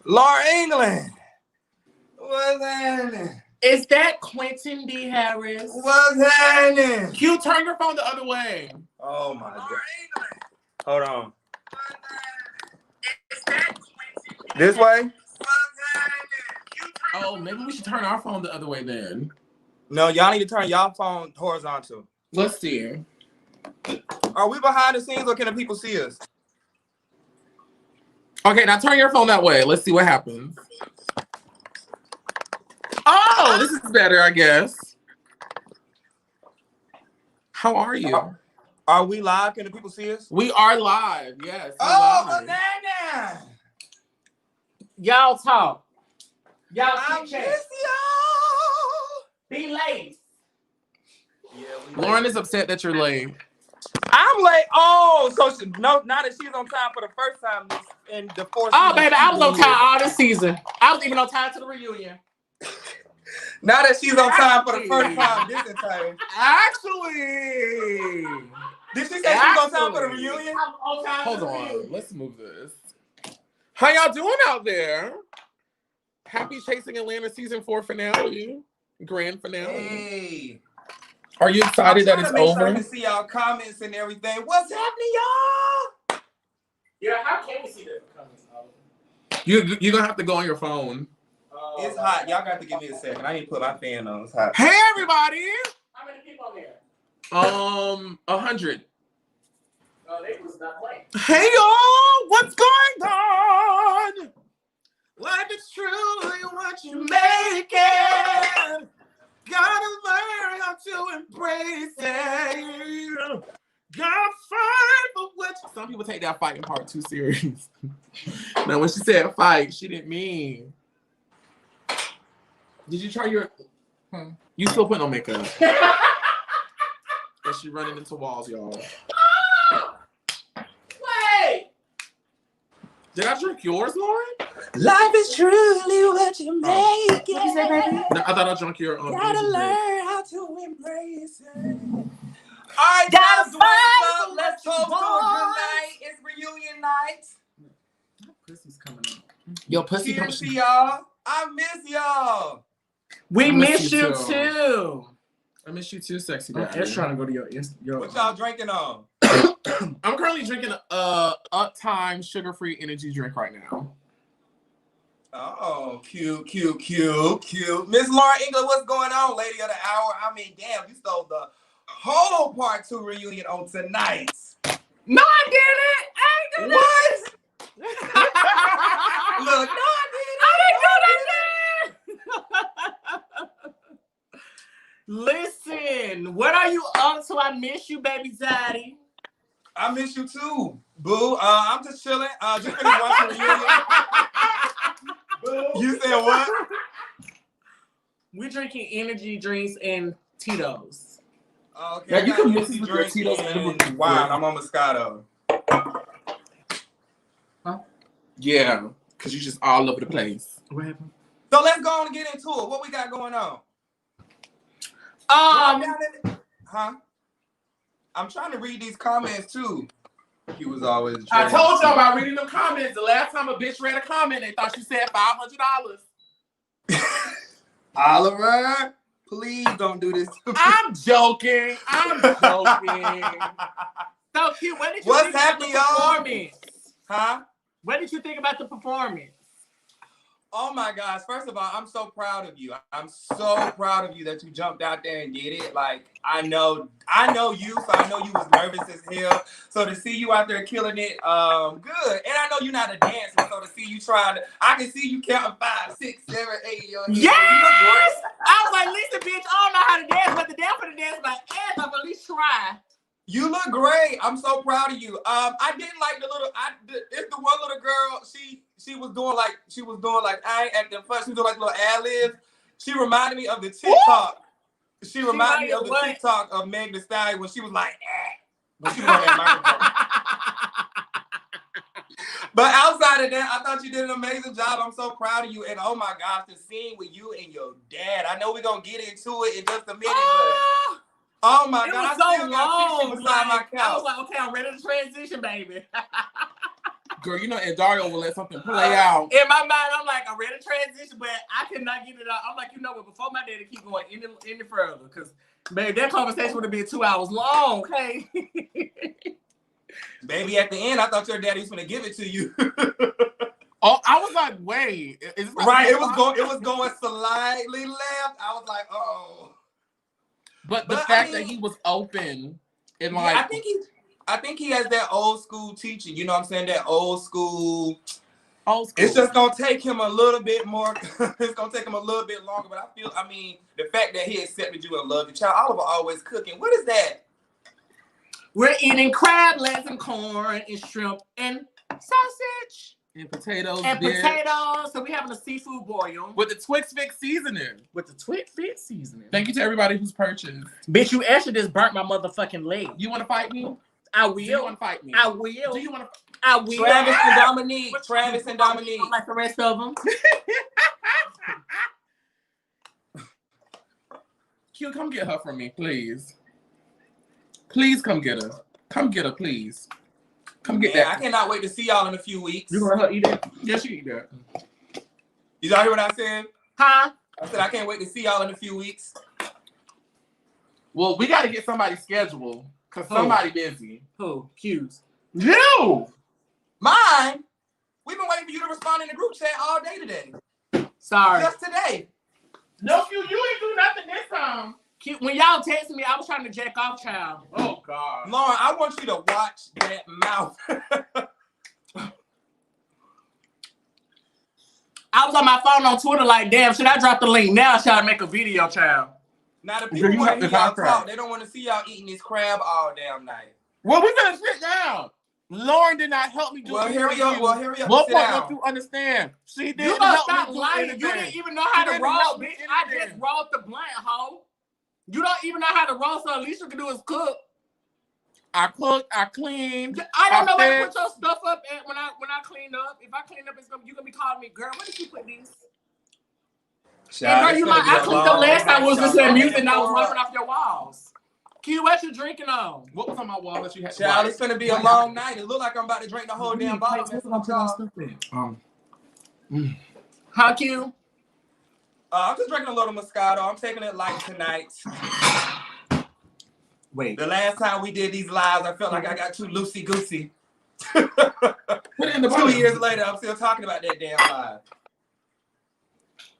Lauryn. What's happening? Is that Quentin D. Harris? What's happening? Q, turn your phone the other way. Oh my God. Hold on. Is that Quentin? This way? Oh, maybe we should turn our phone the other way then. No, y'all need to turn y'all phone horizontal. Let's see. Are we behind the scenes or can the people see us? Okay, now turn your phone that way. Let's see what happens. Oh, this is better, I guess. How are you? Are we live? Can the people see us? We are live, yes. Oh, banana! Y'all talk. Y'all I miss y'all! Be late. Yeah, Lauryn is upset that you're late. I'm late. Oh, so now that she's on time for the first time in the fourth season. Oh, baby, I was on time all this season. I was even on time to the reunion. Now that she's on time for the first time this entire. Actually. Did she say she's on time for the reunion? Hold on. Let's move this. How y'all doing out there? Happy Chasing Atlanta season 4 finale. Grand finale. Hey. Are you excited that it's over? I can see y'all comments and everything. What's happening, y'all? Yeah, how can we see the comments? You're going to have to go on your phone. It's hot. Y'all got to give me a second. I need to put my fan on. It's hot. Hey, everybody. How many people on there? 100. Oh, they was not playing. Hey, y'all. What's going on? Life is truly what you make it. Gotta learn how to embrace it. Gotta fight for what you... Some people take that fighting part too serious. Now, when she said fight, she didn't mean... Did you try your... You still putting on makeup. And she running into walls, y'all. Wait! Did I drink yours, Lauryn? Life is truly what you make it. What you say, baby? No, I thought I drank your... Gotta learn how to embrace it. All right, guys, let's toast to a good night. It's reunion night. My pussy's coming up. Yo, pussy coming up. Y'all. I miss y'all. We miss you too. I miss you too, sexy daddy. I'm just trying to go to your What y'all drinking on? I'm currently drinking a Uptime sugar-free energy drink right now. Oh, cute. Miss Lauryn England, what's going on, lady of the hour? I mean, damn, you stole the whole part 2 reunion on tonight. No, I didn't. I ain't do what? Look, no, I didn't. I didn't do that. Listen, what are you up to? I miss you, baby daddy. I miss you too, boo. I'm just chilling. Just finished watching reunion. Boo. You said what? We're drinking energy drinks and Tito's. Okay. Now you can mix it with your Tito's and wow, I'm on Moscato. Huh? Yeah, because you're just all over the place. What happened? So let's go on and get into it. What we got going on? Huh? I'm trying to read these comments too. He was always. I told y'all about reading them comments. The last time a bitch read a comment, they thought she said $500. Oliver, please don't do this to me. I'm joking. So cute. What did you think about the performance? Huh? What did you think about the performance? Oh my gosh. First of all, I'm so proud of you. I'm so proud of you that you jumped out there and did it. Like, I know you, so I know you was nervous as hell. So to see you out there killing it, good. And I know you're not a dancer, so to see you I can see you counting 5, 6, 7, 8 in your head. Yes! I was like, listen, bitch, I don't know how to dance, but the dance for the dance my ass off, at least try. You look great. I'm so proud of you. I didn't like it's the one little girl, she was doing like I ain't acting fun. She was doing like little ad-libs. She reminded me of the TikTok. She reminded me of the TikTok of Meg Thee Stallion when she was like, when she was on that microphone. But outside of that, I thought you did an amazing job. I'm so proud of you. And oh my gosh, the scene with you and your dad. I know we're gonna get into it in just a minute, but oh my God, so I still got long. beside my couch. I was like, okay, I'm ready to transition, baby. Girl, you know, and Dario will let something play out. In my mind, I'm like, I'm ready to transition, but I could not get it out. I'm like, you know what? Before my daddy keep going any further, because baby, that conversation would have been 2 hours long. Okay. Baby, at the end, I thought your daddy was gonna give it to you. Oh, I was like, wait, is this right? It was going slightly left. I was like, oh. But the fact that he was open and like, I think he has that old school teaching. You know what I'm saying? That old school. It's just gonna take him a little bit more. It's gonna take him a little bit longer. But I mean, the fact that he accepted you and loved you, child. Oliver always cooking. What is that? We're eating crab legs and corn and shrimp and sausage and potatoes. So we having a seafood boil with the Twix Fix seasoning. Thank you to everybody who's purchased. Bitch, you actually just burnt my motherfucking leg. You want to fight me? I will. Do you want to fight me? I will. Do you want to? I will. Travis and Dominique. Like the rest of them. Q, come get her from me, please. Please come get her. Come get her, please. Come get that. I cannot wait to see y'all in a few weeks. You gonna eat that? Yes, you eat that. You all hear what I said? Huh? I said I can't wait to see y'all in a few weeks. Well, we got to get somebody scheduled because somebody busy. Who? Q's. You. Mine. We've been waiting for you to respond in the group chat all day today. Sorry. Just today. No, Q, you ain't do nothing this time. Q, when y'all texted me, I was trying to jack off, child. Oh, God. Lauren, I want you to watch that mouth. I was on my phone on Twitter like, damn, should I drop the link now or should I make a video, child? Now, the people want to hear y'all talk. They don't want to see y'all eating this crab all damn night. Well, we gotta sit down. Lauren did not help me do it. Hurry up. What point don't you understand? She didn't help me do anything. You didn't even know how to roll, bitch. I just rolled the blunt, hoe. You don't even know how to roll, so at least you can do is cook. I cooked, I cleaned. I don't know where to put your stuff up at when I clean up. If I clean up, you're gonna be calling me, girl, where did you put these? And girl, you like, I cleaned up last time was listening to music and I was wiping off your walls. Q, what you drinking on? What was on my wall that you had? Child, it's gonna be a long night. It look like I'm about to drink the whole damn bottle. How Q? I'm just drinking a little Moscato. I'm taking it light tonight. Wait. The last time we did these lives, I felt like I got too loosey-goosey. Put it in the 2 years later, I'm still talking about that damn live.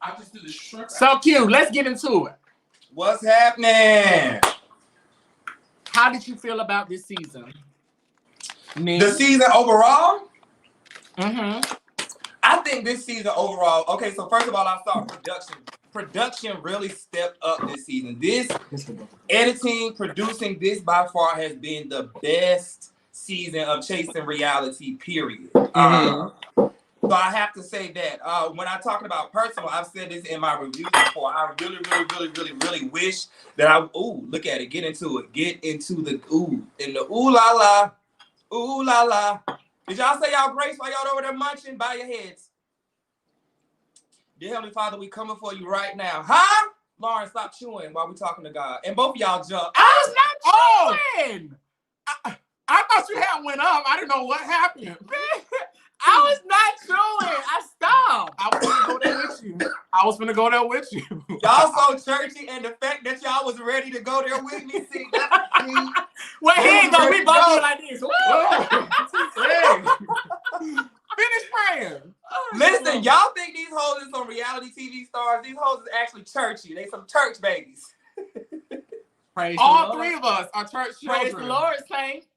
I just did the shrimp. So cute. Let's get into it. What's happening? How did you feel about this season? The season overall? Mm-hmm. I think this season overall, okay, so first of all, I'll start production. Production really stepped up this season. This editing, producing, this by far has been the best season of Chasing Reality, period. So I have to say that when I'm talking about personal, I've said this in my reviews before. I really wish that look at it, get into it, get into the in the ooh la la. Did y'all say y'all grace while y'all over there munching? Bow your heads. Dear Heavenly Father, we coming for you right now. Huh? Lauren, stop chewing while we talking to God. And both of y'all jump. I was not chewing. I thought you had went up. I didn't know what happened. I was not chewing. I stopped. I was gonna go there with you. I was gonna go there with you. Y'all so churchy, and the fact that y'all was ready to go there with me, see, well, he ain't gonna be bumping like this. Finish praying. Listen, y'all think these hoes is some reality TV stars? These hoes is actually churchy. They some church babies. Praise all three of us are church children. Praise the Lord, saints.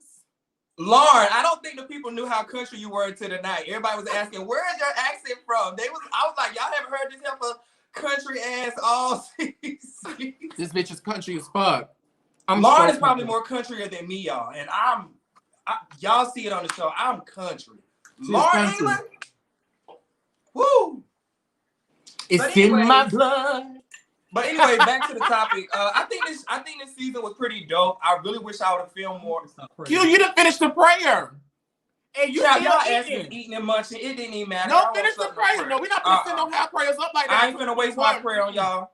Lauren, I don't think the people knew how country you were until tonight. Everybody was asking, "Where is your accent from?" I was like, "Y'all haven't heard this here for country ass all season." This bitch is country as fuck. Lauren is probably more countryer than me, y'all, and y'all see it on the show. I'm country. Lauren England, woo! It's in my blood. But anyway, back to the topic. I think this season was pretty dope. I really wish I would have filmed more. Q, you didn't finish the prayer. And y'all asking eating and munching. It didn't even matter. No, finish the prayer. No, we're not gonna send no half prayers up like that. I ain't gonna waste my prayer on y'all.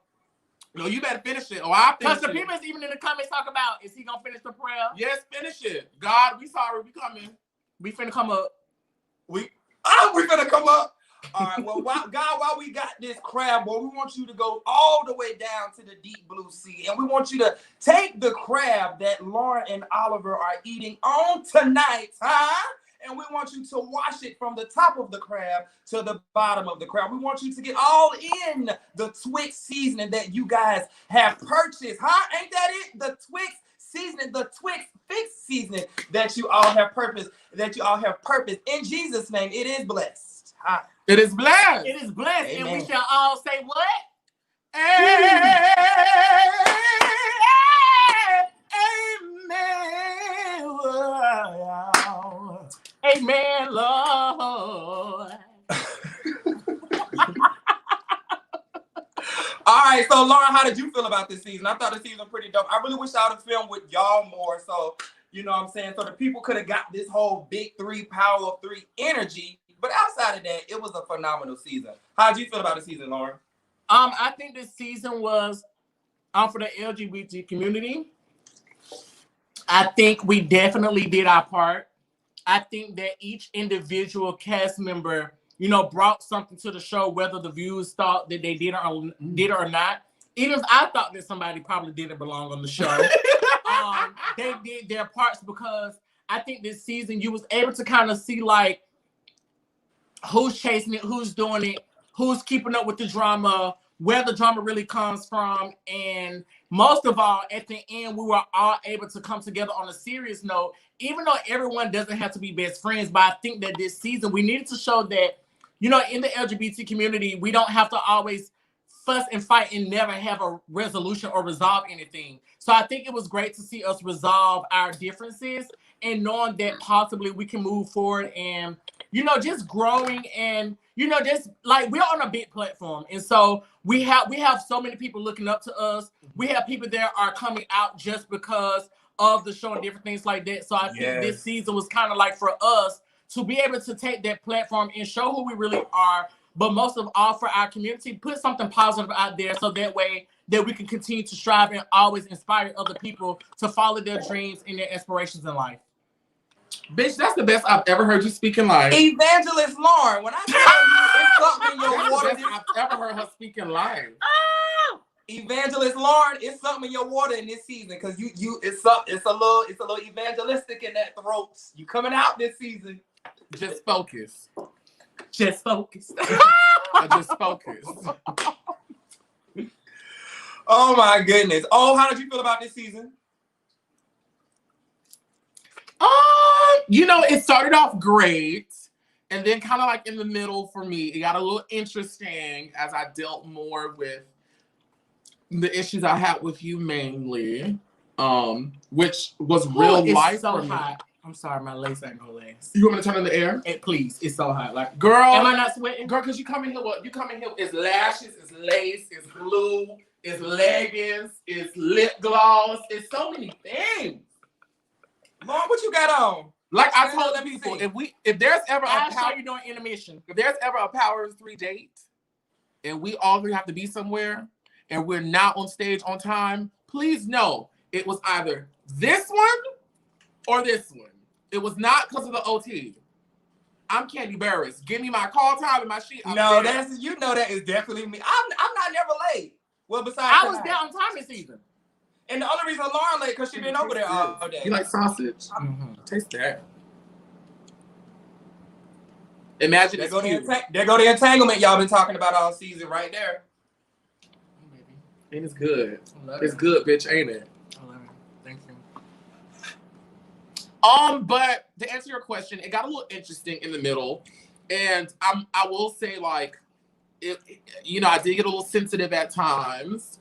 No, you better finish it. Or I'll finish it. Because the people is even in the comments talk about, is he gonna finish the prayer? Yes, finish it. God, we sorry, we coming. We finna come up. we're gonna come up. All right, well, while we got this crab, boy, we want you to go all the way down to the deep blue sea, and we want you to take the crab that Lauryn and Oliver are eating on tonight, huh? And we want you to wash it from the top of the crab to the bottom of the crab. We want you to get all in the Twix seasoning that you guys have purchased, huh? Ain't that it? The Twix seasoning, the Twix fix seasoning that you all have purposed. In Jesus' name, it is blessed. Huh? It is blessed. It is blessed. Amen. And we shall all say what? Amen. Amen, Lord. All right, so Lauryn, how did you feel about this season? I thought the season was pretty dope. I really wish I would have filmed with y'all more, so you know what I'm saying? So the people could have got this whole big three, power of three energy. But outside of that, it was a phenomenal season. How did you feel about the season, Lauryn? I think this season was for the LGBT community. I think we definitely did our part. I think that each individual cast member, you know, brought something to the show, whether the viewers thought that they did it or not. Even if I thought that somebody probably didn't belong on the show, they did their parts, because I think this season you was able to kind of see like who's chasing it, who's doing it, who's keeping up with the drama, where the drama really comes from. And most of all, at the end, we were all able to come together on a serious note, even though everyone doesn't have to be best friends. But I think that this season, we needed to show that, you know, in the LGBT community, we don't have to always fuss and fight and never have a resolution or resolve anything. So I think it was great to see us resolve our differences and knowing that possibly we can move forward and, you know, just growing and, you know, just like we're on a big platform. And so we have so many people looking up to us. We have people that are coming out just because of the show and different things like that. So I think this season was kind of like for us to be able to take that platform and show who we really are, but most of all for our community, put something positive out there so that way that we can continue to strive and always inspire other people to follow their dreams and their aspirations in life. Bitch, that's the best I've ever heard you speak in live. Evangelist Lauryn, when I tell you it's something in your water, I've ever heard her speak in live. Evangelist Lauryn, it's something in your water in this season, because it's a little evangelistic in that throat. You coming out this season. Just focus. Just focus. Just focus. Oh my goodness. Oh, how did you feel about this season? You know, it started off great, and then kind of like in the middle for me, it got a little interesting as I dealt more with the issues I had with you mainly, which was real life. It's so for me. hot. I'm sorry, my lace ain't gonna last. You want me to turn on the air? Please, it's so hot. Like, girl, am I not sweating? Girl, because you come in here, it's lashes, it's lace, it's glue, it's leggings, it's lip gloss, it's so many things. Mom, what you got on? Like I told people, if there's ever I'll show you during intermission. If there's ever a Power of 3 date, and we all three have to be somewhere, and we're not on stage on time, please know it was either this one or this one. It was not because of the OT. I'm Candy Barris. Give me my call time and my sheet. No, that is definitely me. I'm not never late. Well, besides I was there on time this season. And the only reason Lauryn late because she been over there all day. You like sausage? Mm-hmm. Taste that. Imagine there go the entanglement y'all been talking about all season right there. And it's good. It's good, bitch, ain't it? I love it. Thank you. But to answer your question, it got a little interesting in the middle, and I will say, like, you know, I did get a little sensitive at times,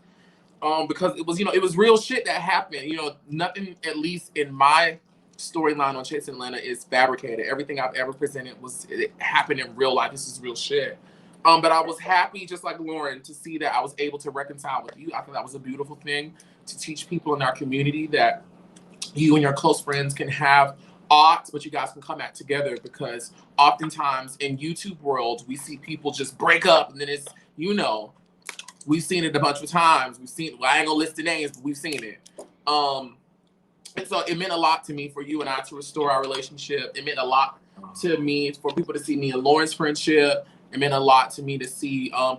because it was real shit that happened. You know, nothing, at least in my storyline on Chase Atlanta, is fabricated. Everything I've ever presented it happened in real life. This is real shit. But I was happy, just like Lauryn, to see that I was able to reconcile with you. I think that was a beautiful thing to teach people in our community that you and your close friends can have odds, but you guys can come back together, because oftentimes in YouTube world, we see people just break up, and then it's, you know, we've seen it a bunch of times. I ain't gonna list the names, but we've seen it. And so it meant a lot to me for you and I to restore our relationship. It meant a lot to me for people to see me in Lauryn's friendship. It meant a lot to me to see for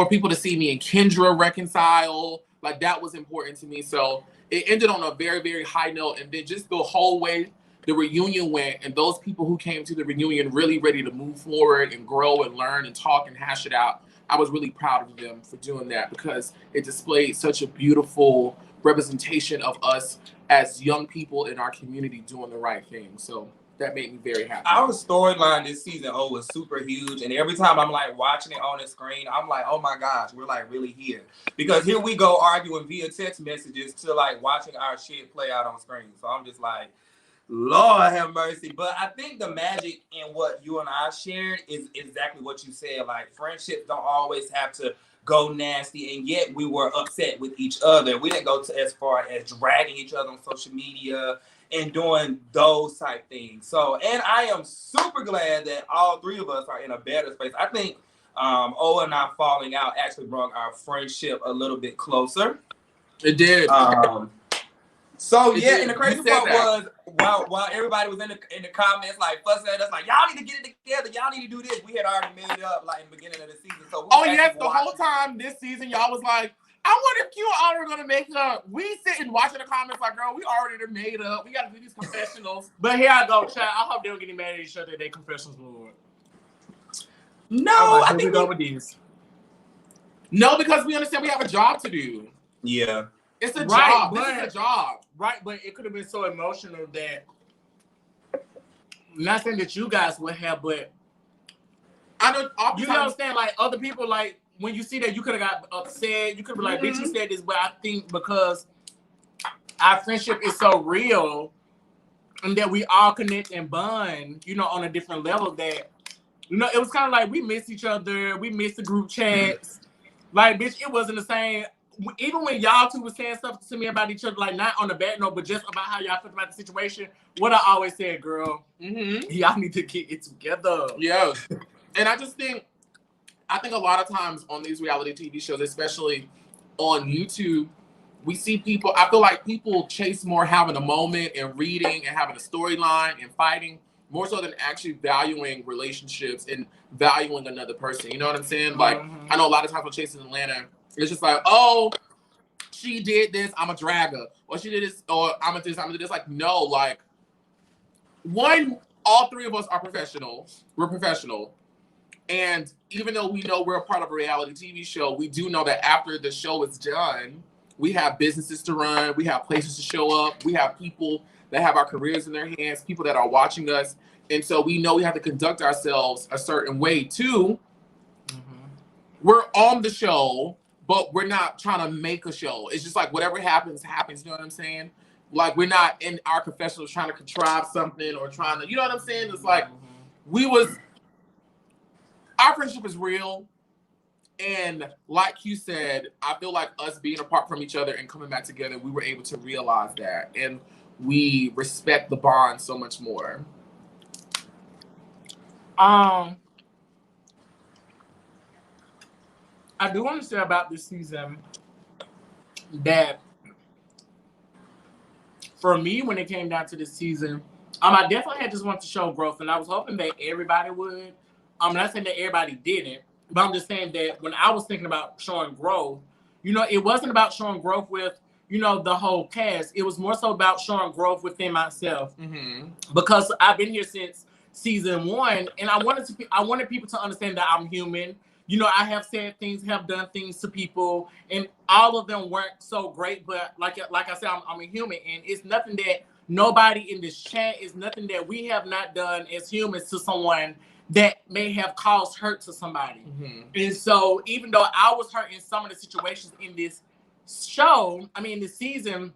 people to see me and Kendra reconcile. Like, that was important to me. So it ended on a very, very high note. And then just the whole way the reunion went, and those people who came to the reunion really ready to move forward and grow and learn and talk and hash it out. I was really proud of them for doing that, because it displayed such a beautiful representation of us as young people in our community doing the right thing. So that made me very happy. Our storyline this season was super huge, and every time I'm like watching it on the screen, I'm like, oh my gosh, we're like really here. Because here we go arguing via text messages to like watching our shit play out on screen. So I'm just like, Lord have mercy. But I think the magic in what you and I shared is exactly what you said. Like, friendships don't always have to go nasty, and yet we were upset with each other. We didn't go to as far as dragging each other on social media and doing those type things. So, and I am super glad that all three of us are in a better space. I think Ola and I falling out actually brought our friendship a little bit closer. It did. So yeah, and the crazy part was while everybody was in the comments like fussing at us like, y'all need to get it together, y'all need to do this. We had already made it up like in the beginning of the season. So yes, the whole time this season y'all was like, I wonder if Q and Ola are gonna make up. We sitting watching the comments like, girl, we already made up. We gotta do these confessionals. But here I go, chat. I hope they don't get mad at each other at their confessionals, Lord. No, I think we go with these. No, because we understand we have a job to do. Yeah. It's a job. This is a job. Right, but it could have been so emotional that, not saying that you guys would have, but I don't. You understand, like, other people, like, when you see that, you could have got upset. You could be like, bitch, you said this, but I think because our friendship is so real and that we all connect and bond, you know, on a different level, that, you know, it was kind of like we miss each other. We miss the group chats. Like, bitch, it wasn't the same. Even when y'all two was saying stuff to me about each other, like, not on a bad note, but just about how y'all felt about the situation, what I always said, girl, y'all need to get it together. Yeah. And I think a lot of times on these reality TV shows, especially on YouTube, we see people, I feel like people chase more having a moment and reading and having a storyline and fighting, more so than actually valuing relationships and valuing another person. You know what I'm saying? Like, I know a lot of times when chasing Atlanta, it's just like, oh, she did this, I'm a drag her. Or she did this, or I'm a this, I'm a this. Like, no, like, one, all three of us are professionals. We're professional. And even though we know we're a part of a reality TV show, we do know that after the show is done, we have businesses to run, we have places to show up, we have people that have our careers in their hands, people that are watching us. And so we know we have to conduct ourselves a certain way too. We're on the show, but we're not trying to make a show. It's just like whatever happens, happens. You know what I'm saying? Like, we're not in our confessionals trying to contrive something or trying to, you know what I'm saying? It's like our friendship is real. And like you said, I feel like us being apart from each other and coming back together, we were able to realize that. And we respect the bond so much more. I do want to say about this season that for me, when it came down to this season, I definitely had just wanted to show growth, and I was hoping that everybody would. I'm not saying that everybody didn't, but I'm just saying that when I was thinking about showing growth, you know, it wasn't about showing growth with, you know, the whole cast. It was more so about showing growth within myself, because I've been here since season 1, and I wanted people to understand that I'm human. You know, I have said things, have done things to people, and all of them weren't so great. But like I said, I'm a human, and it's nothing that nobody in this chat, is nothing that we have not done as humans to someone that may have caused hurt to somebody. And so even though I was hurt in some of the situations in this show, this season,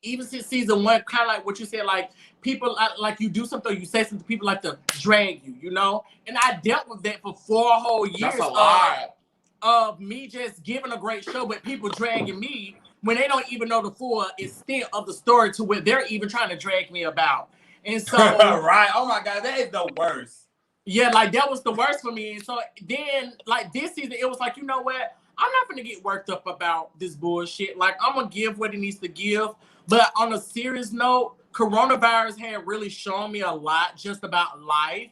even since season 1, kind of like what you said, like people like you do something, or you say something, people like to drag you, you know? And I dealt with that for 4 whole years. That's a lot. Of me just giving a great show, but people dragging me when they don't even know the full extent of the story to where they're even trying to drag me about. And so right. Oh my God, that is the worst. Yeah, like that was the worst for me. And so then, like this season, it was like, you know what? I'm not gonna get worked up about this bullshit. Like, I'm gonna give what it needs to give. But on a serious note, coronavirus had really shown me a lot just about life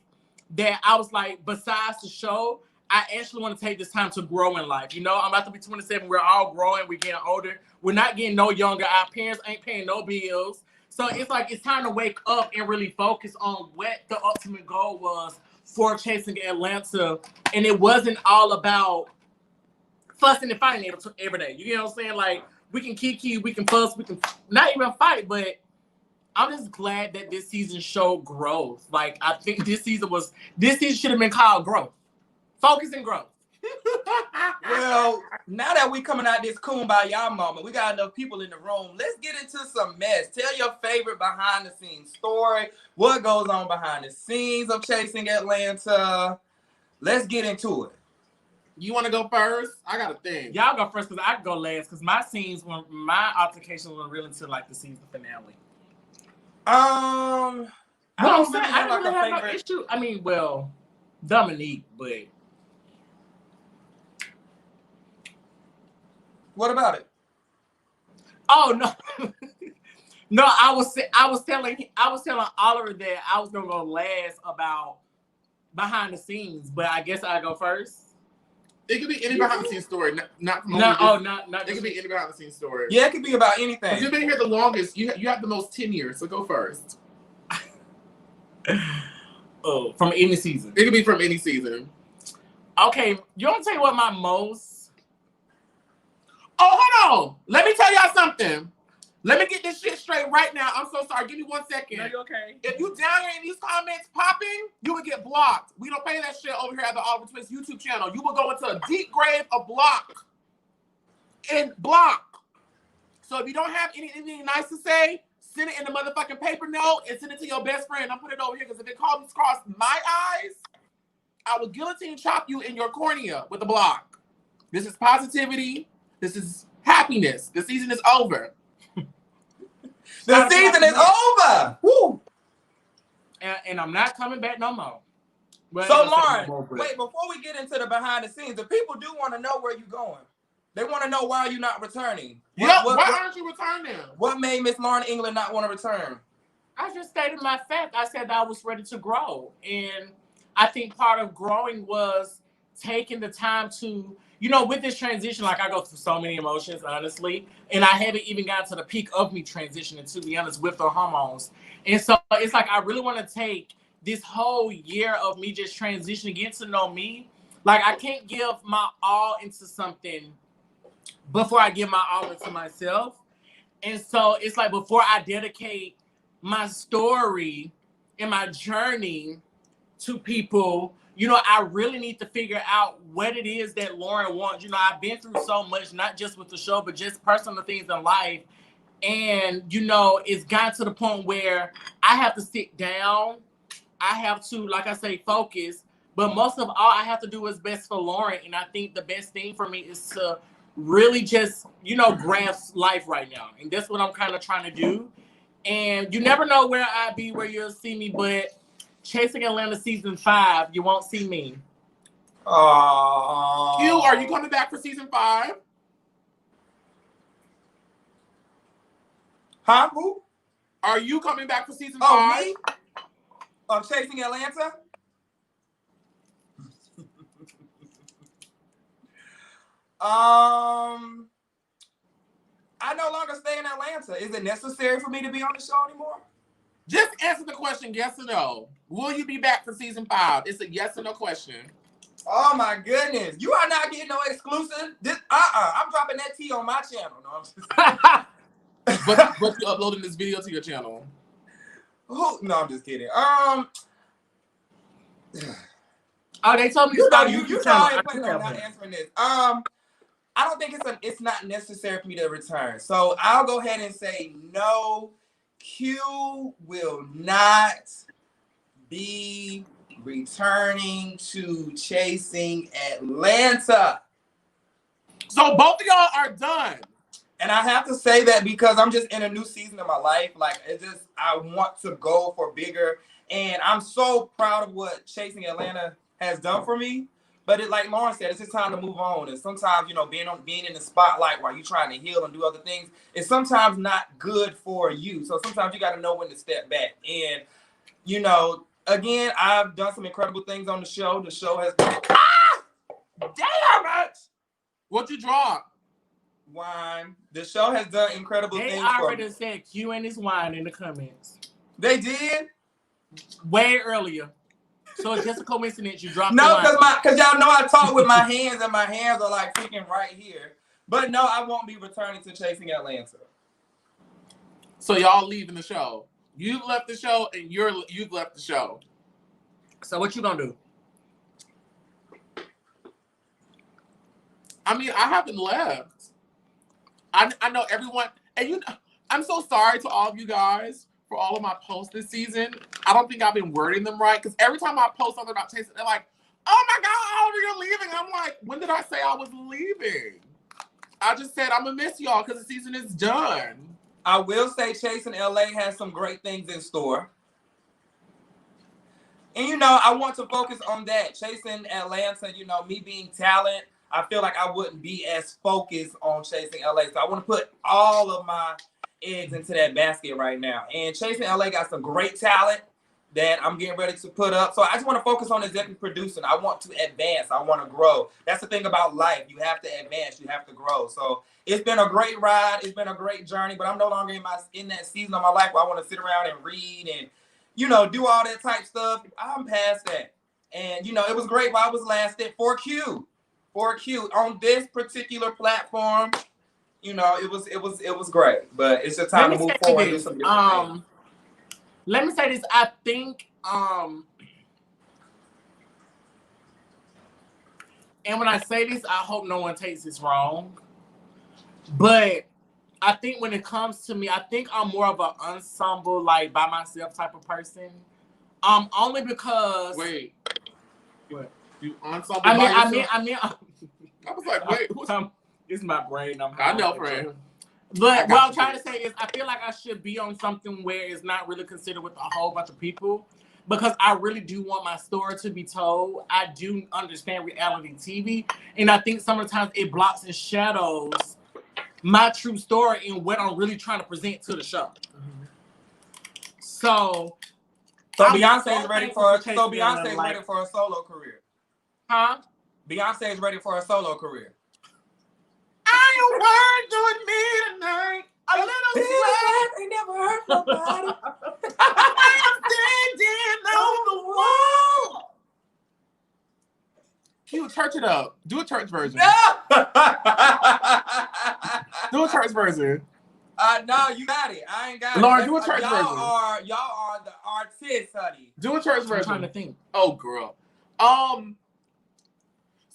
that I was like, besides the show, I actually want to take this time to grow in life. You know, I'm about to be 27. We're all growing. We're getting older. We're not getting no younger. Our parents ain't paying no bills. So it's like it's time to wake up and really focus on what the ultimate goal was for Chasing Atlanta. And it wasn't all about fussing and fighting every day. You know what I'm saying? Like, we can kiki, we can fuss, we can not even fight, but I'm just glad that this season showed growth. Like, I think this season should have been called growth. Focus and growth. Well, now that we coming out this kumbaya moment, we got enough people in the room. Let's get into some mess. Tell your favorite behind the scenes story. What goes on behind the scenes of Chasing Atlanta? Let's get into it. You want to go first? I got a thing. Y'all go first because I can go last because my altercations were real until like the season finale. I don't really I have don't like really a have no favorite. issue. I mean, well, Dominique, but What about it? oh no, no. I was telling Oliver that I was gonna go last about behind the scenes, but I guess I go first. It could be any behind the scenes story, not from not. It could be any behind the scenes story. Yeah, it could be about anything. You've been here the longest. You have the most tenure, so go first. Oh, from any season. It could be from any season. Okay, you want to tell you what my most? Oh, hold on. Let me tell y'all something. Let me get this shit straight right now. I'm so sorry. Give me 1 second. No, you okay? If you down here in these comments popping, you will get blocked. We don't play that shit over here at the Oliver Twist YouTube channel. You will go into a deep grave of block. And block. So if you don't have anything nice to say, send it in the motherfucking paper note and send it to your best friend. I'll put it over here because if it comes across my eyes, I will guillotine chop you in your cornea with a block. This is positivity. This is happiness. The season is over. The season is over. Woo. And I'm not coming back no more. Well, So, Lauryn, wait, before we get into the behind the scenes, the people do want to know where you're going. They want to know why you're not returning. Why aren't you returning? What made Miss Lauryn England not want to return? I just stated my fact. I said that I was ready to grow. And I think part of growing was taking the time to, you know, with this transition, like I go through so many emotions, honestly. And I haven't even gotten to the peak of me transitioning, to be honest, with the hormones. And so it's like I really want to take this whole year of me just transitioning, getting to know me. Like, I can't give my all into something before I give my all into myself. And so it's like before I dedicate my story and my journey to people, you know, I really need to figure out what it is that Lauryn wants. You know, I've been through so much, not just with the show, but just personal things in life. And, you know, it's gotten to the point where I have to sit down. I have to, like I say, focus. But most of all, I have to do what's best for Lauryn. And I think the best thing for me is to really just, you know, grasp life right now. And that's what I'm kind of trying to do. And you never know where I'll be, where you'll see me. But Chasing Atlanta season 5, you won't see me. Oh. Q, are you coming back for season 5? Huh? Who? Are you coming back for season 5? Oh, me? Of Chasing Atlanta? I no longer stay in Atlanta. Is it necessary for me to be on the show anymore? Just answer the question, yes or no. Will you be back for season 5? It's a yes or no question. Oh my goodness. You are not getting no exclusive. I'm dropping that tea on my channel. No, I'm just but you're uploading this video to your channel. No, I'm just kidding. Oh, they told me to start YouTube channel. I plan on not answering this. I don't think it's not necessary for me to return. So I'll go ahead and say no. Q will not be returning to Chasing Atlanta. So both of y'all are done. And I have to say that because I'm just in a new season of my life. Like, I want to go for bigger. And I'm so proud of what Chasing Atlanta has done for me. But it, like Lauryn said, it's just time to move on. And sometimes, you know, being in the spotlight while you're trying to heal and do other things is sometimes not good for you. So sometimes you got to know when to step back. And, you know, again, I've done some incredible things on the show. The show has been... Damn it! What you drop? Wine. The show has done incredible things. They already said Q and his wine in the comments. They did? Way earlier. So it's just a coincidence you dropped No, the wine. because y'all know I talk with my hands and my hands are like freaking right here. But no, I won't be returning to Chasing Atlanta. So y'all leaving the show. You've left the show and you've left the show. So what you gonna do? I mean, I haven't left. I know everyone, and you know, I'm so sorry to all of you guys for all of my posts this season. I don't think I've been wording them right, because every time I post something about Chasing, they're like, oh my God, Oliver, you're leaving. I'm like, when did I say I was leaving? I just said I'm gonna miss y'all because the season is done. I will say Chasing LA has some great things in store. And, you know, I want to focus on that. Chasing Atlanta, you know, me being talent, I feel like I wouldn't be as focused on Chasing LA. So I want to put all of my eggs into that basket right now. And Chasing LA got some great talent that I'm getting ready to put up. So I just want to focus on executive producing. I want to advance. I want to grow. That's the thing about life. You have to advance. You have to grow. So it's been a great ride. It's been a great journey, but I'm no longer in that season of my life where I want to sit around and read and, you know, do all that type stuff. I'm past that. And, you know, it was great while I was last at 4Q. 4Q on this particular platform, you know, it was great, but it's just time to move forward and do some different things. Let me say this. I think, and when I say this, I hope no one takes this wrong, but I think when it comes to me, I think I'm more of an ensemble, like by myself type of person. Only because. Wait. What? You ensemble I mean, I was like, wait, it's my brain. I know, friend. But what I'm trying to say is I feel like I should be on something where it's not really considered with a whole bunch of people, because I really do want my story to be told. I do understand reality TV, and I think sometimes it blocks and shadows my true story and what I'm really trying to present to the show. Mm-hmm. So Beyonce is ready for a solo career. Huh? Beyonce is ready for a solo career. I ain't doing me tonight. A little sweat. They never hurt nobody. I'm standing on the wall. Q, church it up. Do a church version. No. Do a church version. No, you got it. I ain't got it. Lauryn, do a church version. Y'all are the artists, honey. Do a church version. I'm trying to think. Oh, girl.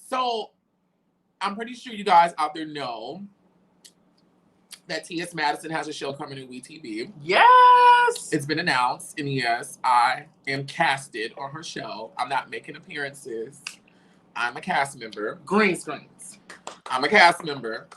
So I'm pretty sure you guys out there know that T.S. Madison has a show coming in WeTV. Yes! It's been announced, and yes, I am casted on her show. I'm not making appearances. I'm a cast member. Green screens. I'm a cast member.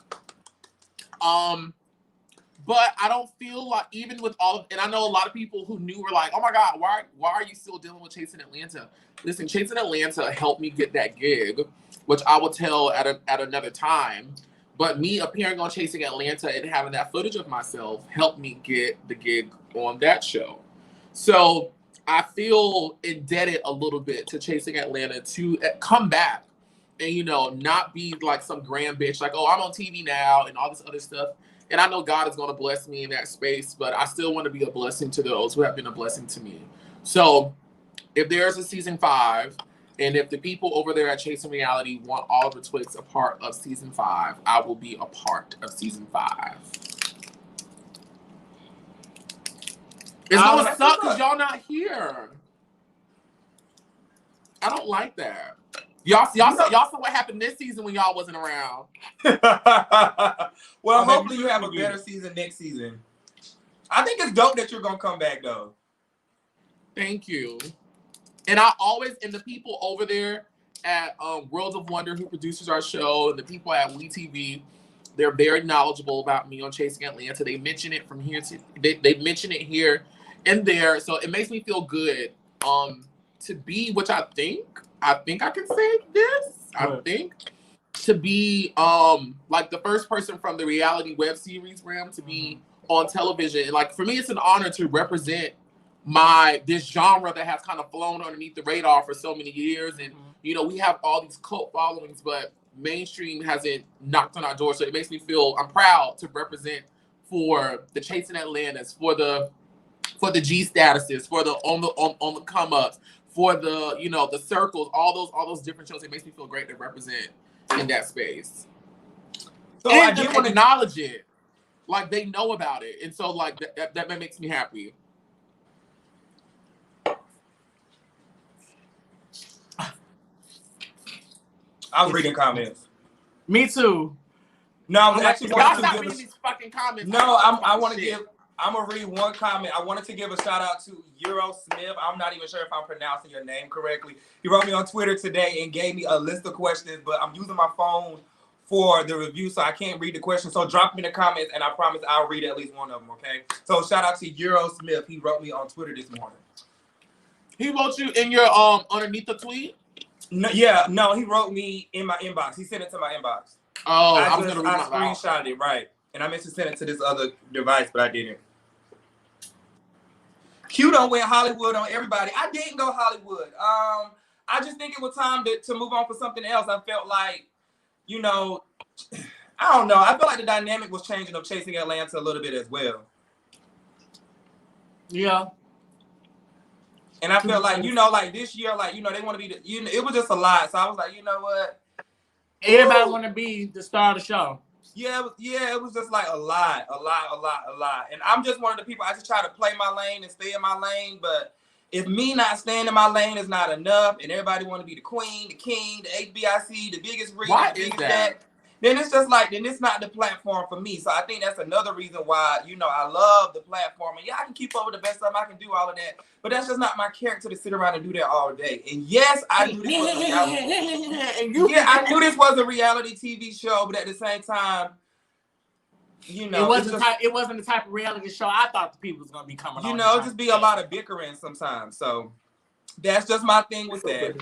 But I don't feel like, even with all of, and I know a lot of people who knew were like, oh my God, why are you still dealing with Chasing Atlanta? Listen, Chasing Atlanta helped me get that gig, which I will tell at another time. But me appearing on Chasing Atlanta and having that footage of myself helped me get the gig on that show. So I feel indebted a little bit to Chasing Atlanta to come back and, you know, not be like some grand bitch, like, oh, I'm on TV now and all this other stuff. And I know God is going to bless me in that space, but I still want to be a blessing to those who have been a blessing to me. So if there's a season 5, and if the people over there at Chasing Reality want Oliver Twix a part of season 5, I will be a part of season 5. It's going to suck because y'all not here. I don't like that. Y'all saw what happened this season when y'all wasn't around. Well, hopefully you have a better season next season. I think it's dope that you're going to come back, though. Thank you. And and the people over there at World of Wonder who produces our show, and the people at WeTV, they're very knowledgeable about me on Chasing Atlanta. They mention it from here they mention it here and there. So it makes me feel good to be, which I think I can say this. I think to be like the first person from the reality web series realm to be on television. Like for me, it's an honor to represent this genre that has kind of flown underneath the radar for so many years. And you know, we have all these cult followings, but mainstream hasn't knocked on our door. So it makes me feel I'm proud to represent for the Chasing Atlantis, for the G statuses, for the on the come ups, for the, you know, the circles, all those different shows. It makes me feel great to represent in that space. So and I do want to acknowledge it, like they know about it, and so like that makes me happy. I was reading comments. Me too. No, I was actually y'all stop reading these fucking comments. No, I want to give. I'm gonna read one comment. I wanted to give a shout out to Euro Smith. I'm not even sure if I'm pronouncing your name correctly. He wrote me on Twitter today and gave me a list of questions, but I'm using my phone for the review, so I can't read the questions. So drop me in the comments, and I promise I'll read at least one of them. Okay. So shout out to Euro Smith. He wrote me on Twitter this morning. He wrote you in your underneath the tweet. No, yeah, no, he wrote me in my inbox. He sent it to my inbox. Oh, I screenshotted it, right. And I meant to send it to this other device, but I didn't. Q done went Hollywood on everybody. I didn't go Hollywood. I just think it was time to move on for something else. I felt like, you know, I don't know. I felt like the dynamic was changing of Chasing Atlanta a little bit as well. Yeah. And I felt like, you know, like this year, like, you know, they want to be, it was just a lot. So I was like, you know what? Everybody want to be the star of the show. Yeah, it was just like a lot. And I'm just one of the people, I just try to play my lane and stay in my lane. But if me not staying in my lane is not enough and everybody want to be the queen, the king, the HBIC, the biggest read, the biggest that, then it's just like, then it's not the platform for me. So I think that's another reason why, you know, I love the platform. And yeah, I can keep up with the best stuff. I can do all of that. But that's just not my character to sit around and do that all day. And yes, I knew this was a reality. I knew this was a reality TV show, but at the same time, you know, it wasn't the type of reality show I thought the people was gonna be coming on. You know, just be a lot of bickering sometimes. So that's just my thing with that.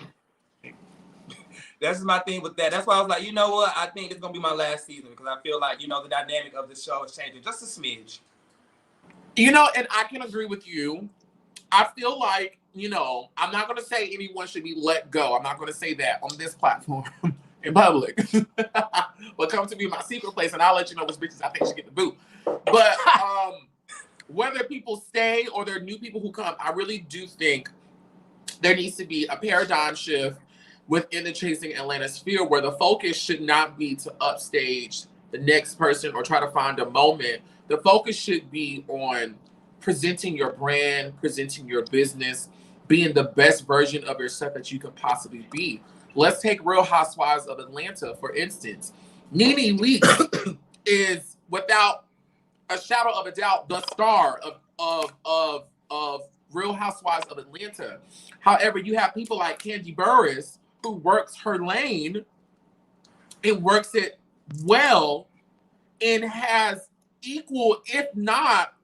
That's my thing with that. That's why I was like, you know what? I think it's going to be my last season because I feel like, you know, the dynamic of the show is changing just a smidge. You know, and I can agree with you. I feel like, you know, I'm not going to say anyone should be let go. I'm not going to say that on this platform in public. But come to me in my secret place and I'll let you know which bitches I think should get the boot. But whether people stay or there are new people who come, I really do think there needs to be a paradigm shift within the Chasing Atlanta sphere where the focus should not be to upstage the next person or try to find a moment. The focus should be on presenting your brand, presenting your business, being the best version of yourself that you could possibly be. Let's take Real Housewives of Atlanta, for instance. Nene Leakes is, without a shadow of a doubt, the star of Real Housewives of Atlanta. However, you have people like Kandi Burruss, who works her lane and works it well and has equal, if not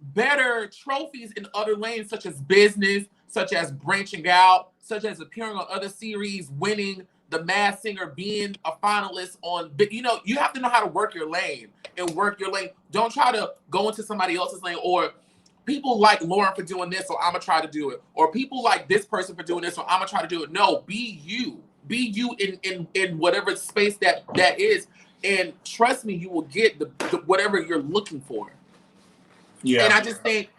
better, trophies in other lanes, such as business, such as branching out, such as appearing on other series, winning the Masked Singer, being a finalist on, you know, you have to know how to work your lane and work your lane. Don't try to go into somebody else's lane, or people like Lauryn for doing this, so I'm gonna try to do it. Or people like this person for doing this, so I'm gonna try to do it. No, be you. Be you in whatever space that is. And trust me, you will get the whatever you're looking for. Yeah. And I just think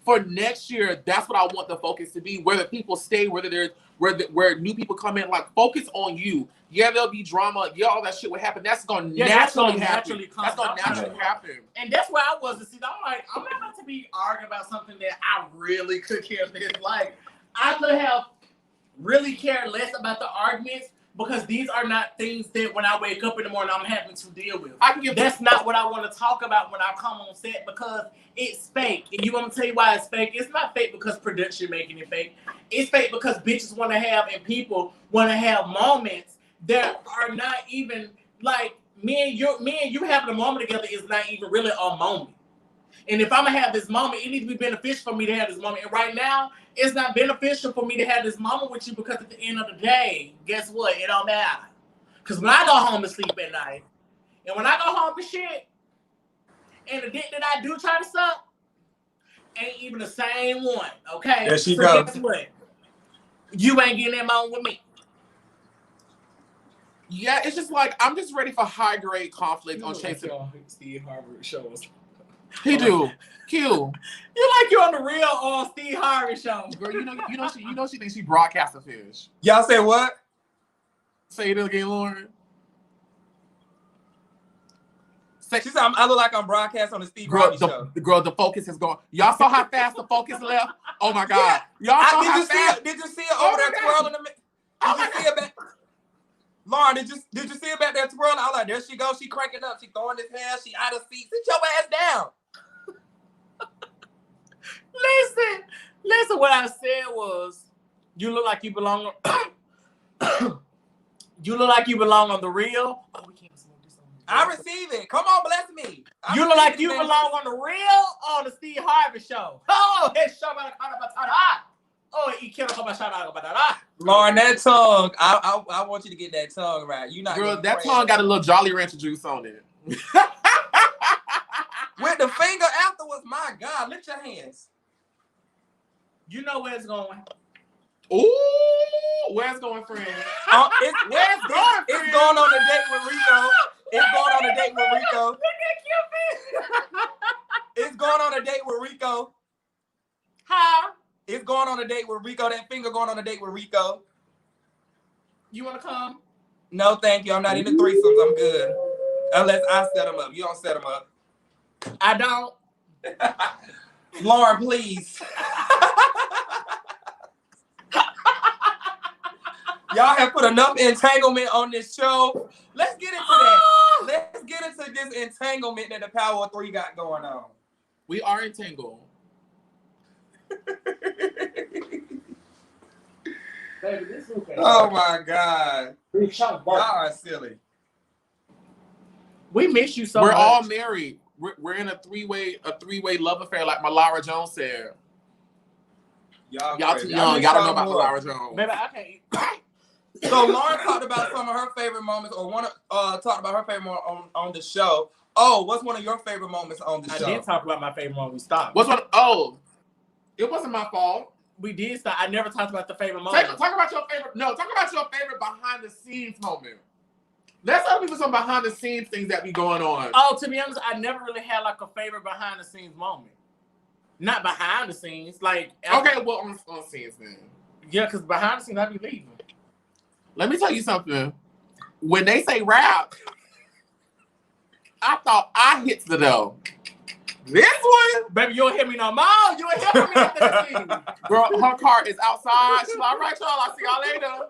for next year, that's what I want the focus to be. Whether people stay, whether there's where new people come in, like focus on you. Yeah, there'll be drama. Yeah, all that shit will happen. That's gonna naturally happen. That's gonna naturally happen. And that's where I was to see. I'm like, I'm not about to be arguing about something that I really could care less. Like, I could have really cared less about the arguments because these are not things that when I wake up in the morning I'm having to deal with. That's not what I want to talk about when I come on set because it's fake. And you want to tell you why it's fake? It's not fake because production making it fake. It's fake because bitches want to have and people want to have moments that are not even like me and you having a moment together is not even really a moment. And if I'm gonna have this moment, it needs to be beneficial for me to have this moment. And right now, it's not beneficial for me to have this moment with you because at the end of the day, guess what? It don't matter. Because when I go home to sleep at night, and when I go home to shit, and the dick that I do try to suck, ain't even the same one, okay? There she goes. Guess what? You ain't getting that moment with me. Yeah, it's just like, I'm just ready for high-grade conflict on chasing. Steve Harvey shows. He do. Q. You like you on the real Steve Harvey show. Girl, you know she thinks she broadcast a fish. Y'all say what? Say it again, Lauryn. She said I look like I'm broadcast on the Steve Harvey show. The focus is gone. Y'all saw how fast the focus left? Oh my God. Y'all saw how fast. Did you see it over there twirling? Did you see it back? Lauryn, did you see it back there twirling? I was like, there she goes. She cranking up. She throwing this hair. She out of seat. Sit your ass down. Listen. What I said was, you look like you belong. You look like you belong on the real. Oh, we can't smoke this on. I receive it. Come on, bless me. You look like you belong on the real on the Steve Harvey show. Oh, it's show about oh, he can't come about that. Lauryn, that tongue. I want you to get that tongue right. You not girl. That tongue got a little Jolly Rancher juice on it. With the finger afterwards, my God, lift your hands. You know where it's going. Ooh, where's going, friend? It's going on a date with Rico. It's going on a date with Rico. Look at Cupid. It's going on a date with Rico. Huh? It's going on a date with Rico. That finger going on a date with Rico. You want to come? No, thank you. I'm not into threesomes. I'm good. Unless I set them up. You don't set them up. I don't. Lauryn, please. Y'all have put enough entanglement on this show. Let's get into that. Let's get into this entanglement that the Power of Three got going on. We are entangled. Baby, this is okay. Oh my God. Y'all are silly. We miss you so much. We're all married. We're in a three-way love affair, like Laura Jones said. Y'all too young. Y'all don't know about Laura Jones. Baby, I can't. So Lauryn talked about some of her favorite moments, or talked about her favorite moment on the show. Oh, what's one of your favorite moments on the show? I did talk about my favorite moment. We stopped. What's one? Oh, it wasn't my fault. We did stop. I never talked about the favorite moment. Talk about your favorite. No, talk about your favorite behind the scenes moment. Let's tell people some behind the scenes things that be going on. Oh, to be honest, I never really had like a favorite behind the scenes moment. Not behind the scenes, like okay, well on scenes then. Yeah, because behind the scenes I be leaving. Let me tell you something. When they say rap, I thought I hit the dough. This one, baby, you don't hear me no more. You don't hear me after the scene. Girl, her car is outside. She's like, all right, y'all. I'll see y'all later.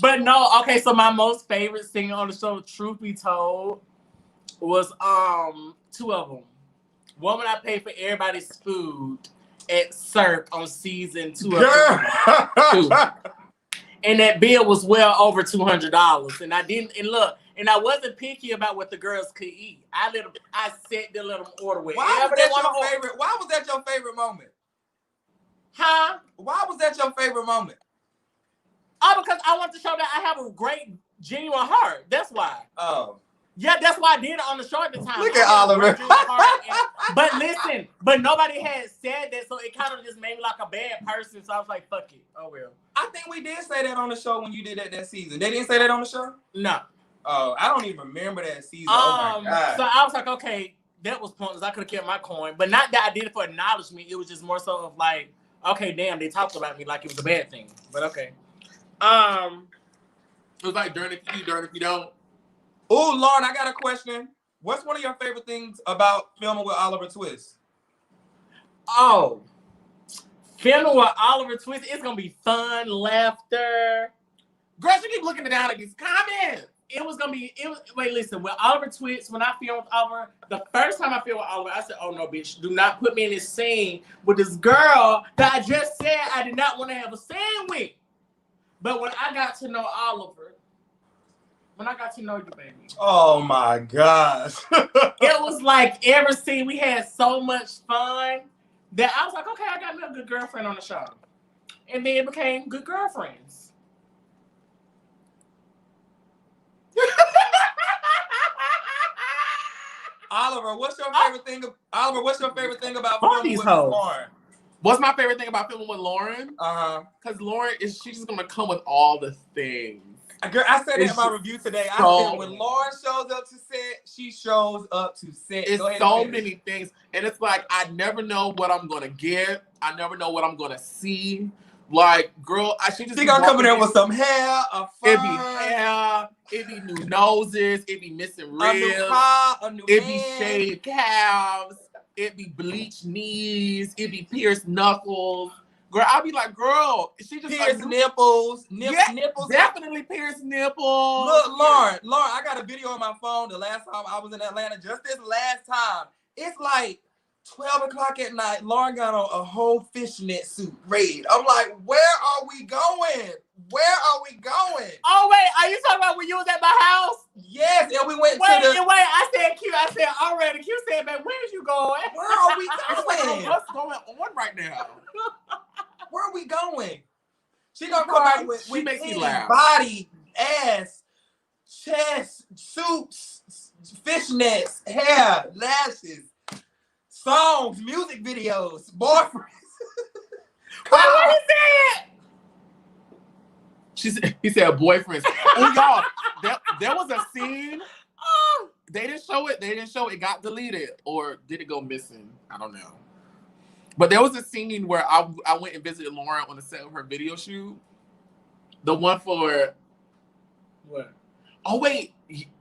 But no, okay. So my most favorite singer on the show, truth be told, was two of them. One when I paid for everybody's food at Cirque on season 2 of 2. And that bill was well over $200. And I didn't, and look, and I wasn't picky about what the girls could eat. I sat there, let them order whatever they want to order. Why was that your favorite moment? Huh? Why was that your favorite moment? Oh, because I want to show that I have a great, genuine heart. That's why. Oh. Yeah, that's why I did it on the show at the time. Look at Oliver. But listen, but nobody had said that, so it kind of just made me like a bad person. So I was like, fuck it. Oh, well. I think we did say that on the show when you did that season. They didn't say that on the show? No. Oh, I don't even remember that season. Oh, my God. So I was like, okay, that was pointless. I could have kept my coin. But not that I did it for acknowledgement. It was just more so of like, okay, damn, they talked about me like it was a bad thing. But okay. It was like, darn if you do, darn if you don't. Oh, Lauryn, I got a question. What's one of your favorite things about filming with Oliver Twist? Oh, filming with Oliver Twist, it's gonna be fun, laughter. Girl, you keep looking down at these comments. Wait, listen, with Oliver Twist, when I filmed with Oliver, the first time I filmed with Oliver, I said, oh no, bitch, do not put me in this scene with this girl that I just said I did not want to have a scene with. But when I got to know Oliver, when I got to know you, baby. Oh my gosh. It was like every scene we had so much fun that I was like, okay, I got me a good girlfriend on the show. And then it became good girlfriends. Oliver, what's your favorite thing? Oliver, what's your favorite thing about filming with Lauryn? What's my favorite thing about filming with Lauryn? Because Lauryn she's just gonna come with all the things. Girl, I said that in my review today. I said when Lauryn shows up to set, she shows up to set. It's so many things, and it's like I never know what I'm gonna get. I never know what I'm gonna see. Like, girl, she gonna come in there with some hair, a fur. It be hair, it be new noses, it be missing ribs, a new car, a new it be shaved calves, it be bleached knees, it be pierced knuckles. Girl, I'll be like, girl, she just pierced nipples, nipples, definitely pierced nipples. Look, Lauryn, I got a video on my phone. The last time I was in Atlanta, just this last time, it's like 12 o'clock at night. Lauryn got on a whole fishnet suit, red. I'm like, where are we going? Where are we going? Oh wait, are you talking about when you was at my house? Yes, and we went Wait, I said Q. I said already. Q said, man, where's you going? Where are we going? What's going on right now? Where are we going? She gonna come out with body, ass, chest, suits, fishnets, hair, lashes, songs, music videos, boyfriends. What he said? He said boyfriends. Oh, y'all, there was a scene. They didn't show it. It got deleted, or did it go missing? I don't know. But there was a scene where I went and visited Lauryn on the set of her video shoot. The one for what? Oh wait,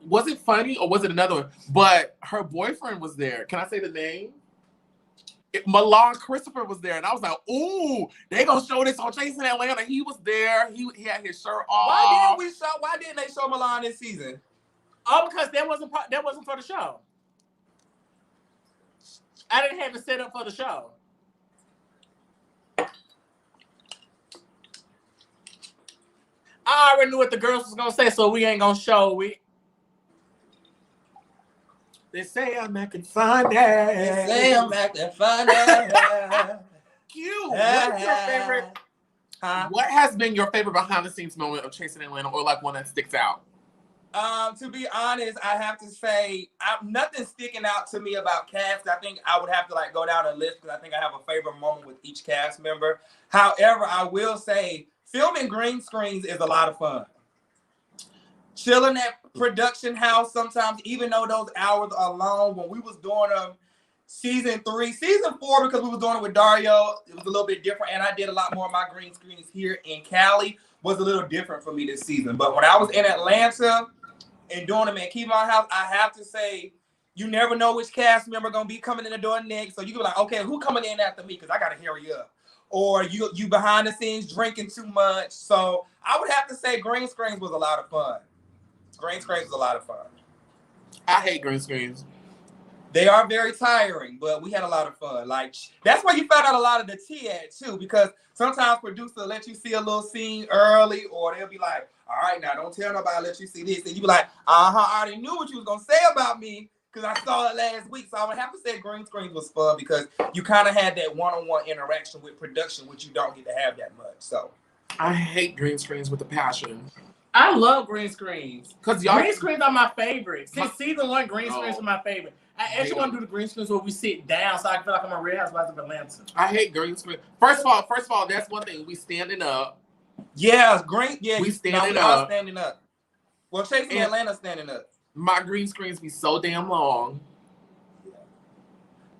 was it funny or was it another one? But her boyfriend was there. Can I say the name? Milan Christopher was there, and I was like, "Ooh, they gonna show this on Chasing Atlanta." He was there. He had his shirt off. Why didn't they show Milan this season? Oh, because that wasn't for the show. I didn't have it set up for the show. I already knew what the girls was gonna say, so we ain't gonna show it. They say I'm acting funny. They say I'm acting funny. Cute. What's your favorite? What has been your favorite behind the scenes moment of Chasing Atlanta, or like one that sticks out? To be honest, I have to say nothing sticking out to me about cast. I think I would have to go down a list because I think I have a favorite moment with each cast member. However, I will say filming green screens is a lot of fun. Chilling at production house sometimes, even though those hours are long. When we was doing season 3, season 4, because we was doing it with Dario, it was a little bit different, and I did a lot more of my green screens here in Cali. Was a little different for me this season. But when I was in Atlanta and doing them at Kevon House, I have to say, you never know which cast member gonna be coming in the door next. So you can be like, okay, who coming in after me? Because I gotta hurry up. Or you behind the scenes drinking too much. So I would have to say green screens was a lot of fun. Green screens was a lot of fun. I hate green screens. They are very tiring, but we had a lot of fun. That's where you found out a lot of the tea at too, because sometimes producers let you see a little scene early, or they'll be like, all right, now don't tell nobody, let you see this. And you be like, I already knew what you was gonna say about me because I saw it last week. So I would have to say green screens was fun because you kind of had that one-on-one interaction with production, which you don't get to have that much. So I hate green screens with a passion. I love green screens. Because green screens are my favorite. Since season 1, green screens are my favorite. I actually want to do the green screens where we sit down so I can feel like I'm a Real Housewives of Atlanta. I hate green screens. First of all, that's one thing. We standing up. Yeah, green. Yeah, we standing up. Standing up. Well, Chasing Atlanta standing up. My green screens be so damn long.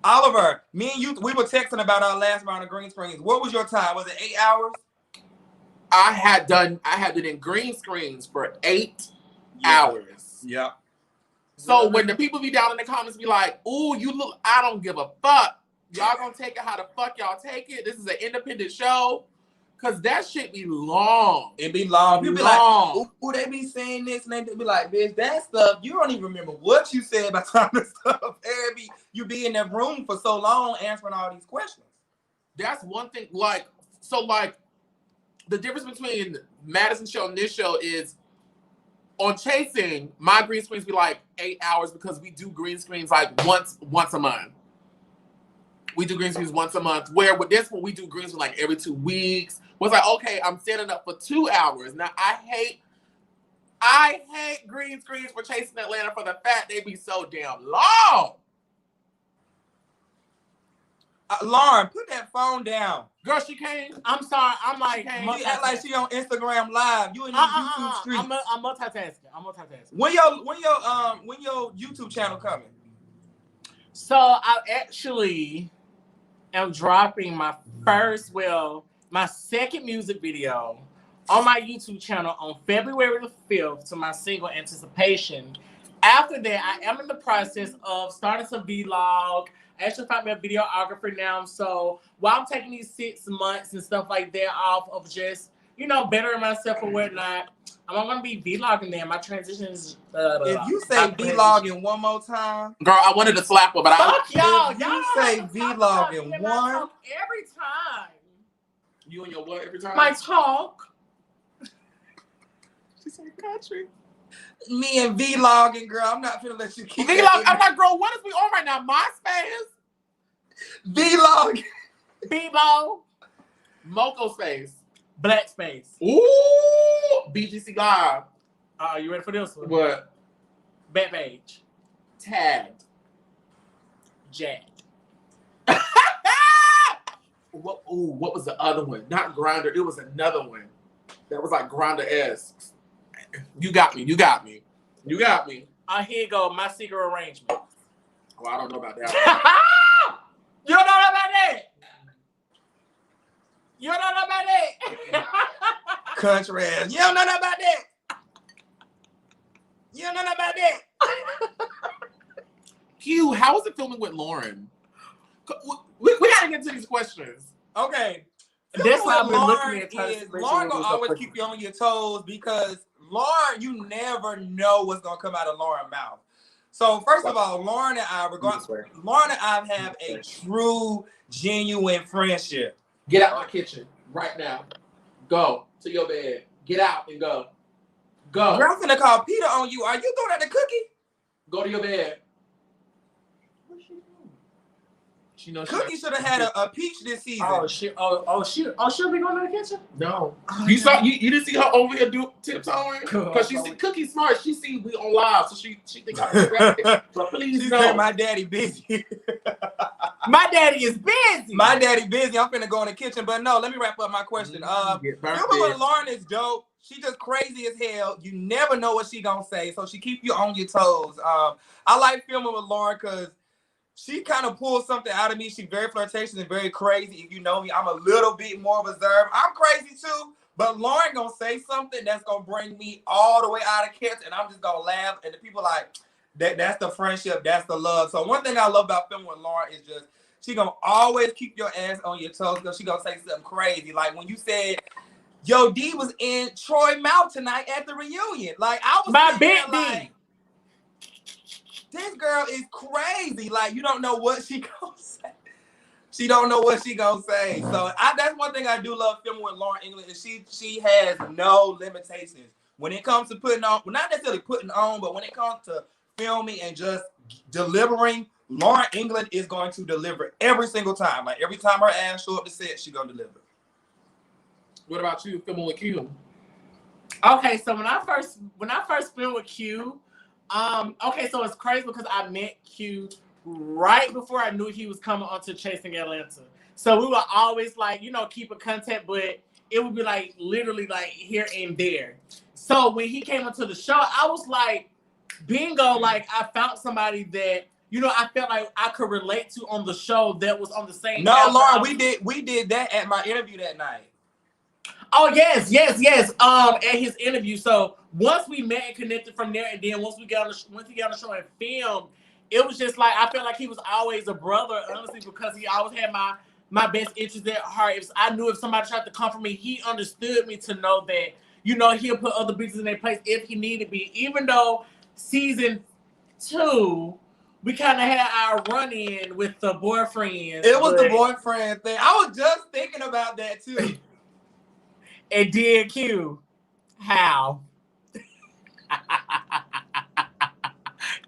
Oliver, me and you, we were texting about our last round of green screens. What was your time? Was it 8 hours? I had been in green screens for 8 hours. Yeah. So when the people be down in the comments be like, ooh, you look, I don't give a fuck. Y'all gonna take it how the fuck y'all take it. This is an independent show. Cause that shit be long. It be long. People be like, ooh, they be saying this, and they be like, bitch, that stuff, you don't even remember what you said about some of the stuff. You be in that room for so long answering all these questions. That's one thing. The difference between Madison's show and this show is on Chasing, my green screens be like 8 hours because we do green screens like once a month. We do green screens once a month. Where with this one, we do green screens like every 2 weeks. Was like, okay, I'm standing up for 2 hours. Now I I hate green screens for Chasing Atlanta for the fact they be so damn long. Lauryn, put that phone down. Girl, she can't. I'm sorry. I'm like, she act like she on Instagram Live. You in YouTube streets. I'm multitasking. When your YouTube channel coming? So I actually am dropping my second music video on my YouTube channel on February the 5th to my single Anticipation. After that, I am in the process of starting some vlog. I actually found me a videographer now. So while I'm taking these 6 months and stuff like that off of just, bettering myself or whatnot, I'm going to be vlogging there. My transition is... if you say vlogging one more time... Girl, I wanted to slap her, but fuck y'all. If you say vlogging one... Every time. You and your what every time? My talk. She said country. Me and vlogging, girl. I'm not finna let you keep vlog. I'm like, girl, what is we on right now? MySpace? Vlog. Bebo. Moco Space. Black Space. Ooh. BGC Live. You ready for this one? What? Backpage. Tagged. Jack. What was the other one? Not Grindr. It was another one. That was like Grindr-esque. You got me. Here you go. My Secret Arrangement. Well, I don't know about that. You don't know about that? Country ass. You don't know about that. Q, how was it filming with Lauryn? We gotta get to these questions. Okay. That's why I've been looking at Lauryn gonna always keep you on your toes because Lauryn, you never know what's gonna come out of Lauryn's mouth. So first of all, Lauryn and I have a true, genuine friendship. Get out my kitchen right now. Go to your bed. Get out and go. Go. Girl, I'm finna call Peter on you. Are you throwing out the cookie? Go to your bed. She knows Cookie should have had a peach this season. She'll be going to the kitchen? No. You saw you didn't see her over here tiptoeing? Because she see Cookie smart. She see we on live, so she think I'm distracted. But please she no. said my daddy busy. My daddy is busy. My daddy busy. I'm finna go in the kitchen. But no, let me wrap up my question. Filming with Lauryn is dope. She just crazy as hell. You never know what she gonna say, so she keep you on your toes. I like filming with Lauryn because she kind of pulls something out of me. She's very flirtatious and very crazy. If you know me, I'm a little bit more reserved. I'm crazy too, but Lauryn gonna say something that's gonna bring me all the way out of character, and I'm just gonna laugh. And the people like that's the friendship, that's the love. So one thing I love about filming with Lauryn is just she gonna always keep your ass on your toes because she gonna say something crazy. Like when you said, "Yo, D was in Troy Mouth tonight at the reunion." Like I was my big D. Like, this girl is crazy. Like, you don't know what she gonna say. She don't know what she gonna say. So that's one thing I do love filming with Lauryn England is she has no limitations. When it comes to putting on, well, not necessarily putting on, but when it comes to filming and just delivering, Lauryn England is going to deliver every single time. Like every time her ass show up to set, she gonna deliver. What about you filming with Q? Okay, so when I first filmed with Q, okay, so it's crazy because I met Q right before I knew he was coming onto Chasing Atlanta. So we were always like, keep in contact, but it would be like literally like here and there. So when he came onto the show, I was like, bingo, like I found somebody that, I felt like I could relate to on the show that was on the same. No, Lauryn, we did that at my interview that night. Oh, yes. At his interview. So once we met and connected from there, and then once we got on the show and filmed, it was just like I felt like he was always a brother, honestly, because he always had my best interest at heart. I knew if somebody tried to come for me, he understood me to know that, he'll put other bitches in their place if he needed be. Even though season 2, we kind of had our run-in with the boyfriend. It was the boyfriend thing. I was just thinking about that too. And did Q. How?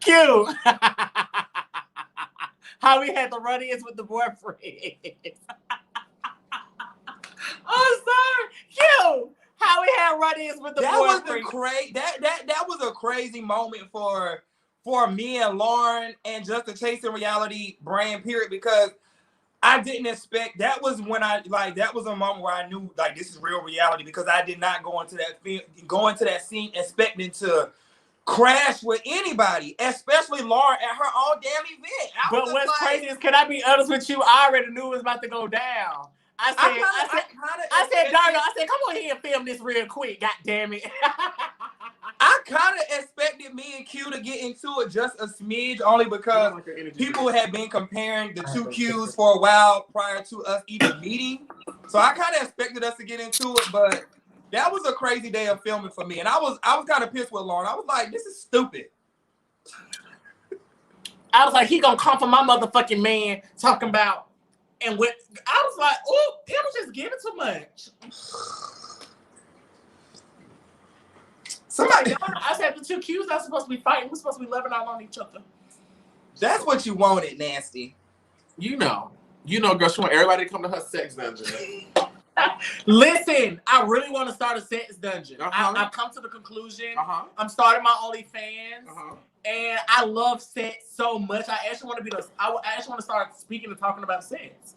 Q. How we had the run-ins with the boyfriend. Oh, sorry. Q. How we had run-ins with the boyfriend. That was the crazy. That was a crazy moment for me and Lauryn and just the Chasing Reality brand, period, because I didn't expect, that was when that was a moment where I knew like this is real reality, because I did not go into that scene expecting to crash with anybody, especially Lauryn at her own damn event. But what's crazy is, can I be honest with you? I already knew it was about to go down. I said, Dario, come on here and film this real quick. God damn it. I kind of expected me and Q to get into it just a smidge, only because people had been comparing the two Qs for a while prior to us even meeting. So I kind of expected us to get into it, but that was a crazy day of filming for me. And I was kind of pissed with Lauryn. I was like, this is stupid. I was like, he gonna come for my motherfucking man talking about, and what I was like, oh, he was just giving too much. I said the two Qs are supposed to be fighting. We're supposed to be loving out on each other. That's what you wanted, nasty. You know, girl, she want everybody to come to her sex dungeon. Listen, I really want to start a sex dungeon. I've come to the conclusion. I'm starting my OnlyFans, and I love sex so much. I actually want to start speaking and talking about sex.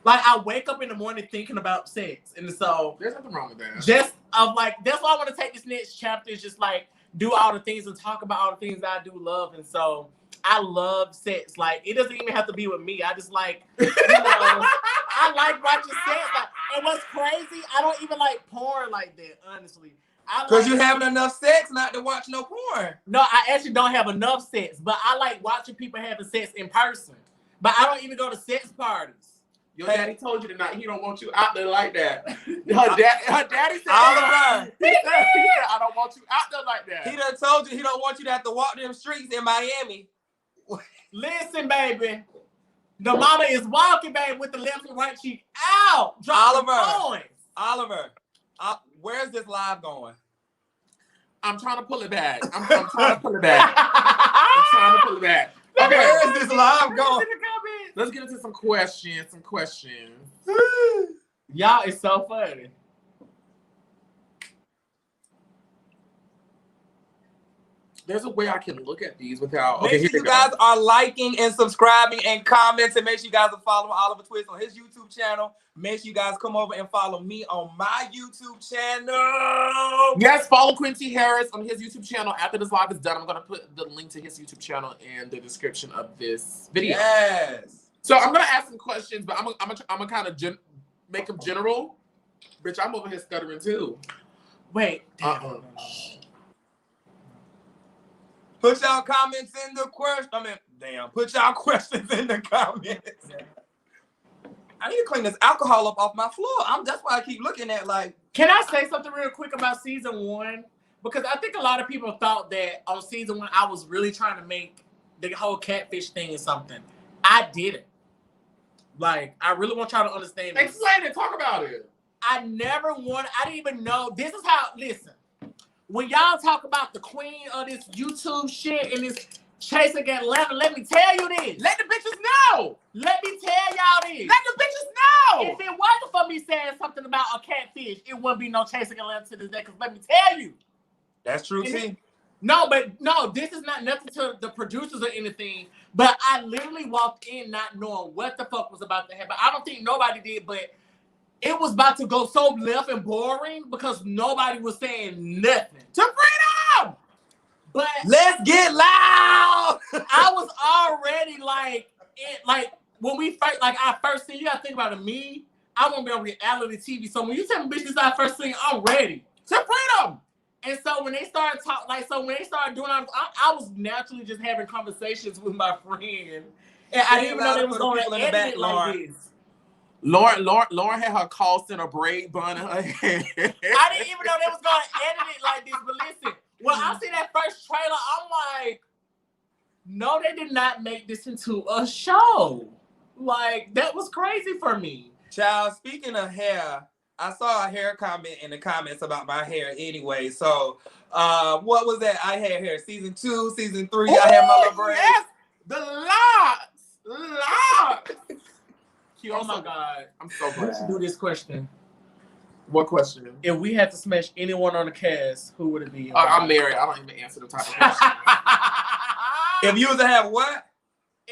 Like, I wake up in the morning thinking about sex, and so there's nothing wrong with that. Just that's why I want to take this next chapter, is just like do all the things and talk about all the things that I do love, and so I love sex. Like, it doesn't even have to be with me. I just like, I like watching sex. Like, and what's crazy, I don't even like porn like that, honestly. Because you're having enough sex not to watch no porn. No, I actually don't have enough sex, but I like watching people having sex in person. But I don't even go to sex parties. Your daddy told you tonight he don't want you out there like that. Her daddy said, Oliver, he said, I don't want you out there like that. He done told you he don't want you to have to walk them streets in Miami. Listen, baby. The mama is walking, baby, with the left and right cheek out. Oliver, where's this live going? I'm trying to pull it back. I'm trying to pull it back. I'm trying to pull it back. Okay, where is this live going? Let's get into some questions. Y'all is so funny. There's a way I can look at these without. Make sure you guys are liking and subscribing and commenting. Make sure you guys are following Oliver Twist on his YouTube channel. Make sure you guys come over and follow me on my YouTube channel. Yes, follow Quentin Harris on his YouTube channel. After this live is done, I'm gonna put the link to his YouTube channel in the description of this video. Yes. So I'm gonna ask some questions, but I'm gonna kind of make them general. Bitch, I'm over here stuttering too. Wait. Put y'all comments in the put y'all questions in the comments. I need to clean this alcohol up off my floor. That's why I keep looking at like. Can I say something real quick about season 1? Because I think a lot of people thought that on season 1 I was really trying to make the whole catfish thing or something. I didn't. Like, I really want y'all to understand this. Explain it. Talk about it. I didn't even know. This is how, listen. When y'all talk about the queen of this YouTube shit and this chasing Atlanta, let me tell you this. Let the bitches know. Let me tell y'all this. Let the bitches know. If it wasn't for me saying something about a catfish, it wouldn't be no chasing Atlanta to this day. Because let me tell you. That's true, too. No, this is not nothing to the producers or anything. But I literally walked in not knowing what the fuck was about to happen. I don't think nobody did, but it was about to go so left and boring because nobody was saying nothing. To freedom! But let's get loud! I was already like when we first, like I first seen, you gotta think about it, me, I want to be on reality TV. So when you tell me, bitch, this is our first thing, I'm ready. To freedom! And so when they started doing, I was naturally just having conversations with my friend. And I didn't even know they was going to edit it like this. Lauryn had her call center braid bun in her hair. I didn't even know they was going to edit it like this. But listen, when I see that first trailer, I'm like, no, they did not make this into a show. Like, that was crazy for me. Child, speaking of hair, I saw a hair comment in the comments about my hair anyway. So, what was that? I had hair season 2, season 3. I had my little braids. Yes, the locks. Oh my God. I'm so glad. Let's do this question. What question? If we had to smash anyone on the cast, who would it be? I'm married. I don't even answer the type of question. If you was to have what?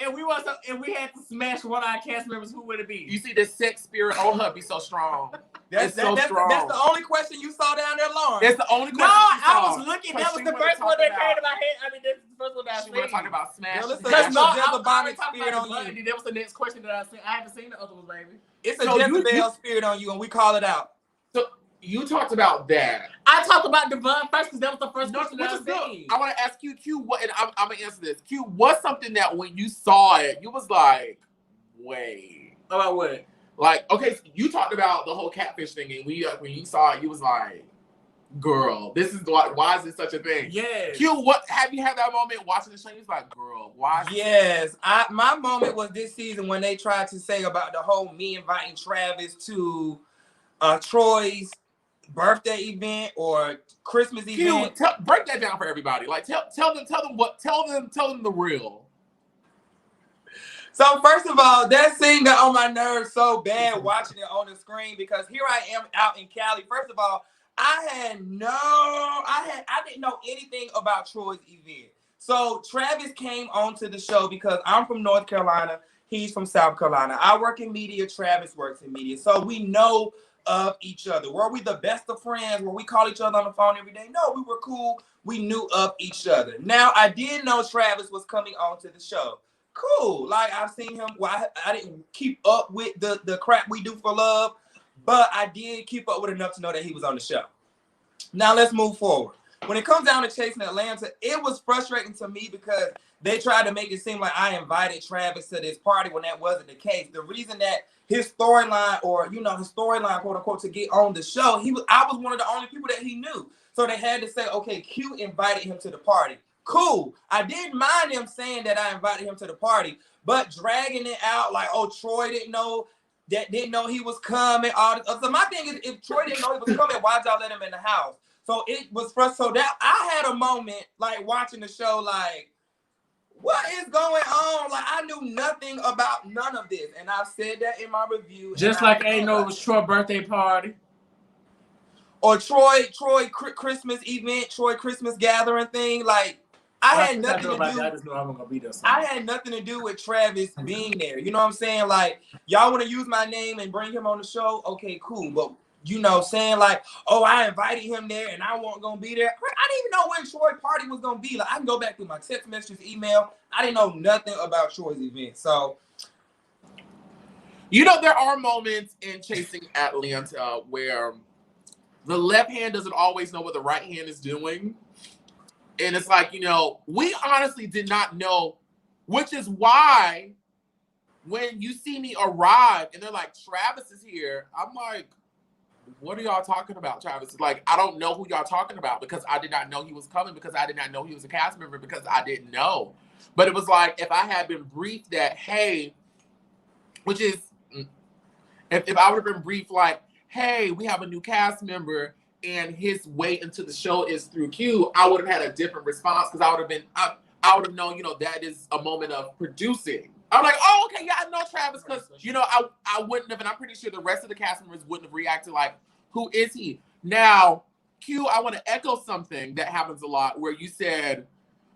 If we had to smash one of our cast members, who would it be? You see the sex spirit on her be so strong. That's the only question you saw down there, Lauryn. That's the only question. No, I was looking. That was the first one that came to my head. I mean, that's the first one that I seen. She want to talk about smash. Because no, Jezebelic spirit on you. That was the next question that I said. I haven't seen the other one, baby. It's a Jezebel spirit on you, and we call it out. So you talked about that. I talked about Devon first because that was the first question that I seen. I want to ask you, Q, what, and I'm gonna answer this. Q, what's something that when you saw it, you was like, wait. About what? Like, okay, so you talked about the whole catfish thing, and when you saw it, you was like, girl, this is why is this such a thing? Yes. Q, what have you had that moment watching the show? You was like, girl, why? Yes, my moment was this season when they tried to say about the whole me inviting Travis to Troy's birthday event or Christmas event. Q, break that down for everybody. Like, tell them the real. So first of all, that scene got on my nerves so bad watching it on the screen because here I am out in Cali. First of all, I didn't know anything about Troy's event. So Travis came onto the show because I'm from North Carolina. He's from South Carolina. I work in media. Travis works in media. So we know of each other. Were we the best of friends? Were we call each other on the phone every day? No, we were cool. We knew of each other. Now, I did know Travis was coming onto the show. Cool. Like, I've seen him. Well, I didn't keep up with the crap we do for love, but I did keep up with enough to know that he was on the show. Now, let's move forward. When it comes down to Chasing Atlanta, it was frustrating to me because they tried to make it seem like I invited Travis to this party when that wasn't the case. The reason that his storyline, or his storyline, quote unquote, to get on the show, I was one of the only people that he knew. So they had to say, okay, Q invited him to the party. Cool. I didn't mind them saying that I invited him to the party, but dragging it out like, oh, Troy didn't know he was coming. So my thing is, if Troy didn't know he was coming, why'd y'all let him in the house? So it was frustrating. So that I had a moment like watching the show, like, what is going on? Like, I knew nothing about none of this, and I've said that in my review. Just like I ain't know it was Troy's birthday party. Or Troy Christmas event, Troy Christmas gathering thing. Like, I had nothing to do. I just knew I wasn't gonna be there. I had nothing to do with Travis being there. You know what I'm saying? Like, y'all want to use my name and bring him on the show? Okay, cool. But saying like, oh, I invited him there and I wasn't gonna be there. I didn't even know when Troy's party was gonna be. Like, I can go back through my text messages, email. I didn't know nothing about Troy's event. So, there are moments in Chasing Atlanta where the left hand doesn't always know what the right hand is doing. And it's like, we honestly did not know, which is why when you see me arrive and they're like, Travis is here, I'm like, what are y'all talking about, Travis? It's like, I don't know who y'all talking about because I did not know he was coming, because I did not know he was a cast member, because I didn't know. But it was like, if I had been briefed that, hey, which is, if I would have been briefed like, hey, we have a new cast member and his way into the show is through Q, I would have had a different response, because I would have known, that is a moment of producing. I'm like, oh, okay, yeah, I know Travis, because, I wouldn't have, and I'm pretty sure the rest of the cast members wouldn't have reacted like, who is he? Now, Q, I want to echo something that happens a lot, where you said,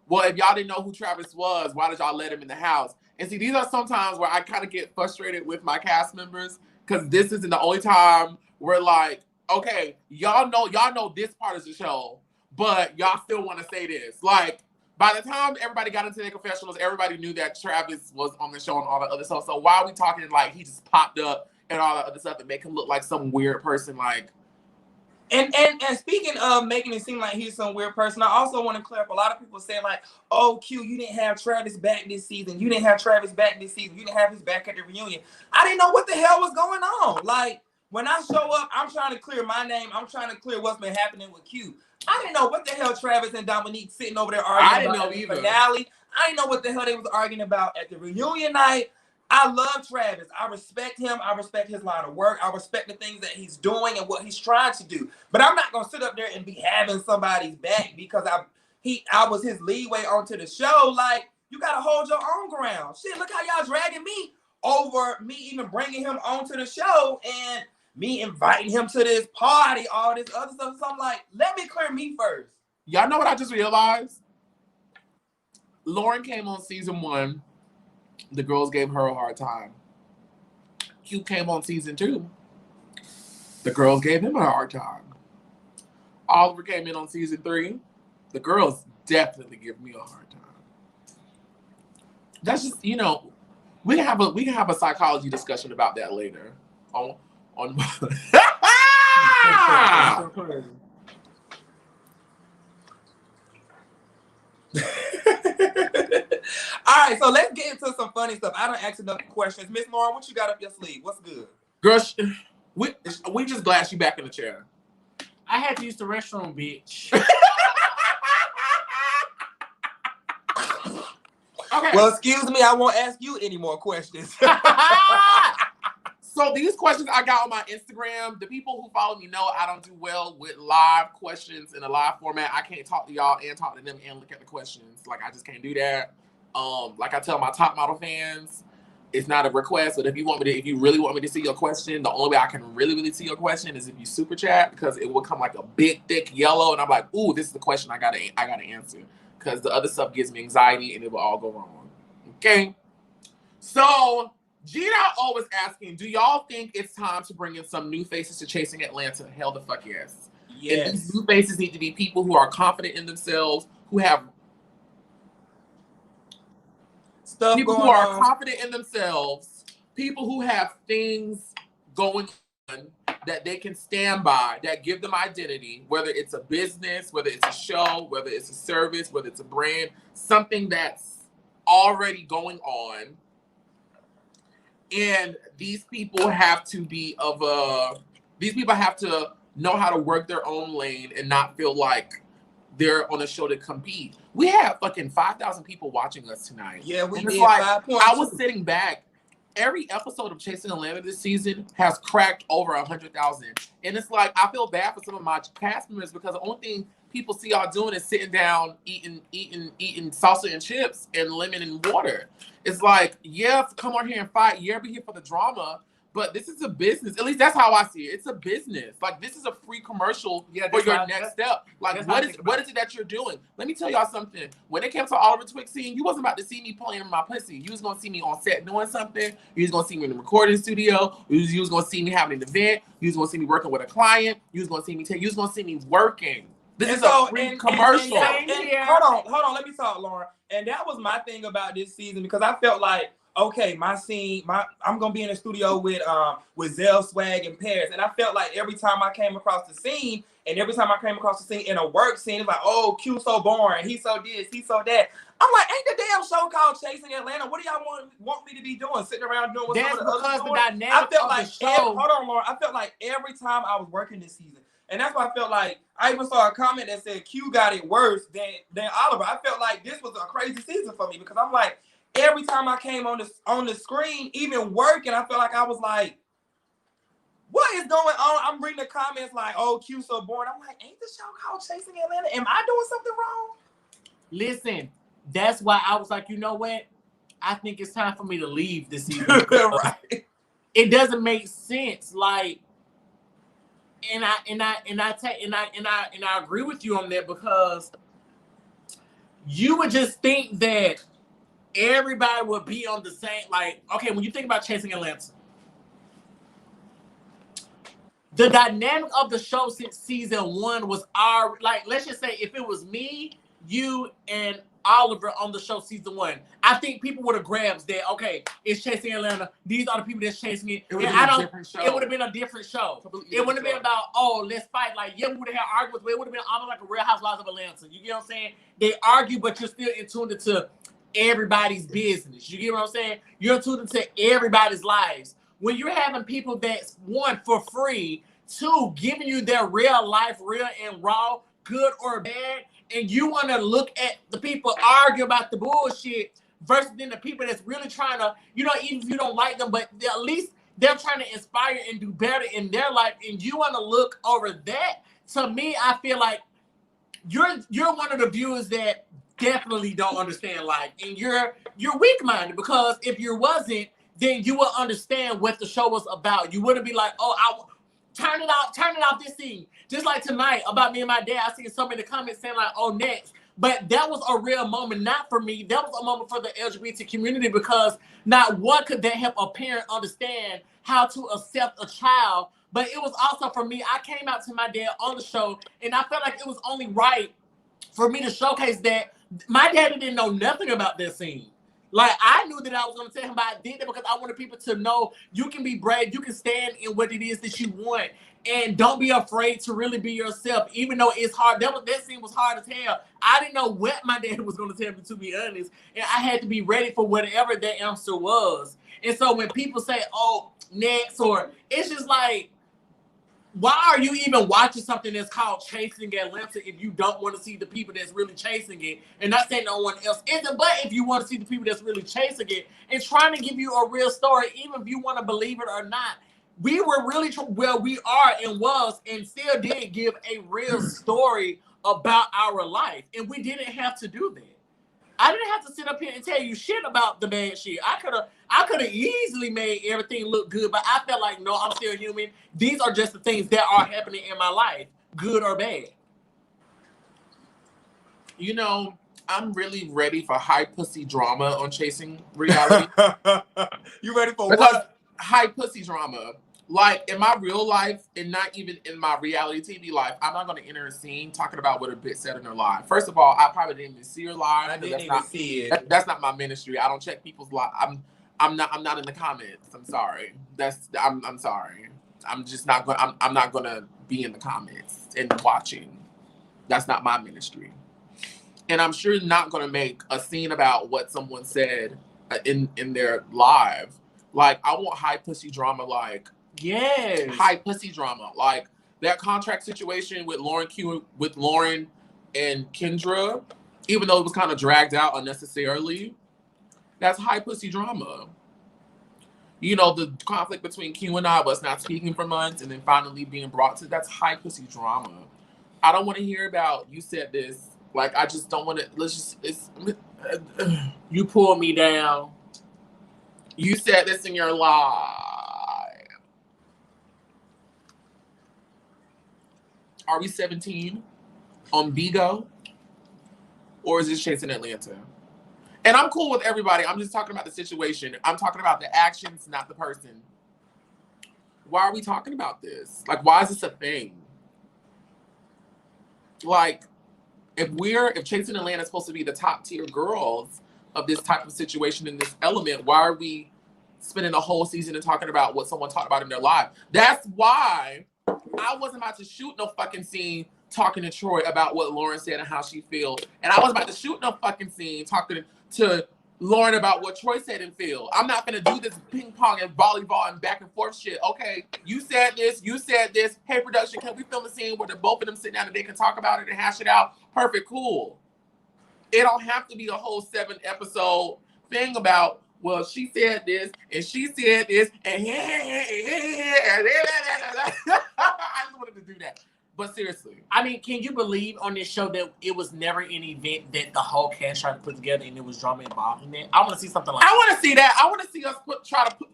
well, if y'all didn't know who Travis was, why did y'all let him in the house? And see, these are some times where I kind of get frustrated with my cast members, because this isn't the only time where, like, okay, y'all know this part of the show, but y'all still want to say this. Like, by the time everybody got into their confessionals, everybody knew that Travis was on the show and all that other stuff. So why are we talking like he just popped up and all that other stuff and make him look like some weird person? Like, and speaking of making it seem like he's some weird person, I also want to clear up. A lot of people say like, oh, Q, you didn't have Travis back this season. You didn't have Travis back this season. You didn't have his back at the reunion. I didn't know what the hell was going on. Like, when I show up, I'm trying to clear my name. I'm trying to clear what's been happening with Q. I didn't know what the hell Travis and Dominique sitting over there arguing about the finale. I didn't know what the hell they was arguing about at the reunion night. I love Travis. I respect him. I respect his line of work. I respect the things that he's doing and what he's trying to do. But I'm not gonna sit up there and be having somebody's back because I was his leeway onto the show. Like, you gotta hold your own ground. Shit, look how y'all dragging me over me even bringing him onto the show, and me inviting him to this party, all this other stuff. So I'm like, let me clear me first. Y'all know what I just realized? Lauryn came on season 1. The girls gave her a hard time. Q came on season 2. The girls gave him a hard time. Oliver came in on season 3. The girls definitely give me a hard time. That's just, we can have a psychology discussion about that later. On All right, so let's get into some funny stuff. I don't ask enough questions. Miss Lauryn, what you got up your sleeve? What's good? Girl, we just glassed you back in the chair. I had to use the restroom, bitch. Okay. Well, excuse me, I won't ask you any more questions. So these questions I got on my Instagram. The people who follow me know I don't do well with live questions in a live format. I can't talk to y'all and talk to them and look at the questions. Like, I just can't do that. Like I tell my top model fans, it's not a request, but if you really want me to see your question, the only way I can really see your question is if you super chat, because it will come like a big, thick yellow, and I'm like, ooh, this is the question I gotta answer, because the other stuff gives me anxiety and it will all go wrong. Okay, so Gina always asking, do y'all think it's time to bring in some new faces to Chasing Atlanta? Hell the fuck yes. Yes. And these new faces need to be people who are confident in themselves, who have stuff people who are confident in themselves, people who have things going on that they can stand by, that give them identity, whether it's a business, whether it's a show, whether it's a service, whether it's a brand, something that's already going on. And these people have to know how to work their own lane and not feel like they're on a show to compete. We have fucking 5,000 people watching us tonight. Yeah, we did. Like, I was sitting back. Every episode of Chasing Atlanta this season has cracked over 100,000. And it's like, I feel bad for some of my cast members, because the only thing people see y'all doing is sitting down, eating salsa and chips and lemon and water. It's like, yeah, come on here and fight. Yeah, be here for the drama. But this is a business. At least that's how I see it. It's a business. Like, this is a free commercial for your next step. Like, what is it that you're doing? Let me tell y'all something. When it came to Oliver Twix scene, you wasn't about to see me playing my pussy. You was going to see me on set doing something. You was going to see me in the recording studio. You was going to see me having an event. You was going to see me working with a client. You was going to see me working. This is a free commercial. Hold on. Let me talk, Lauryn. And that was my thing about this season, because I felt like, okay, my scene, I'm gonna be in the studio with Zell, Swag, and Paris, and I felt like every time I came across the scene in a work scene, it's like, oh, Q so boring, he so this, he so that. I'm like, ain't the damn show called Chasing Atlanta? What do y'all want me to be doing? Sitting around doing what some of the others doing? I felt like hold on, Lauryn. I felt like every time I was working this season, and that's why I felt like I even saw a comment that said Q got it worse than Oliver. I felt like this was a crazy season for me, because I'm like, every time I came on the screen, even working, I felt like I was like, what is going on? I'm reading the comments like, oh, Q so boring. I'm like, ain't the show called Chasing Atlanta? Am I doing something wrong? Listen, that's why I was like, you know what? I think it's time for me to leave this season. Right. It doesn't make sense. Like, and I agree with you on that, because you would just think that everybody would be on the same, like, okay, when you think about Chasing Atlanta, the dynamic of the show since season 1 was like, let's just say if it was me, you, and Oliver on the show season 1, I think people would have grabbed that, okay, it's Chasing Atlanta, these are the people that's chasing it. It would have been a different show. It wouldn't have been about, oh, let's fight. Like, yeah, we would have had arguments, but it would have been almost like a Real Housewives of Atlanta. You get what I'm saying? They argue, but you're still in tune to everybody's business. You get what I'm saying? You're tuned into everybody's lives. When you're having people that's, one, for free, two, giving you their real life, real and raw, good or bad, and you want to look at the people argue about the bullshit versus then the people that's really trying to, even if you don't like them, but at least they're trying to inspire and do better in their life, and you want to look over that. To me, I feel like you're one of the viewers that definitely don't understand life, and you're weak-minded, because if you wasn't, then you would understand what the show was about. You wouldn't be like, oh, turn it off this scene. Just like tonight about me and my dad, I seen so many comments saying like, oh, next. But that was a real moment, not for me. That was a moment for the LGBT community because not one could that help a parent understand how to accept a child. But it was also for me, I came out to my dad on the show and I felt like it was only right for me to showcase that my daddy didn't know nothing about that scene. Like, I knew that I was going to tell him, but I did that because I wanted people to know you can be brave, you can stand in what it is that you want, and don't be afraid to really be yourself, even though it's hard. That scene was hard as hell. I didn't know what my dad was going to tell me, to be honest, and I had to be ready for whatever that answer was. And so when people say, oh, next, or it's just like, why are you even watching something that's called Chasing Atlanta if you don't want to see the people that's really chasing it? And not saying no one else isn't, but if you want to see the people that's really chasing it and trying to give you a real story, even if you want to believe it or not, we were really we are and was and still did give a real story about our life. And we didn't have to do that. I didn't have to sit up here and tell you shit about the bad shit. I could have easily made everything look good, but I felt like, no, I'm still human. These are just the things that are happening in my life, good or bad. You know, I'm really ready for high pussy drama on Chasing Reality. You ready for what? High pussy drama. Like, in my real life, and not even in my reality TV life, I'm not going to enter a scene talking about what a bitch said in her live. First of all, I probably didn't even see her live. I didn't even see it. That's not my ministry. I don't check people's live. I'm not in the comments. I'm sorry. I'm sorry. I'm just not going. I'm not going to be in the comments and watching. That's not my ministry. And I'm sure not going to make a scene about what someone said in their live. Like, I want high pussy drama. Like, yes, high pussy drama. Like that contract situation with Lauryn and Kendra, even though it was kind of dragged out unnecessarily, that's high pussy drama. You know, the conflict between Q and I, us not speaking for months and then finally being brought to, that's high pussy drama. I don't want to hear about you said this. Like, I just don't want to, you pull me down. You said this in your live. Are we 17 on Bigo? Or is this Chasing Atlanta? And I'm cool with everybody. I'm just talking about the situation. I'm talking about the actions, not the person. Why are we talking about this? Like, why is this a thing? Like, if Chasing Atlanta is supposed to be the top tier girls of this type of situation in this element, why are we spending a whole season and talking about what someone talked about in their life? That's why I wasn't about to shoot no fucking scene talking to Troy about what Lauryn said and how she feels. And I wasn't about to shoot no fucking scene talking to Lauryn about what Troy said and feel. I'm not going to do this ping pong and volleyball and back and forth shit. Okay, you said this. Hey, production, can we film a scene where the both of them sit down and they can talk about it and hash it out? Perfect, cool. It don't have to be a whole 7-episode thing about, well, she said this, and she said this, and I just wanted to do that. But seriously. I mean, can you believe on this show that it was never an event that the whole cast tried to put together and there was drama involved in it? I want to see something like that. I want to see that. I want to see us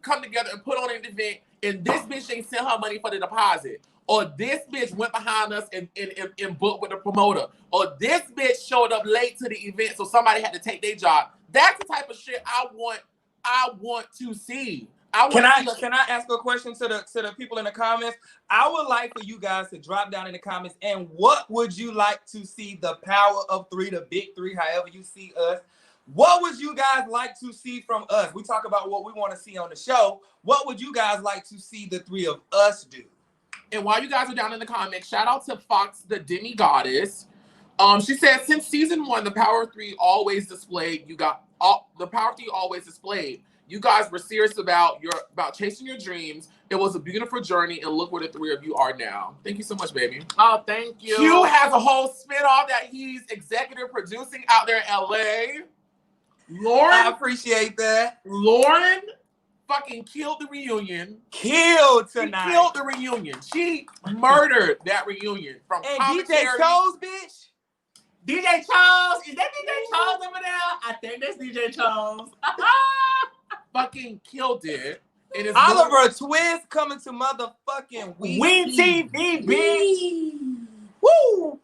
come together and put on an event, and this bitch ain't sent her money for the deposit. Or this bitch went behind us and booked with the promoter. Or this bitch showed up late to the event, so somebody had to take their job. That's the type of shit I want to see. Can I ask a question to the people in the comments? I would like for you guys to drop down in the comments, and what would you like to see the power of three, the big three, however you see us. What would you guys like to see from us? We talk about what we want to see on the show. What would you guys like to see the three of us do? And while you guys are down in the comments, shout out to Fox, the demi-goddess. She said, since season 1, the power of three always displayed. You guys were serious about chasing your dreams. It was a beautiful journey, and look where the three of you are now. Thank you so much, baby. Oh, thank you. Q has a whole spinoff that he's executive producing out there in LA. Lauryn, I appreciate that. Lauryn fucking killed the reunion. Killed tonight. She killed the reunion. She murdered that reunion. From and DJ Chose, bitch. DJ Chose. Is that DJ Chose over there? I think that's DJ Chose. Fucking killed it. Oliver Twist coming to motherfucking We TV, bitch. Woo!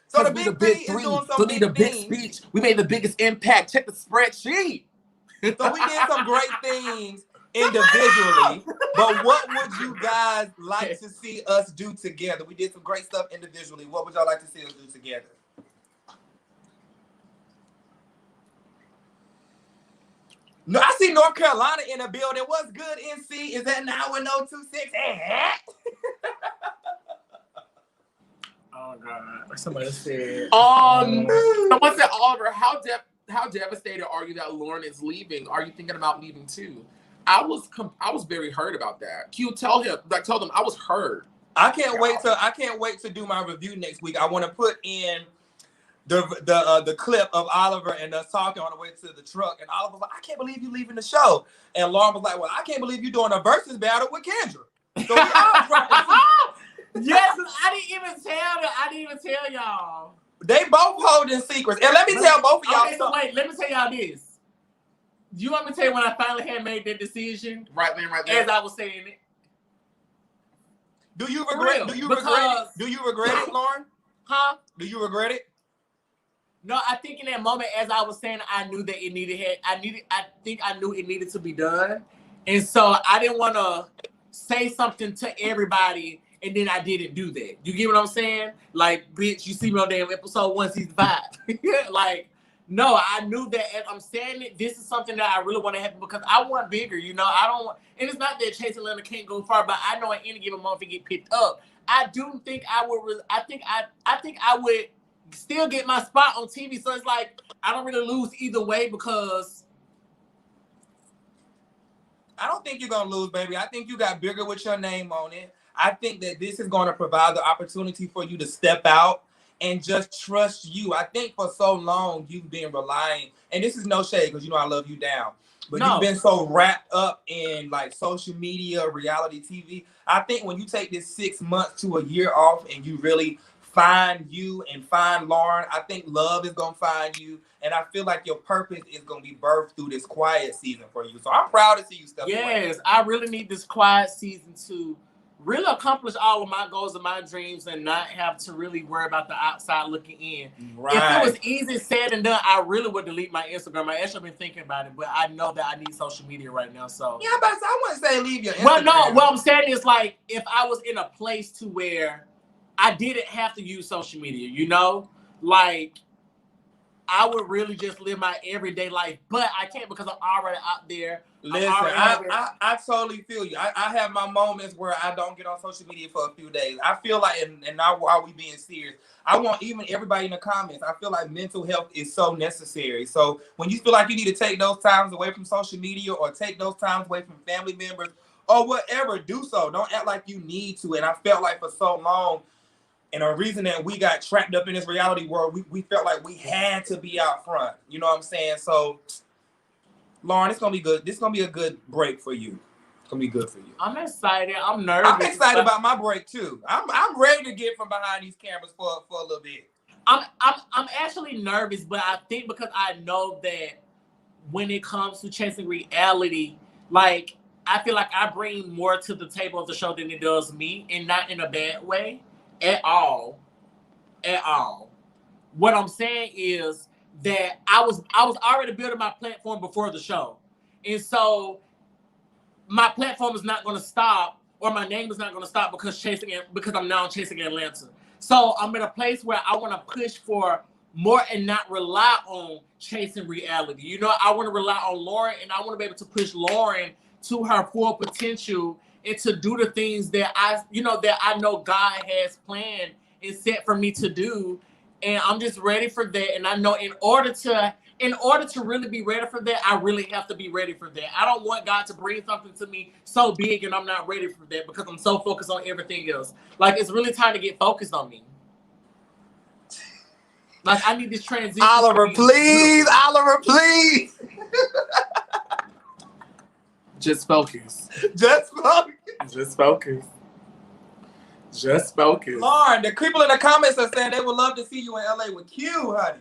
So the big three is doing some big things. Speech. We made the biggest impact. Check the spreadsheet. So we did some great things individually, but what would you guys like to see us do together? We did some great stuff individually. What would y'all like to see us do together? No, I see North Carolina in the building. What's good, NC? Is that 91026? Oh God! Somebody said. Someone said, Oliver, how devastated are you that Lauryn is leaving? Are you thinking about leaving too? I was very hurt about that. Q, tell them I was hurt. I can't wait to do my review next week. I want to put in the clip of Oliver and us talking on the way to the truck, and Oliver was like, I can't believe you leaving the show. And Lauryn was like, well, I can't believe you doing a versus battle with Kendra. So we all yes, I didn't even tell y'all. They both holding secrets. And let me tell both of y'all something. Wait, let me tell y'all this. You want me to tell you when I finally had made that decision? Right there. As I was saying it. Do you regret it? Do you regret it, Lauryn? Huh? Do you regret it? No, I think in that moment, as I was saying, I knew that I knew it needed to be done. And so I didn't want to say something to everybody and then I didn't do that. You get what I'm saying? Like, bitch, you see me on damn episode 1, season 5. Like, no, I knew that as I'm saying it, this is something that I really want to happen because I want bigger, you know. I don't want, and it's not that Chase Atlanta can't go far, but I know at any given moment it get picked up. I do think I think I would still get my spot on TV. So it's like I don't really lose either way because I don't think you're gonna lose, baby. I think you got bigger with your name on it. I think that this is going to provide the opportunity for you to step out and just trust you. I think for so long you've been relying, and this is no shade because you know I love you down, but you've been so wrapped up in like social media, reality TV. I think when you take this 6 months to a year off and you really find you and find Lauryn, I think love is going to find you. And I feel like your purpose is going to be birthed through this quiet season for you. So I'm proud to see you step away. Yes, I really need this quiet season to really accomplish all of my goals and my dreams and not have to really worry about the outside looking in. Right. If it was easy said and done, I really would delete my Instagram. I actually been thinking about it, but I know that I need social media right now. So yeah, but I wouldn't say leave your Instagram. Well, no, what I'm saying is like if I was in a place to where I didn't have to use social media, you know, like I would really just live my everyday life, but I can't because I'm already out there. Listen, I totally feel you. I have my moments where I don't get on social media for a few days. I feel like, and now while we being serious, I want even everybody in the comments, I feel like mental health is so necessary. So when you feel like you need to take those times away from social media or take those times away from family members or whatever, do so. Don't act like you need to. And I felt like for so long, and a reason that we got trapped up in this reality world, we felt like we had to be out front. You know what I'm saying? So, Lauryn, it's going to be good. This is going to be a good break for you. It's going to be good for you. I'm excited. I'm nervous. I'm excited about my break, too. I'm ready to get from behind these cameras for a little bit. I'm actually nervous, but I think because I know that when it comes to chasing reality, like, I feel like I bring more to the table of the show than it does me, and not in a bad way. At all. What I'm saying is that I was already building my platform before the show. And so my platform is not going to stop or my name is not going to stop because I'm now chasing Atlanta. So I'm in a place where I want to push for more and not rely on chasing reality. You know, I want to rely on Lauryn and I want to be able to push Lauryn to her full potential and to do the things that I know God has planned and set for me to do. And I'm just ready for that. And I know in order to really be ready for that, I really have to be ready for that. I don't want God to bring something to me so big and I'm not ready for that because I'm so focused on everything else. Like, it's really time to get focused on me. Like, I need this transition. Oliver, please. Oliver, please. Just focus. Just focus. Just focus. Just focus. Lauryn, the people in the comments are saying they would love to see you in LA with Q, honey.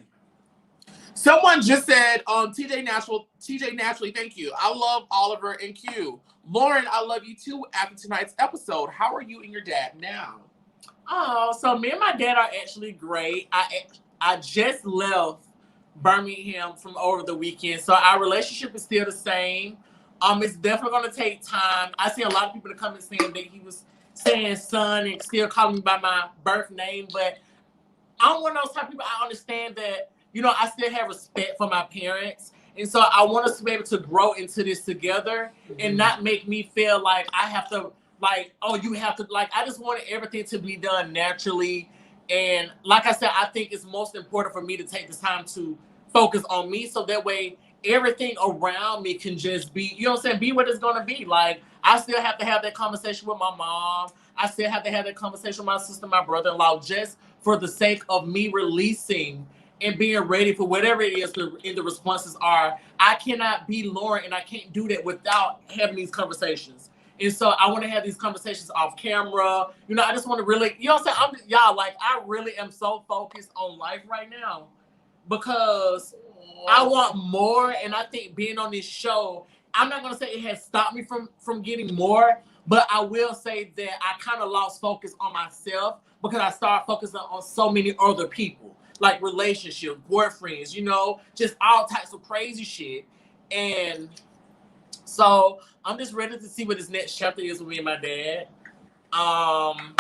Someone just said, TJ Naturally, thank you. I love Oliver and Q. Lauryn, I love you too after tonight's episode. How are you and your dad now? Oh, so me and my dad are actually great. I just left Birmingham from over the weekend, so our relationship is still the same. It's definitely going to take time. I see a lot of people that come and saying that he was saying son and still calling me by my birth name, but I'm one of those type of people. I understand that, you know, I still have respect for my parents. And so I want us to be able to grow into this together and not make me feel like I have to, like, oh, you have to, like, I just wanted everything to be done naturally. And like I said, I think it's most important for me to take this time to focus on me so that way everything around me can just be, you know what I'm saying, be what it's going to be. Like, I still have to have that conversation with my mom. I still have to have that conversation with my sister, my brother-in-law, just for the sake of me releasing and being ready for whatever it is the responses are. I cannot be Lauryn, and I can't do that without having these conversations. And so I want to have these conversations off camera. You know, I just want to really, you know what I'm saying? Y'all, like, I really am so focused on life right now because I want more. And I think being on this show, I'm not going to say it has stopped me from getting more, but I will say that I kind of lost focus on myself because I started focusing on so many other people, like relationships, boyfriends, you know, just all types of crazy shit. And so I'm just ready to see what this next chapter is with me and my dad. I'm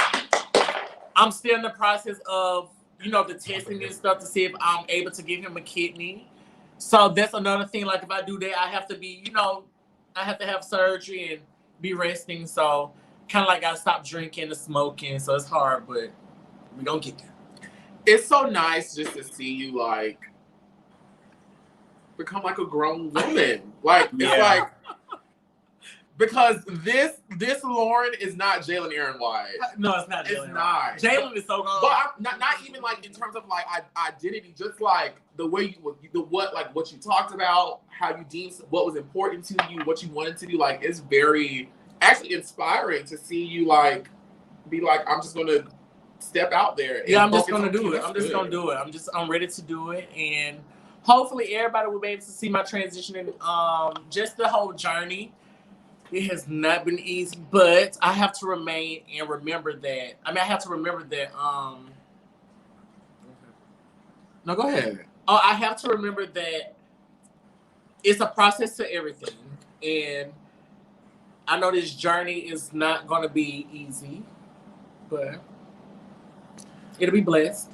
still in the process of, you know, the testing and stuff to see if I'm able to give him a kidney. So that's another thing. Like, if I do that, I have to be, you know, I have to have surgery and be resting. So kind of like I stopped drinking and smoking. So it's hard, but we're going to get there. It's so nice just to see you, like, become like a grown woman. Like, it's like, because this Lauryn is not Jalen Aaron White. No, it's not. It's not. Jalen is so good. But not even like in terms of like identity, just like the way what you talked about, how you deemed what was important to you, what you wanted to do. Like, it's very actually inspiring to see you like be like, I'm just gonna step out there. Yeah, I'm just gonna do it. I'm ready to do it, and hopefully everybody will be able to see my transition and just the whole journey. It has not been easy, but I have to remain and remember that. I mean, I have to remember that. No, go ahead. Oh, I have to remember that it's a process to everything, and I know this journey is not going to be easy, but it'll be blessed.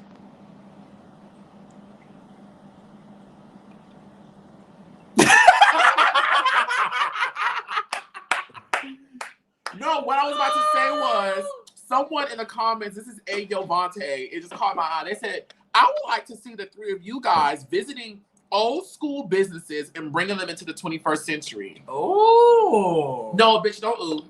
No, what I was about to say was someone in the comments, this is Ayo Vontae, it just caught my eye. They said, I would like to see the three of you guys visiting old school businesses and bringing them into the 21st century. Oh. No, bitch, don't ooh.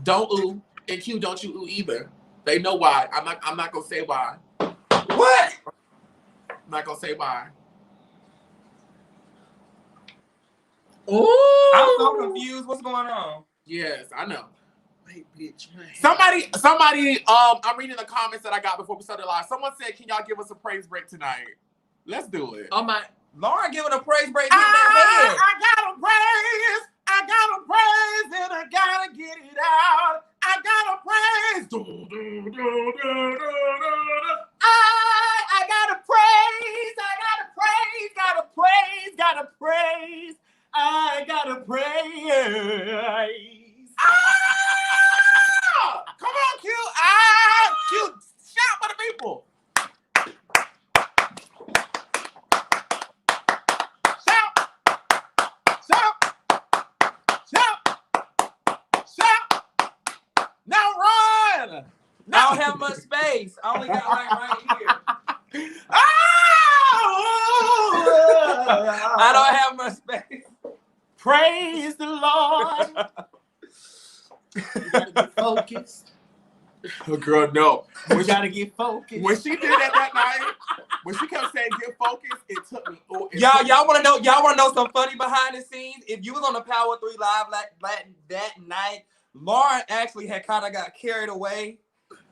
Don't ooh. And Q, don't you ooh either. They know why. I'm not gonna say why. What? I'm not gonna say why. Oh, I'm so confused. What's going on? Yes, I know. Wait, bitch. Somebody, I'm reading the comments that I got before we started live. Someone said, can y'all give us a praise break tonight? Let's do it. oh my. Lauryn giving a praise break. I gotta praise. I gotta praise and I gotta get it out. I gotta praise. I gotta praise. I gotta praise. Gotta praise. Gotta praise. I gotta praise. Come on, Q. Q. Shout for the people. Shout. Now run. I don't have much space. I only got like right here. I don't have much space. Praise the Lord. You gotta get focused. Oh, girl, no. We gotta get focused. When she did that night, when she kept saying get focused, it took me. Y'all want to know? Y'all want to know some funny behind the scenes? If you was on the Power 3 Live that night, Lauryn actually had kind of got carried away,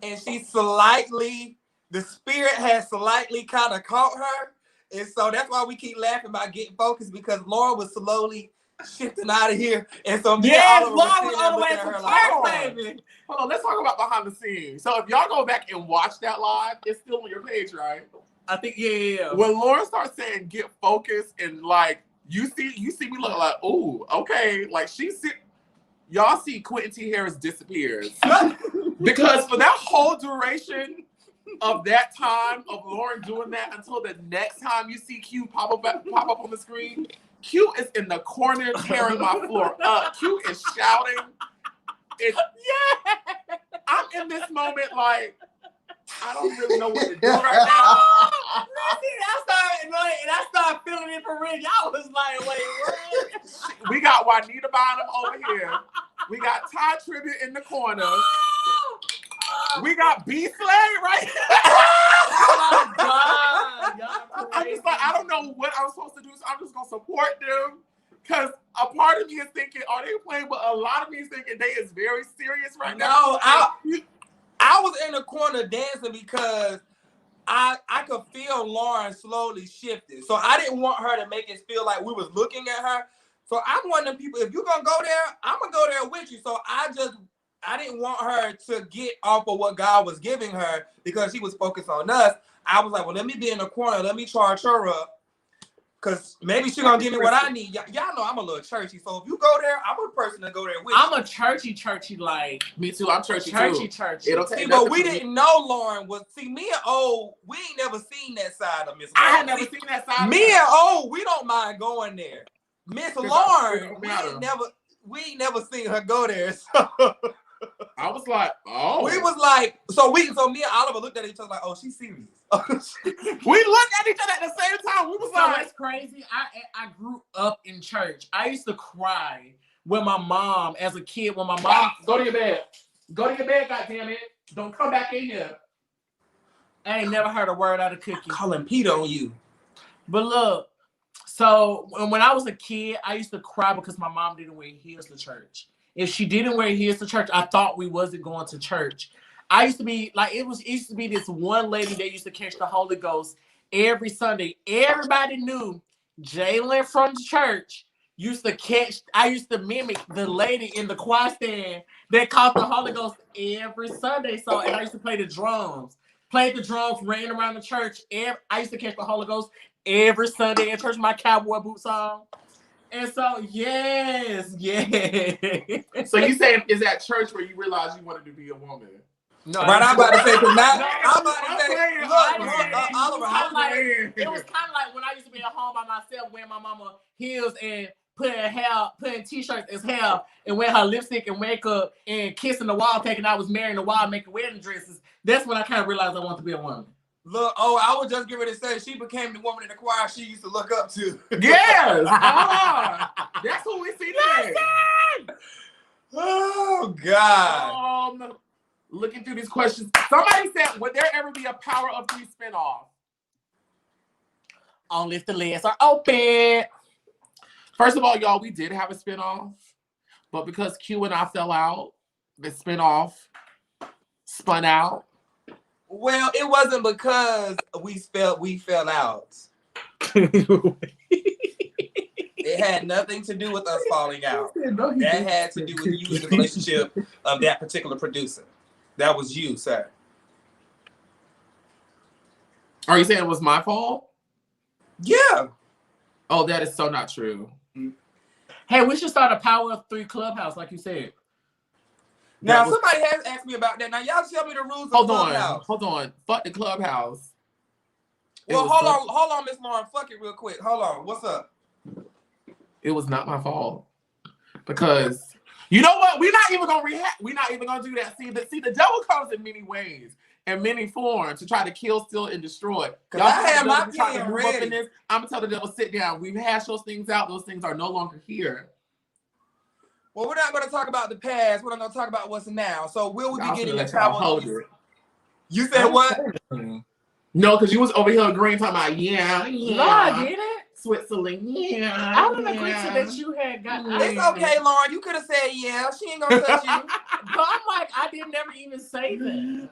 and she slightly the spirit has slightly kind of caught her. And so that's why we keep laughing about getting focused, because Lauryn was slowly shifting out of here. And so me and Oliver Lauryn was was on the way looking to at her Quentin. like, Baby. Hold on, let's talk about behind the scenes. So if y'all go back and watch that live, it's still on your page, right? I think, yeah. When Lauryn starts saying get focused and like, you see me looking like, oh, okay. Like y'all see Quentin T. Harris disappears. Because for that whole duration of that time of Lauryn doing that until the next time you see Q pop up on the screen, Q is in the corner tearing my floor up. Q is shouting. I'm in this moment like, I don't really know what to do right now. I started feeling it for real. Y'all was like, wait, what? We got Juanita Bynum over here. We got Ty Tribbett in the corner. We got B Slade right here. Oh my God. I'm just like, I don't know what I'm supposed to do, so I'm just gonna support them. Because a part of me is thinking, are they playing? But a lot of me is thinking they is very serious right now. No, I was in the corner dancing because I could feel Lauryn slowly shifting. So I didn't want her to make it feel like we was looking at her. So I'm one of them people, if you're gonna go there, I'm gonna go there with you. So I didn't want her to get off of what God was giving her because she was focused on us. I was like, well, let me be in the corner. Let me charge her up. Because maybe she's going to give me what I need. Y'all know I'm a little churchy. So if you go there, I'm a person to go there with I'm a churchy like. Me too. I'm churchy too. It'll take but we didn't know Lauryn was. See, me and O, we ain't never seen that side of Miss Lauryn. I had never seen that side. Me and O, we don't mind going there. Miss Lauryn, we ain't never seen her go there. So I was like, oh. We was like, so me and Oliver looked at each other like, oh, she's serious. We looked at each other at the same time. We was like, that's crazy. I grew up in church. I used to cry with my mom as a kid. When my mom go to your bed. Go to your bed, goddammit. Don't come back in here. I ain't never heard a word out of Cookie. Calling Pete on you. But look, so when I was a kid, I used to cry because my mom didn't wear heels to church. If she didn't wear heels to church, I thought we wasn't going to church. I used to be like, it used to be this one lady that used to catch the Holy Ghost every Sunday. Everybody knew Jalen from the church used to catch. I used to mimic the lady in the choir stand that caught the Holy Ghost every Sunday. So, and I used to play the drums. Played the drums, ran around the church. I used to catch the Holy Ghost every Sunday in church, my cowboy boots on. And so, yes. So you saying is that church where you realized you wanted to be a woman? No, right, I'm about to say, because now I'm about to say, it was kind of like when I used to be at home by myself, wearing my mama heels and putting t-shirts as hair and wearing her lipstick and makeup and kissing the wall, thinking I was marrying the wall, making wedding dresses. That's when I kind of realized I wanted to be a woman. Look, I was just getting ready to say she became the woman in the choir she used to look up to. Yes, that's who we see today. Oh God. Looking through these questions, somebody said, would there ever be a Power of 3 spinoff? Only if the lids are open. First of all, y'all, we did have a spinoff, but because Q and I fell out, the spinoff spun out. Well, it wasn't because we fell out. It had nothing to do with us falling out. That had to do with you and the relationship of that particular producer. That was you, sir. Are you saying it was my fault? Yeah. Oh, that is so not true. Hey, we should start a Power of 3 clubhouse, like you said. Now, somebody has asked me about that. Now, y'all tell me the rules of clubhouse. Hold on. Fuck the clubhouse. Well, hold on, Miss Lauryn. Fuck it real quick. Hold on. What's up? It was not my fault. Because you know what? We're not even gonna do that. See, the devil comes in many ways and many forms to try to kill, steal, and destroy. Because I have my pen ready. I'm gonna tell the devil, sit down. We've hashed those things out. Those things are no longer here. Well, we're not going to talk about the past. We're not going to talk about what's now. So will we be getting the Power? You said what? No, because you was over here agreeing, talking about, No, I didn't. Switzerland, yeah. I didn't agree to that you had gotten. It's okay, Lauryn. You could have said yeah. She ain't gonna touch you. But I'm like, I didn't never even say that.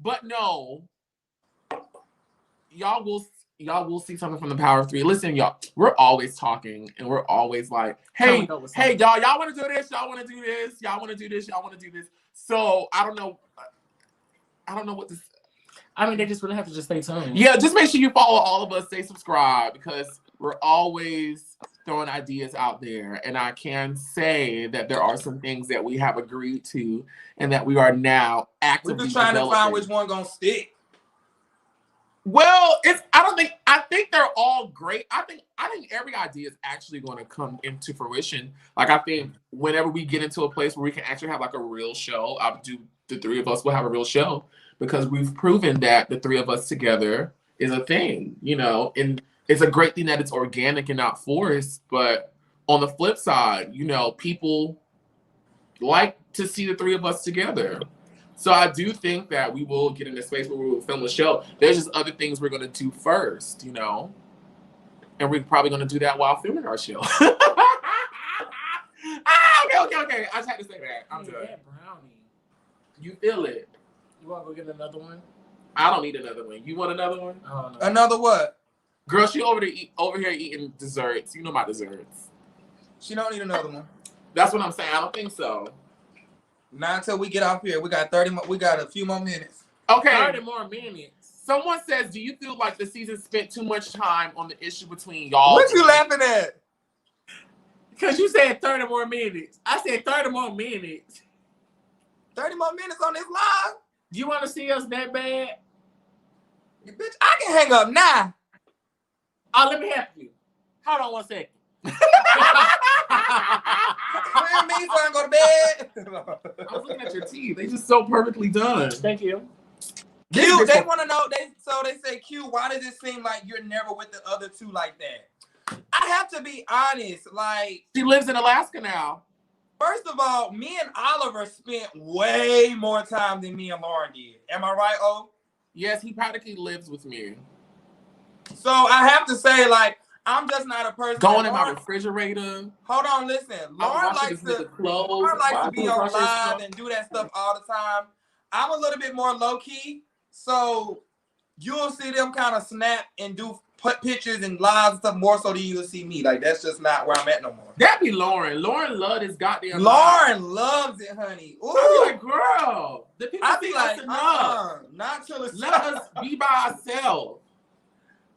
But no, y'all will see something from the Power of Three. Listen, y'all, we're always talking and we're always like, hey, y'all want to do this? Y'all want to do this? Y'all want to do this? Y'all want to do this? So I don't know what to say. I mean, they just really have to just stay tuned. Yeah, just make sure you follow all of us, stay subscribed, because we're always throwing ideas out there. And I can say that there are some things that we have agreed to and that we are now actively We're just trying to find which one gonna stick. Well, I think they're all great. I think every idea is actually going to come into fruition. Like, I think whenever we get into a place where we can actually have like a real show, the three of us will have a real show, because we've proven that the three of us together is a thing, you know, and it's a great thing that it's organic and not forced. But on the flip side, you know, people like to see the three of us together. So I do think that we will get in a space where we will film a show. There's just other things we're going to do first, you know, and we're probably going to do that while filming our show. Okay. I just had to say that. I'm done. That brownie. You feel it. You want to go get another one? I don't need another one. You want another one? Oh, no. Another what? Girl, she over here eating desserts. You know my desserts. She don't need another one. That's what I'm saying. I don't think so. Not until we get off here. We got a few more minutes. Okay. 30 more minutes. Someone says, do you feel like the season spent too much time on the issue between y'all? What you laughing at? Because you said 30 more minutes. I said 30 more minutes. 30 more minutes on this live? You want to see us that bad? Bitch, I can hang up now. Oh, let me help you. Hold on 1 second. Clear me so I can go to bed. I was looking at your teeth. They just so perfectly done. Thank you. Q, they want to know, they say, Q, why does it seem like you're never with the other two like that? I have to be honest, like... She lives in Alaska now. First of all, me and Oliver spent way more time than me and Lauryn did. Am I right, O? Yes, he practically lives with me. So I have to say, like, I'm just not a person. Going in my refrigerator. Hold on, listen. Lauryn likes to be on live and do that stuff all the time. I'm a little bit more low key, so you'll see them kind of snap and put pictures and lives and stuff more so than you'll see me. Like, that's just not where I'm at no more. That'd be Lauryn. Lauryn loved his goddamn Lauryn loves it, honey. Ooh. I be like, girl, the people I be like, not till it's let us be by ourselves.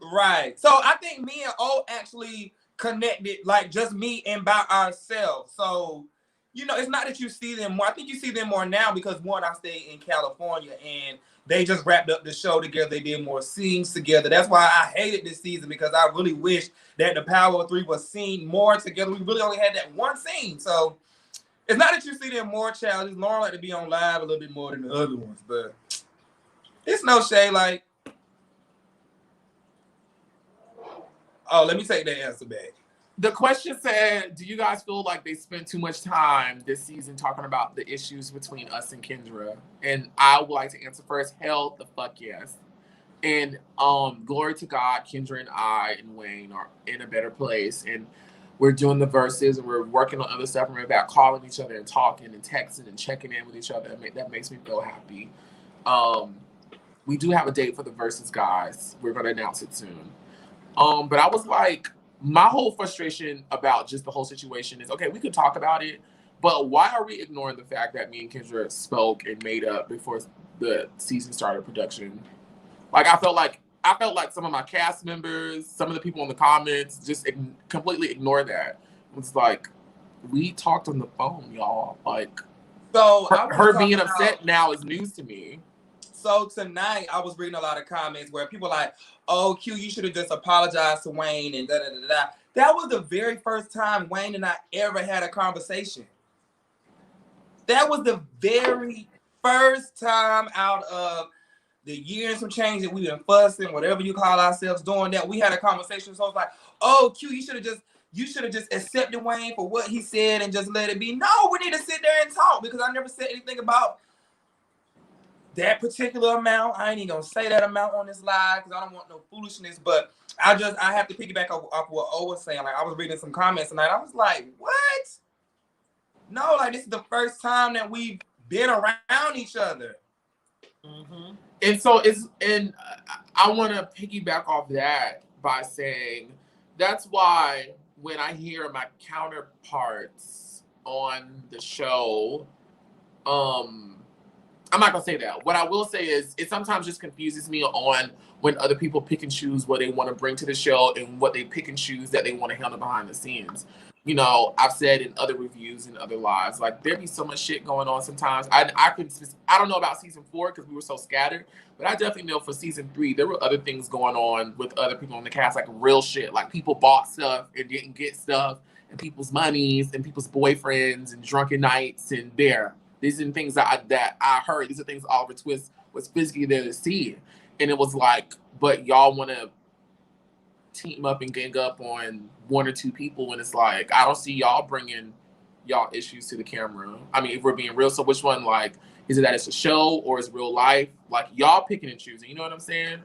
Right. So I think me and O actually connected, like just me and by ourselves. So, you know, it's not that you see them more. I think you see them more now because, one, I stay in California and they just wrapped up the show together. They did more scenes together. That's why I hated this season, because I really wish that the Power of Three was seen more together. We really only had that one scene. So it's not that you see them more childish. Lauryn like to be on live a little bit more than the other ones, but it's no shade. Like, oh, let me take that answer back. The question said, do you guys feel like they spent too much time this season talking about the issues between us and Kendra? And I would like to answer first. Hell the fuck yes. And glory to God, Kendra and I and Wayne are in a better place. And we're doing the verses and we're working on other stuff. And we're about calling each other and talking and texting and checking in with each other. That makes me feel happy. We do have a date for the verses, guys. We're going to announce it soon. But I was like, my whole frustration about just the whole situation is, okay, we could talk about it, but why are we ignoring the fact that me and Kendra spoke and made up before the season started production? Like, I felt like some of my cast members, some of the people in the comments just completely ignored that. It's like, we talked on the phone, y'all. Like, so her being upset now is news to me. So tonight, I was reading a lot of comments where people like, oh, Q, you should have just apologized to Wayne and da-da-da-da. That was the very first time Wayne and I ever had a conversation. That was the very first time out of the year and some change that we've been fussing, whatever you call ourselves, doing that, we had a conversation. So it's like, oh, Q, you should have just accepted Wayne for what he said and just let it be. No, we need to sit there and talk, because I never said anything about that particular amount. I ain't even gonna say that amount on this live because I don't want no foolishness, but I have to piggyback off what O was saying. Like, I was reading some comments tonight. I was like, what? No, like, this is the first time that we've been around each other. Mm-hmm. And so I want to piggyback off that by saying that's why when I hear my counterparts on the show, I'm not gonna say that. What I will say is it sometimes just confuses me on when other people pick and choose what they want to bring to the show and what they pick and choose that they want to handle behind the scenes. You know, I've said in other reviews and other lives, like there be so much shit going on sometimes. I don't know about season 4 because we were so scattered, but I definitely know for season 3 there were other things going on with other people on the cast, like real shit. Like people bought stuff and didn't get stuff, and people's monies and people's boyfriends and drunken nights and there. These are things that I heard. These are things Oliver Twist was physically there to see. And it was like, but y'all want to team up and gang up on 1 or 2 people when it's like, I don't see y'all bringing y'all issues to the camera. I mean, if we're being real, so which one, like, is it that it's a show or is real life? Like, y'all picking and choosing, you know what I'm saying?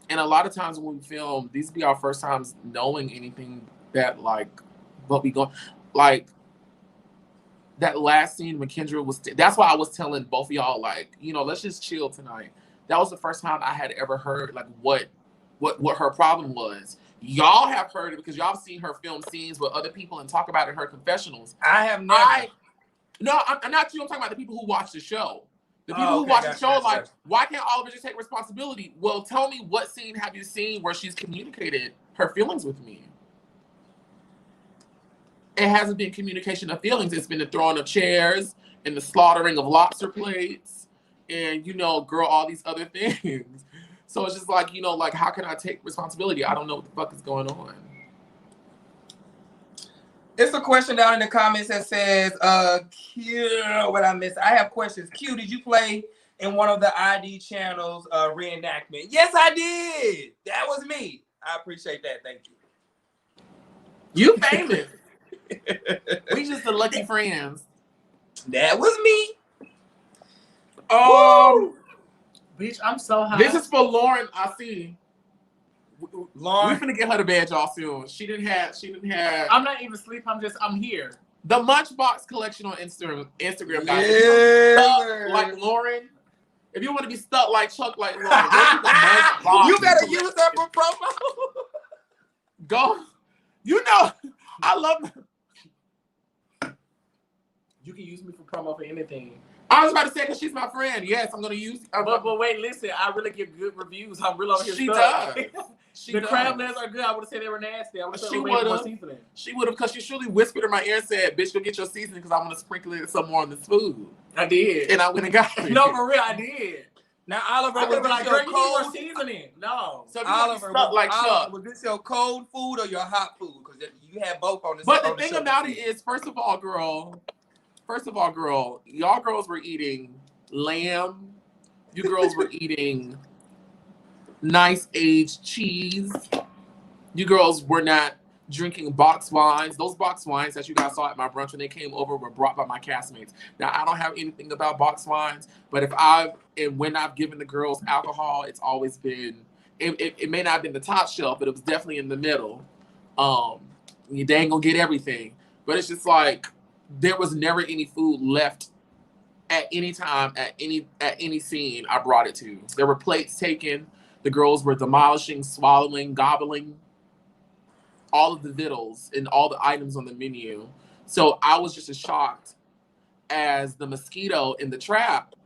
And a lot of times when we film, these be our first times knowing anything that, like, what we going, like, that last scene when Kendra was, that's why I was telling both of y'all, like, you know, let's just chill tonight. That was the first time I had ever heard, like, what her problem was. Y'all have heard it because y'all have seen her film scenes with other people and talk about it in her confessionals. I have never. No, I'm not you. I'm talking about the people who watch the show. The people who watch the show, like, why can't Oliver just take responsibility? Well, tell me, what scene have you seen where she's communicated her feelings with me? It hasn't been communication of feelings. It's been the throwing of chairs and the slaughtering of lobster plates and, you know, girl, all these other things. So it's just like, you know, like, how can I take responsibility? I don't know what the fuck is going on. It's a question down in the comments that says, Q, what I missed. I have questions. Q, did you play in one of the ID channels reenactment? Yes, I did. That was me. I appreciate that. Thank you. You famous. We just the lucky friends. That was me. Bitch, I'm so high. This is for Lauryn. I see. Lauryn, we're finna get her to bed, y'all, soon. She didn't have. I'm not even asleep. I'm here. The Munchbox collection on Instagram, guys. Yeah. Like Lauryn. If you want to be stuck like Chuck, like Lauryn, you better use that for promo. Go. You know, I love. You can use me for promo for anything. I was about to say, because she's my friend. Yes, I'm going to use. But wait, listen. I really give good reviews. I'm real over here. She does. The crab legs are good. I would have said they were nasty. I would have said seasoning. She would have, because she surely whispered in my ear and said, "Bitch, go get your seasoning because I'm going to sprinkle it some more on this food." I did. And I went and got it. No, for real, I did. Now, Oliver, was like, this your cold seasoning? No. So Oliver, was this your cold food or your hot food? Because you had both on this. But the thing about it is, first of all, girl, y'all girls were eating lamb. You girls were eating nice aged cheese. You girls were not drinking box wines. Those box wines that you guys saw at my brunch when they came over were brought by my castmates. Now, I don't have anything about box wines, but when I've given the girls alcohol, it's always been, it may not have been the top shelf, but it was definitely in the middle. They ain't gonna get everything, but it's just like, there was never any food left at any time, at any scene I brought it to. There were plates taken. The girls were demolishing, swallowing, gobbling all of the victuals and all the items on the menu. So I was just as shocked as the mosquito in the trap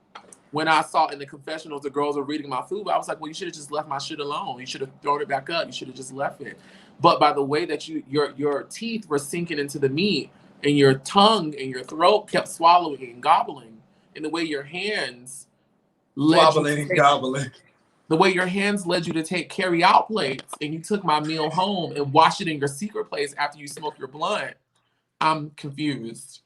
when I saw in the confessionals the girls were reading my food. But I was like, well, you should have just left my shit alone. You should have thrown it back up. You should have just left it. But by the way that your teeth were sinking into the meat, and your tongue and your throat kept swallowing and gobbling, and the way your hands the way your hands led you to take carry-out plates, and you took my meal home and washed it in your secret place after you smoked your blunt, I'm confused.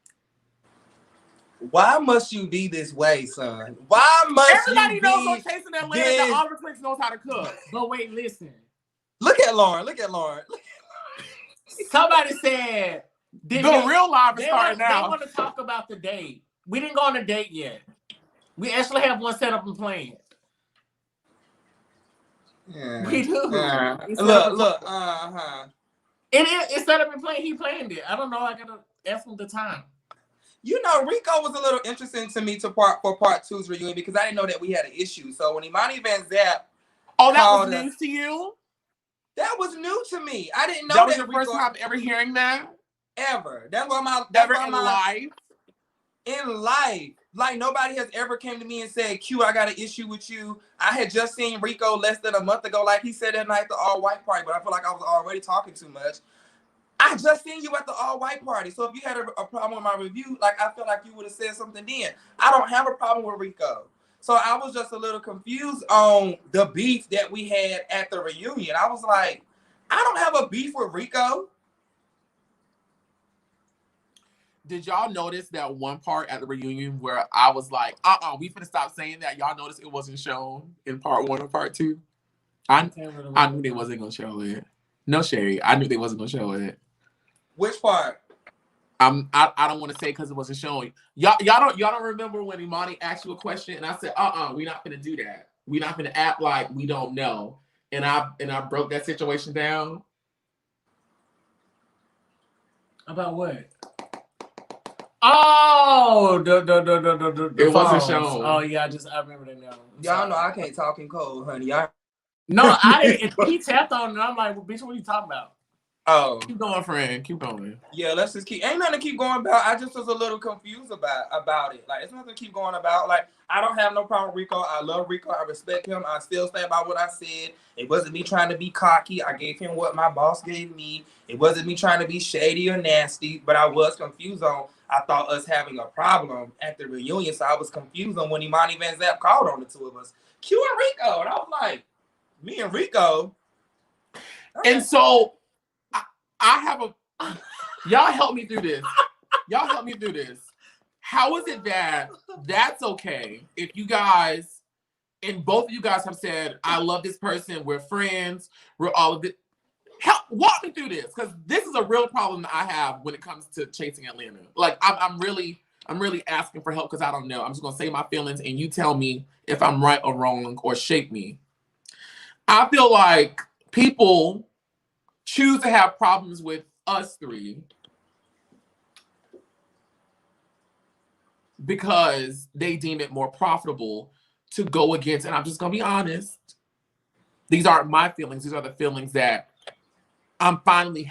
Why must you be this way, son? Why must everybody you knows on Chasing That Land that Oliver Twist knows how to cook? But wait, listen. Look at Lauryn. Somebody said the real live is starting now. They want to talk about the date. We didn't go on a date yet. We actually have one set up and planned. Yeah. We do. Look. It's set up and planned. He planned it. I don't know. I gotta ask him the time. You know, Rico was a little interesting to me for part two's reunion because I didn't know that we had an issue. So when Imani Van Zap that was news to you? That was new to me. I didn't know that was your first time ever hearing that? Ever. That's why life? In life. Like, nobody has ever came to me and said, Q, I got an issue with you. I had just seen Rico less than a month ago, like he said that night at the all-white party, but I feel like I was already talking too much. I just seen you at the all-white party. So if you had a problem with my review, like, I feel like you would have said something then. I don't have a problem with Rico. So I was just a little confused on the beef that we had at the reunion. I was like, I don't have a beef with Rico. Did y'all notice that one part at the reunion where I was like, we finna stop saying that? Y'all notice it wasn't shown in part 1 or part 2? I knew they wasn't gonna show it. No shade. I knew they wasn't gonna show it. Which part? I don't want to say because it wasn't showing. Y'all don't remember when Imani asked you a question and I said, we're not gonna do that. We're not gonna act like we don't know. And I broke that situation down. About what? Oh, the it wasn't shown. Oh yeah, I remember that now. Y'all know I can't talk in code, honey. No, I didn't. He tapped on and I'm like, well, bitch, what are you talking about? Oh, keep going, friend. Keep going. Yeah, let's just keep. Ain't nothing to keep going about. I just was a little confused about it. Like, it's nothing to keep going about. Like, I don't have no problem with Rico. I love Rico. I respect him. I still stand by what I said. It wasn't me trying to be cocky. I gave him what my boss gave me. It wasn't me trying to be shady or nasty. But I was confused on. I thought us having a problem at the reunion, so I was confused on when Imani Van Zap called on the two of us, Q and Rico, and I was like, me and Rico. Okay. And so. I have y'all help me through this. Y'all help me through this. How is it that that's okay if you guys, and both of you guys have said, I love this person, we're friends, we're all of it. Walk me through this, because this is a real problem that I have when it comes to chasing Atlanta. Like, I'm really asking for help because I don't know. I'm just gonna say my feelings and you tell me if I'm right or wrong or shape me. I feel like people choose to have problems with us three because they deem it more profitable to go against, and I'm just gonna be honest, these aren't my feelings, these are the feelings that I'm finally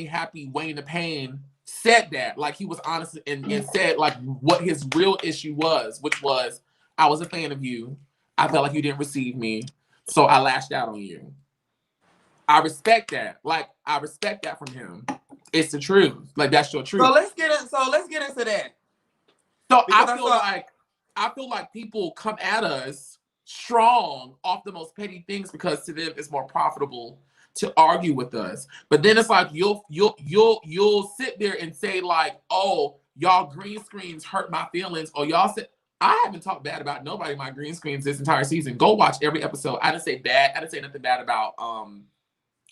happy Wayne the Pain said that. Like, he was honest and said like what his real issue was, which was, I was a fan of you, I felt like you didn't receive me, so I lashed out on you. I respect that. Like, I respect that from him. It's the truth. Like, that's your truth. So let's get into that. So I feel like people come at us strong off the most petty things because to them it's more profitable to argue with us. But then it's like you'll sit there and say like, oh, y'all green screens hurt my feelings, or y'all said, I haven't talked bad about nobody in my green screens this entire season. Go watch every episode. I didn't say bad. I didn't say nothing bad about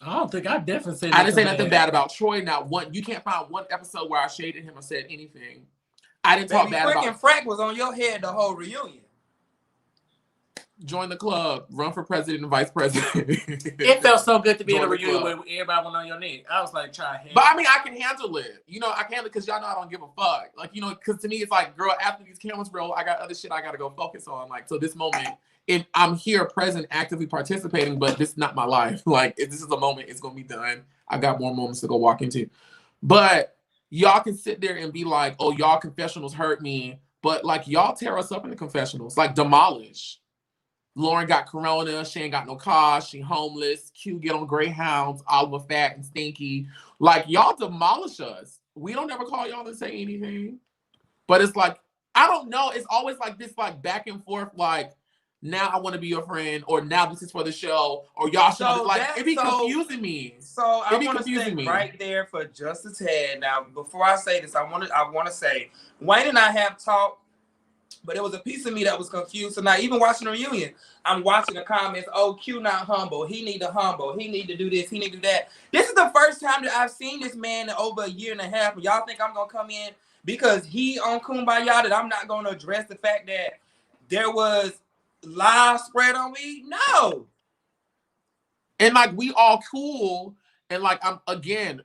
I don't think I definitely said. I didn't say nothing bad about Troy. Not one. You can't find one episode where I shaded him or said anything. I didn't talk bad about. Freaking Frank was on your head the whole reunion. Join the club. Run for president and vice president. It felt so good to be in a reunion where everybody went on your neck. I was like, try. But I mean, I can handle it. You know, I can handle it because y'all know I don't give a fuck. Like, you know, because to me, it's like, girl, after these cameras roll, I got other shit I got to go focus on. Like, so this moment. And I'm here present, actively participating, but this is not my life. Like, if this is a moment, it's going to be done. I got more moments to go walk into. But y'all can sit there and be like, oh, y'all confessionals hurt me. But, like, y'all tear us up in the confessionals. Like, demolish. Lauryn got corona. She ain't got no car. She homeless. Q get on Greyhounds. Oliver fat and stinky. Like, y'all demolish us. We don't ever call y'all to say anything. But it's like, I don't know. It's always like this, like, back and forth, like, now I want to be your friend, or now this is for the show, or y'all should like it be confusing me. So I want to stay right there for just a tad. Now, before I say this, I want to say Wayne and I have talked, but it was a piece of me that was confused. So now, even watching the reunion, I'm watching the comments. Oh, Q not humble. He need to humble. He need to do this. He need to do that. This is the first time that I've seen this man in over a year and a half. And y'all think I'm gonna come in because he on Kumbaya that I'm not gonna address the fact that there was lies spread on me? No. And like, we all cool And like, I'm again,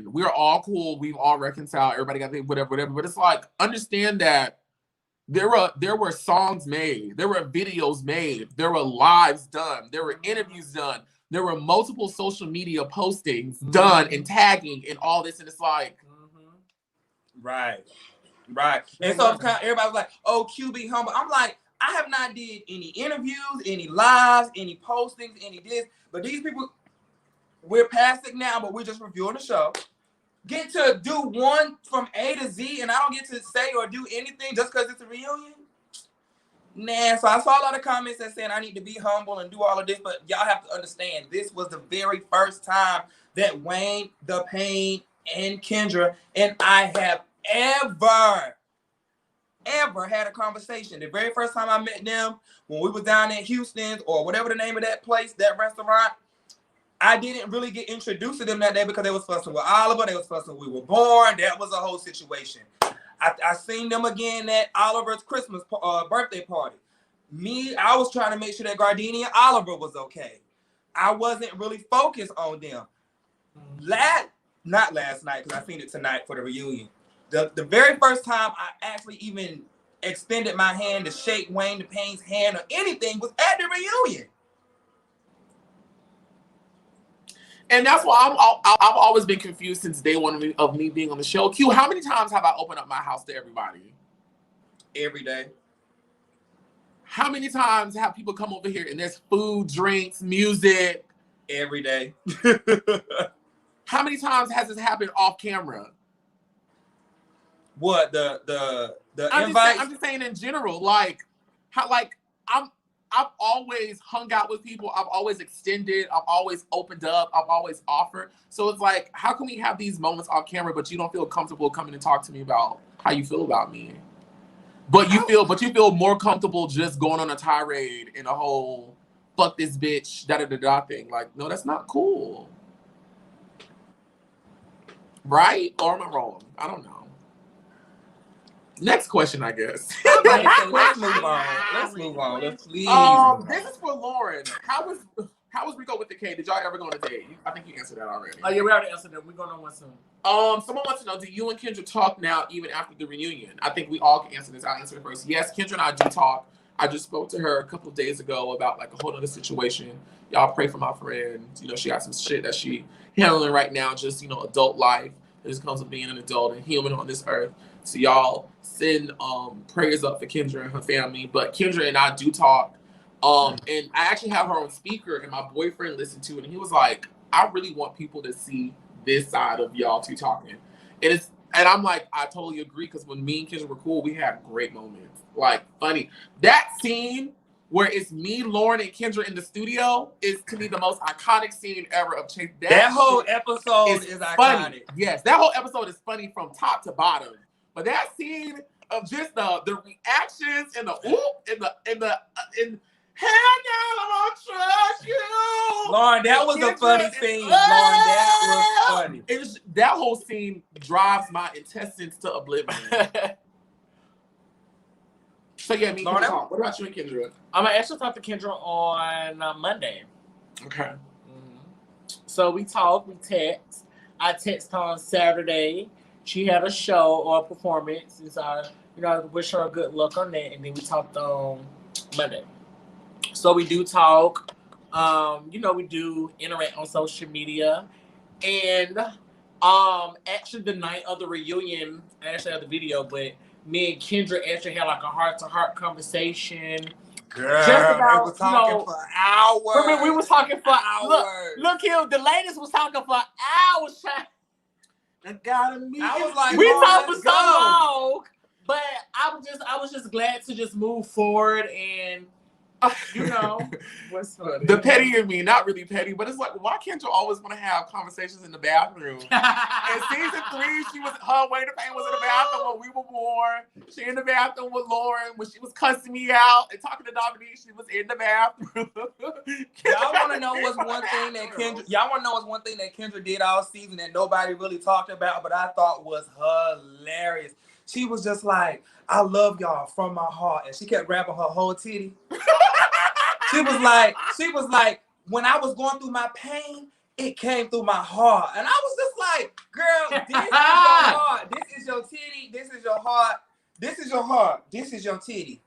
we're all cool. We've all reconciled. Everybody got whatever. But it's like, understand that there were songs made, there were videos made, there were lives done, there were interviews done, there were multiple social media postings done and tagging and all this. And it's like, right. And so everybody was like, "Oh, Q be humble." I'm like, I have not did any interviews, any lives, any postings, any this. But these people, we're past it now, but we're just reviewing the show. Get to do one from A to Z, and I don't get to say or do anything just because it's a reunion? Nah, so I saw a lot of comments that saying I need to be humble and do all of this, but y'all have to understand, this was the very first time that Wayne, The Pain, and Kendra and I have ever had a conversation. The very first time I met them, when we was down in Houston or whatever the name of that place, that restaurant, I didn't really get introduced to them that day because they was fussing with Oliver. They was fussing We Were Born. That was a whole situation. I seen them again at Oliver's Christmas birthday party. I was trying to make sure that Gardenia Oliver was okay. I wasn't really focused on them. Not last night, because I seen it tonight for the reunion. The very first time I actually even extended my hand to shake Wayne The Pain's hand or anything was at the reunion. And that's why I've always been confused since day one of me being on the show. Q, how many times have I opened up my house to everybody? Every day. How many times have people come over here and there's food, drinks, music? Every day. How many times has this happened off camera? What, the invite? I'm just saying in general, I've always hung out with people. I've always extended. I've always opened up. I've always offered. So it's like, how can we have these moments off camera, but you don't feel comfortable coming and talk to me about how you feel about me? But you feel more comfortable just going on a tirade and a whole fuck this bitch da thing. Like, no, that's not cool. Right? Or am I wrong? I don't know. Next question, I guess. Let's move on. Let's please. This is for Lauryn. How was Rico with the K? Did y'all ever go on a date? I think you answered that already. Oh yeah, we already answered that. We're going on one soon. Someone wants to know, do you and Kendra talk now even after the reunion? I think we all can answer this. I'll answer it first. Yes, Kendra and I do talk. I just spoke to her a couple of days ago about like a whole other situation. Y'all pray for my friend. You know, she got some shit that she handling right now, just, you know, adult life. It just comes with being an adult and human on this earth. So y'all send prayers up for Kendra and her family. But Kendra and I do talk. And I actually have her on speaker and my boyfriend listened to it. And he was like, I really want people to see this side of y'all two talking. And I'm like, I totally agree. Because when me and Kendra were cool, we had great moments. Like, funny. That scene where it's me, Lauryn, and Kendra in the studio is, to me, the most iconic scene ever of Chase. That whole episode is funny. iconic. Yes, that whole episode is funny from top to bottom. But that scene of just the reactions and the oop and hell no, I don't trust you. Lauryn, that was a funny scene. Lauryn, that was funny. That whole scene drives my intestines to oblivion. So yeah, Lauryn, what about you and Kendra? I'm gonna actually talk to Kendra on Monday. Okay. Mm-hmm. So we talk, we text. I text her on Saturday. She had a show or a performance, and so I, wish her a good luck on that. And then we talked on Monday. So we do talk. We do interact on social media, and actually the night of the reunion, I actually have the video, but me and Kendra actually had like a heart-to-heart conversation. Girl, just about, we were talking for hours. We were talking for hours. Look here, the ladies was talking for hours. I gotta meet. I was like, we talked for so long, but I was just glad to just move forward and. What's funny? The petty in me, not really petty, but it's like, why can't you always want to have conversations in the bathroom? In season 3, Wayne The Pain was in the bathroom when We Were Born. She in the bathroom with Lauryn when she was cussing me out and talking to Dominique. She was in the bathroom. Y'all want to know what's one thing that Kendra did all season that nobody really talked about, but I thought was hilarious. She was just like, I love y'all from my heart. And she kept grabbing her whole titty. She was like, when I was going through my pain, it came through my heart. And I was just like, girl, this is your heart. This is your titty. This is your heart. This is your heart. This is your titty.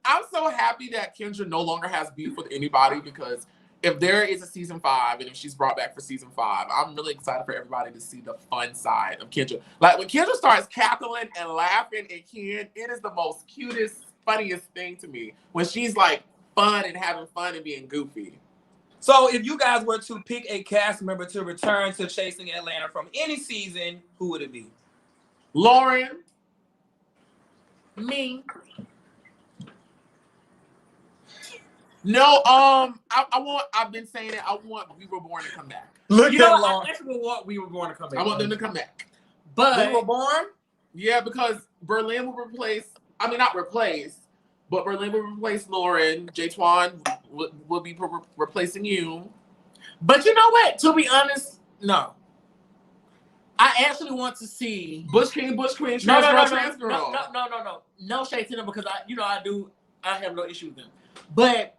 I'm so happy that Kendra no longer has beef with anybody, because if there is a season 5 and if she's brought back for season 5, I'm really excited for everybody to see the fun side of Kendra. Like when Kendra starts cackling and laughing and Ken, it is the most cutest, funniest thing to me. When she's like fun and having fun and being goofy. So if you guys were to pick a cast member to return to Chasing Atlanta from any season, who would it be? Lauryn. Me. No, I've been saying it. I want We Were Born to come back. Look You know, at I actually want We Were Born to come back. I want them to come back. But We Were Born? Yeah, because Berlin will not replace, but Berlin will replace Lauryn. J-Twan will be replacing you. But you know what? To be honest, no. I actually want to see Bush King, Bush Queen, no shade to them, because I have no issue with them. But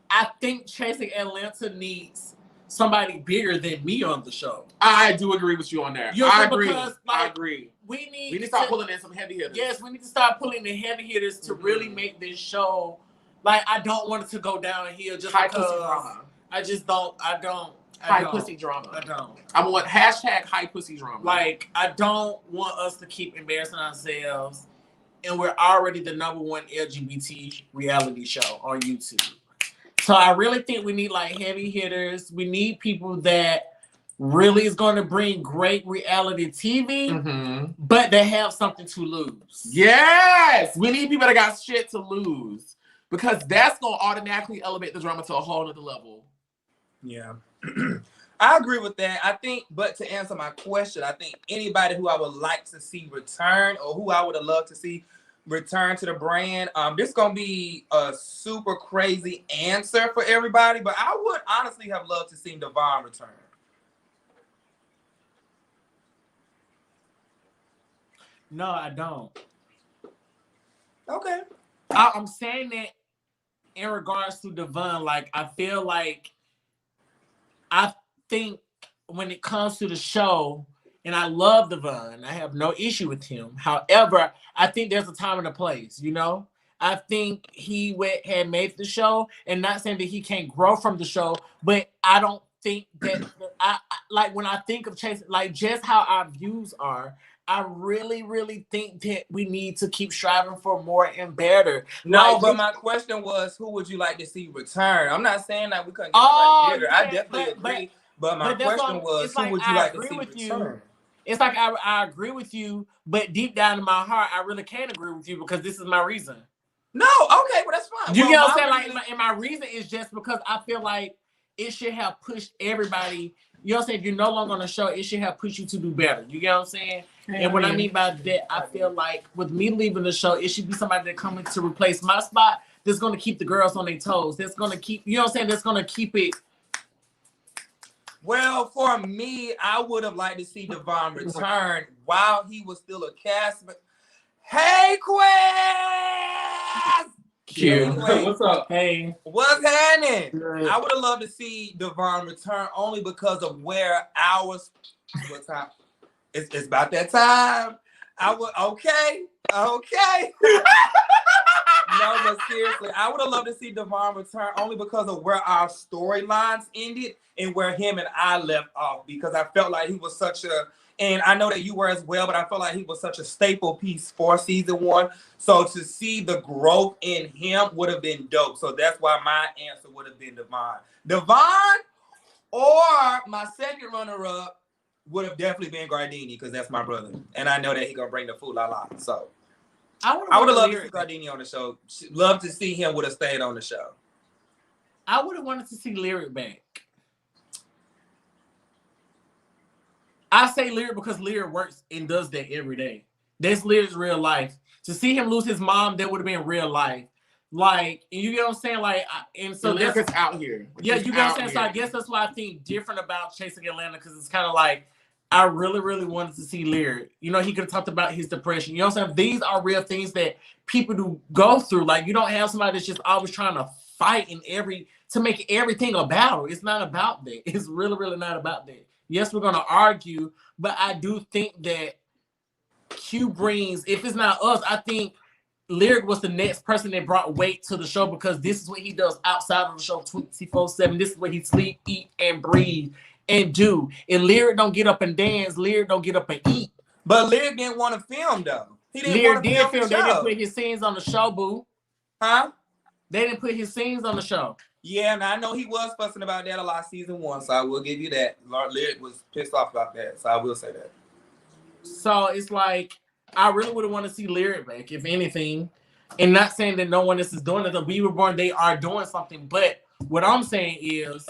I think Chasing Atlanta needs somebody bigger than me on the show. I do agree with you on that. I agree. Because, I agree. We need to start pulling in some heavy hitters. Yes, we need to start pulling in heavy hitters to really make this show. Like, I don't want it to go downhill just high because pussy drama. High pussy drama. I don't. I want #high pussy drama. Like, I don't want us to keep embarrassing ourselves, and we're already the #1 LGBT reality show on YouTube. So I really think we need like heavy hitters. We need people that really is going to bring great reality TV, but they have something to lose. Yes, we need people that got shit to lose, because that's going to automatically elevate the drama to a whole nother level. Yeah. I agree with that. I think, but to answer my question, I think anybody who I would like to see return, or who I would have loved to see return to the brand, this is gonna be a super crazy answer for everybody, but I would honestly have loved to see Devon return. No, I don't. Okay. I'm saying that in regards to Devon, like, I feel like, I think when it comes to the show, and I love Devon, I have no issue with him. However, I think there's a time and a place, you know? I think he had made the show, and not saying that he can't grow from the show, but I don't think that, I like, when I think of Chase, like, just how our views are, I really, really think that we need to keep striving for more and better. No, but my question was, who would you like to see return? I'm not saying that we couldn't get anybody bigger. I definitely agree. But my question was, who would you like to see return? It's like I agree with you, but deep down in my heart, I really can't agree with you, because this is my reason. No, okay, well, that's fine. You get what I'm saying? Like, and my reason is just because I feel like it should have pushed everybody. You know what I'm saying? If you're no longer on the show, it should have pushed you to do better. You get what I'm saying? And what I mean by that, I feel like with me leaving the show, it should be somebody that coming to replace my spot that's going to keep the girls on their toes. That's going to keep, you know what I'm saying? That's going to keep it. Well, for me, I would have liked to see Devon return while he was still a cast member. Hey, Quest! Cute. What's up? Hey. What's happening? I would have loved to see Devon return only because of where ours. What time? It's about that time. Okay. No, but seriously, I would have loved to see Devon return only because of where our storylines ended and where him and I left off, because I felt like he was such a, and I know that you were as well, but I felt like he was such a staple piece for season 1. So to see the growth in him would have been dope. So that's why my answer would have been Devon. Devon, or my second runner-up would have definitely been Gardini, because that's my brother. And I know that he's going to bring the food la la. So I would have loved to see Gardini on the show. Love to see him would have stayed on the show. I would have wanted to see Lyric back. I say Lyric because Lyric works and does that every day. That's Lyric's real life. To see him lose his mom, that would have been real life. Like, you get what I'm saying? Like, and so Lyric's out here. Yeah, you get what I'm saying? So I guess that's why I think different about Chasing Atlanta, because it's kind of like, I really, really wanted to see Lyric. You know, he could have talked about his depression. You know what I'm saying? These are real things that people do go through. Like, you don't have somebody that's just always trying to fight in every to make everything a battle. It's not about that. It's really, really not about that. Yes, we're gonna argue, but I do think that Q brings, if it's not us, I think Lyric was the next person that brought weight to the show because this is what he does outside of the show 24/7. This is what he sleep, eat, and breathe and do. And Lyric don't get up and dance. Lyric don't get up and eat. But Lyric didn't want to film though. He didn't Lyric want to did film the They show. didn't put his scenes on the show, boo. Huh? They didn't put his scenes on the show. Yeah, and I know he was fussing about that a lot season 1, so I will give you that. Lyric was pissed off about that, so I will say that. So it's like, I really would want to see Lyric back, if anything. And not saying that no one else is doing it. We Were Born, they are doing something. But what I'm saying is,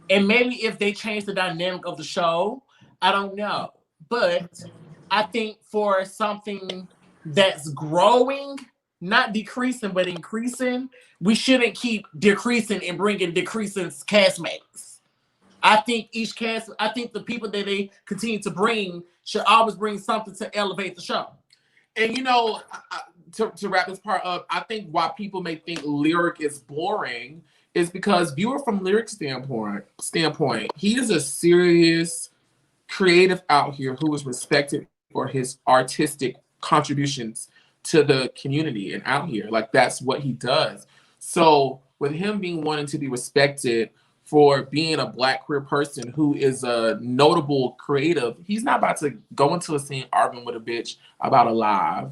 and maybe if they change the dynamic of the show, I don't know. But I think for something that's growing, not decreasing, but increasing, we shouldn't keep decreasing and bringing decreasing castmates. I think the people that they continue to bring should always bring something to elevate the show. And you know, to wrap this part up, I think why people may think Lyric is boring is because viewer from Lyric's standpoint, he is a serious creative out here who is respected for his artistic contributions to the community and out here. Like, that's what he does. So with him being wanting to be respected for being a Black queer person who is a notable creative, he's not about to go into a scene arguing with a bitch about a live.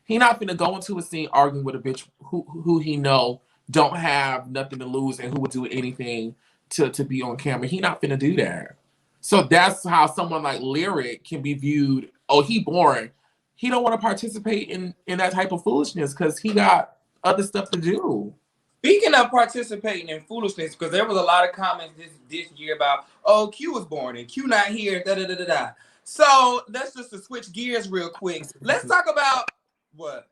He not finna go into a scene arguing with a bitch who he know don't have nothing to lose and who would do anything to be on camera. He not finna do that. So that's how someone like Lyric can be viewed. Oh, he boring. He don't want to participate in that type of foolishness because he got other stuff to do. Speaking of participating in foolishness, because there was a lot of comments this year about, oh, Q was born and Q not here, da-da-da-da-da. So let's just switch gears real quick. Let's talk about what?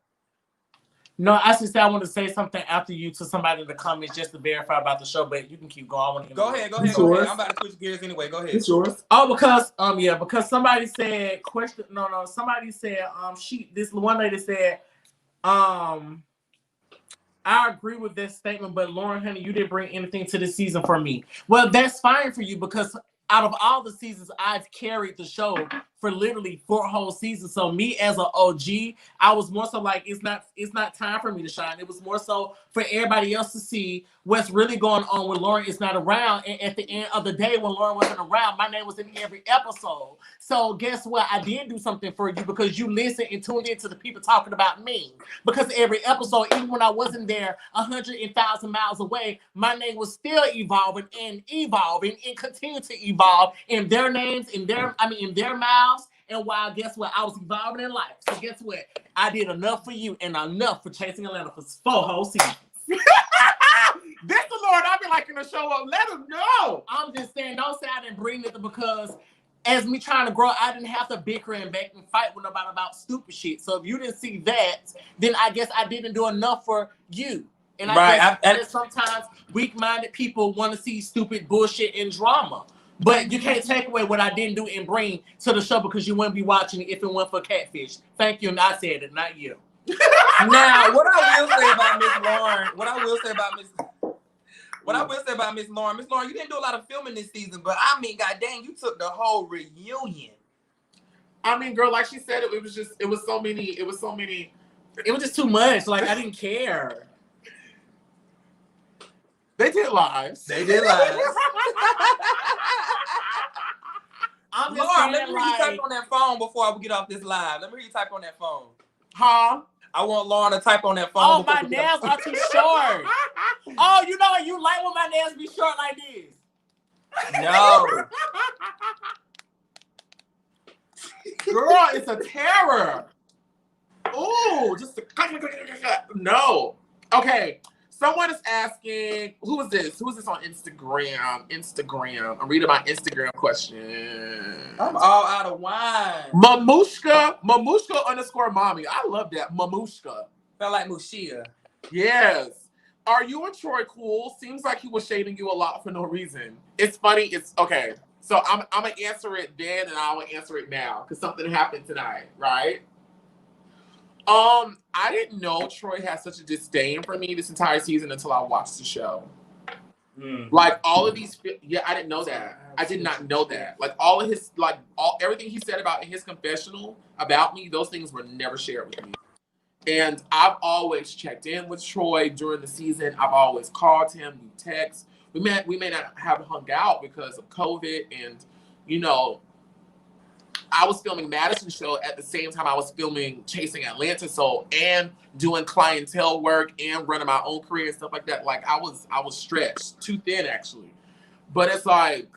No, I should say I want to say something after you to somebody in the comments just to verify about the show, but you can keep going. Go ahead. I'm about to switch gears anyway. Go ahead. It's yours. Oh, because somebody said somebody said this one lady said I agree with this statement, but Lauryn, honey, you didn't bring anything to this season for me. Well, that's fine for you because out of all the seasons, I've carried the show for literally 4 whole seasons. So me as an OG, I was more so like, it's not time for me to shine. It was more so for everybody else to see what's really going on when Lauryn is not around. And at the end of the day, when Lauryn wasn't around, my name was in every episode. So guess what? I did do something for you because you listened and tuned into the people talking about me. Because every episode, even when I wasn't there 100,000 miles away, my name was still evolving and continue to evolve in their names, in their mouths. And while guess what? I was evolving in life. So guess what? I did enough for you and enough for Chasing Atlanta for 4 whole seasons. This the Lord I've been liking to show up. Let him know. I'm just saying, don't say I didn't bring it because as me trying to grow, I didn't have to bicker and back and fight with nobody about stupid shit. So if you didn't see that, then I guess I didn't do enough for you. And I guess sometimes weak-minded people want to see stupid bullshit and drama. But you can't take away what I didn't do and bring to the show because you wouldn't be watching it if it went for Catfish. Thank you, and I said it, not you. Now, what I will say about Miss Lauryn, Miss Lauryn, you didn't do a lot of filming this season, but I mean, goddamn, you took the whole reunion. I mean, girl, like she said, it was just too much. Like, I didn't care. They did lives. Lauryn, let me hear you type on that phone before I get off this live. Let me hear you type on that phone. Huh? I want Lauryn to type on that phone. Oh, my nails are too short. Oh, you know what? You like when my nails be short like this. No. Girl, it's a terror. Ooh, just no. Okay. Someone is asking, who is this? Who is this on Instagram. I'm reading my Instagram question. I'm all out of wine. Mamushka _mommy. I love that. Mamushka. Felt like Mushia. Yes. Are you and Troy cool? Seems like he was shading you a lot for no reason. It's funny. It's okay. So I'm going to answer it then and I will answer it now because something happened tonight, right? I didn't know Troy had such a disdain for me this entire season until I watched the show. Like all of these, I didn't know that. I did not know that. Like all of his, everything he said about in his confessional about me, those things were never shared with me. And I've always checked in with Troy during the season. I've always called him, we text. We may not have hung out because of COVID, and you know, I was filming Madison show at the same time I was filming Chasing Atlanta, and doing clientele work and running my own career and stuff like that. Like I was stretched too thin actually. But it's like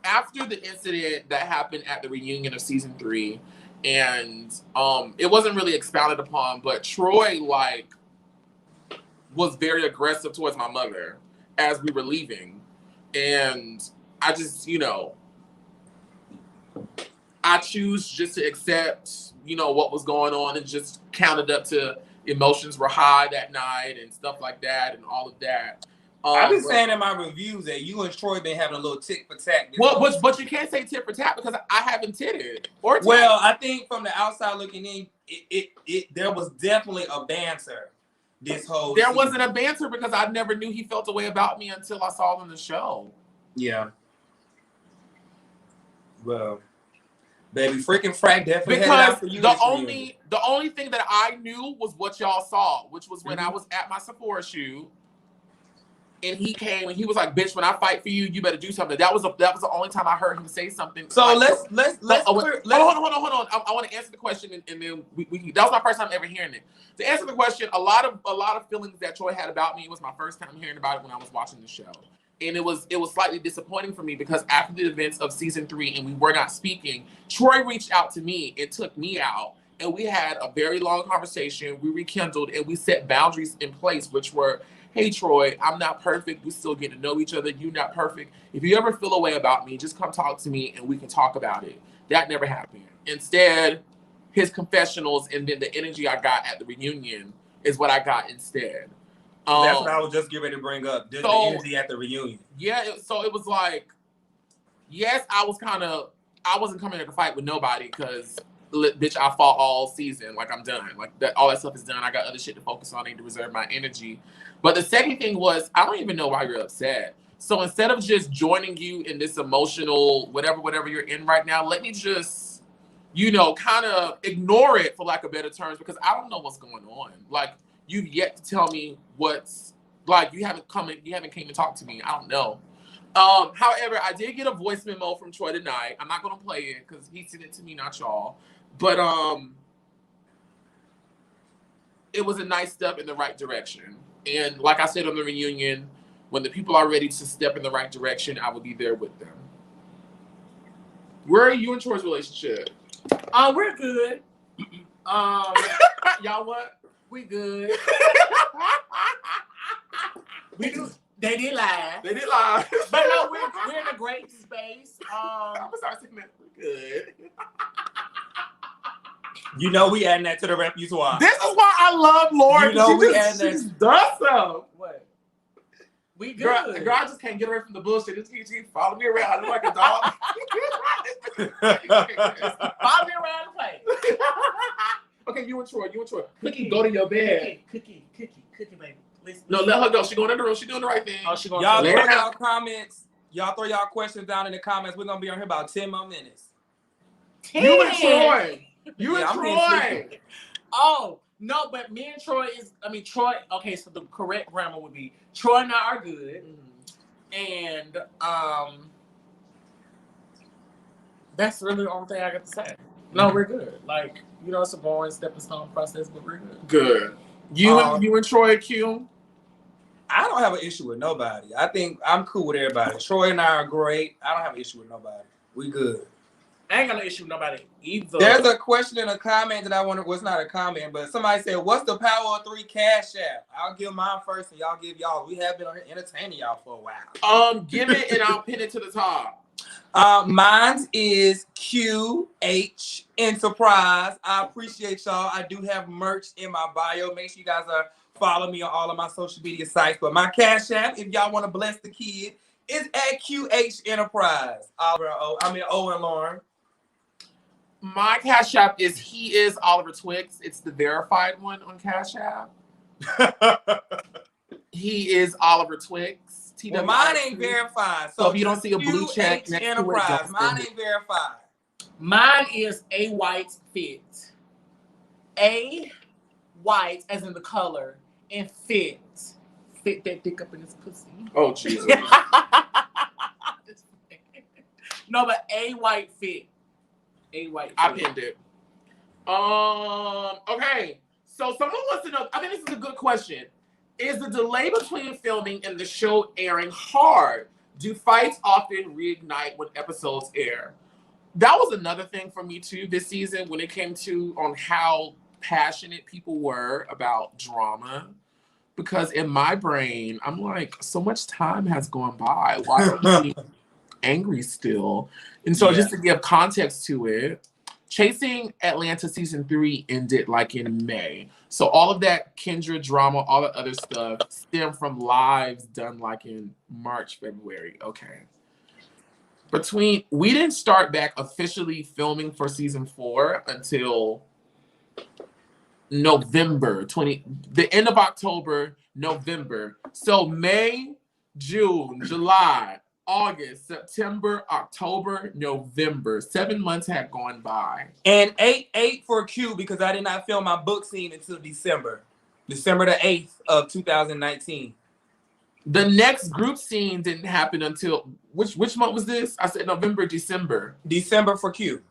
after the incident that happened at the reunion of season 3, and it wasn't really expounded upon, but Troy was very aggressive towards my mother as we were leaving, and I just I choose just to accept, what was going on and just counted up to emotions were high that night and stuff like that and all of that. I've been saying in my reviews that you and Troy been having a little tit for tat. Well, but you can't say tit for tat because I haven't titted or tat. Well, I think from the outside looking in, there was definitely a banter this whole There season. wasn't a banter because I never knew he felt a way about me until I saw him in the show. Yeah. Well, baby, freaking Frank definitely because had it out for you. The only thing that I knew was what y'all saw, which was when I was at my Sephora shoot, and he came and he was like, "Bitch, when I fight for you, you better do something." That was the only time I heard him say something. So like, hold on. I want to answer the question, and then we that was my first time ever hearing it. To answer the question, a lot of feelings that Troy had about me. It was my first time hearing about it when I was watching the show. And it was slightly disappointing for me because after the events of season 3 and we were not speaking, Troy reached out to me and took me out. And we had a very long conversation. We rekindled and we set boundaries in place, which were, hey, Troy, I'm not perfect. We still get to know each other. You're not perfect. If you ever feel a way about me, just come talk to me and we can talk about it. That never happened. Instead, his confessionals and then the energy I got at the reunion is what I got instead. That's what I was just getting ready to bring up. The energy at the reunion. Yeah, so it was like, yes, I wasn't coming here to fight with nobody because, bitch, I fought all season. Like, I'm done. Like, all that stuff is done. I got other shit to focus on. I need to reserve my energy. But the second thing was, I don't even know why you're upset. So instead of just joining you in this emotional whatever you're in right now, let me just, kind of ignore it, for lack of better terms, because I don't know what's going on. Like, you've yet to tell me what's, like, you haven't came to talk to me. I don't know. However, I did get a voice memo from Troy tonight. I'm not going to play it because he sent it to me, not y'all. But it was a nice step in the right direction. And like I said on the reunion, when the people are ready to step in the right direction, I will be there with them. Where are you and Troy's relationship? We're good. Y'all what? We good. They did lie. But no, we're in a great space. I'm gonna start saying that. We're good. We adding that to the repertoire. This is why I love Lauryn. We adding that. She does so. What? We good. Girl, I just can't get away from the bullshit. She follow me around like a dog. Follow me around the place. Okay, you and Troy. Cookie, go to your bed. Cookie, baby. Listen. No, let her go. She going in the room. She doing the right thing. Oh, she going. Y'all throw y'all comments. Y'all throw y'all questions down in the comments. We're gonna be on here about 10 more minutes. 10? You and Troy. Troy. Oh no, but me and Troy Troy. Okay, so the correct grammar would be Troy and I are good, and that's really the only thing I got to say. No, we're good. Like, it's a boring stepping stone process, but we're good. Good. You and Troy, Q? I don't have an issue with nobody. I think I'm cool with everybody. Troy and I are great. I don't have an issue with nobody. We good. I ain't got no issue with nobody either. There's a question in a comment that I wonder. Well, it's not a comment, but somebody said, "What's the Power of 3 Cash App?" I'll give mine first, and y'all give y'all. We have been on here entertaining y'all for a while. Give it, and I'll pin it to the top. Mine is QH Enterprise. I appreciate y'all. I do have merch in my bio. Make sure you guys are follow me on all of my social media sites. But my Cash App, if y'all want to bless the kid, is at QH Enterprise. O and Lauryn. My Cash App is he is Oliver Twix. It's the verified one on Cash App. He is Oliver Twix. Well, mine ain't verified. So if you don't see a blue check next Enterprise, to it, mine ain't verified. Mine is A White Fit. A White, as in the color, and Fit. Fit that dick up in his pussy. Oh, Jesus. No, but A White Fit. A White Fit. I pinned it. Okay. So someone wants to know, I think this is a good question. Is the delay between filming and the show airing hard? Do fights often reignite when episodes air? That was another thing for me too this season when it came to on how passionate people were about drama. Because in my brain, I'm like, so much time has gone by. Why are we angry still? And so just to give context to it, Chasing Atlanta season 3 ended like in May. So all of that Kendra drama, all the other stuff stemmed from lives done like in March, February. Okay. We didn't start back officially filming for season 4 until November, the end of October, November. So May, June, July, August, September, October, November. 7 months had gone by. And 8 for Q because I did not film my book scene until December the 8th of 2019. The next group scene didn't happen until which month was this? I said November, December. December for Q.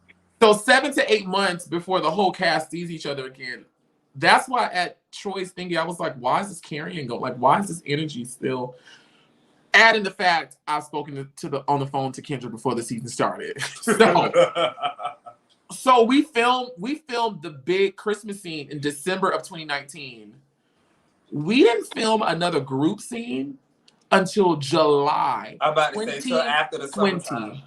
So 7 to 8 months before the whole cast sees each other again. That's why at Troy's thingy, I was like, why is this carrying going? Like, why is this energy still? Adding the fact I've spoken on the phone to Kendra before the season started. So we filmed the big Christmas scene in December of 2019. We didn't film another group scene until July. I'm about to say so after the summertime.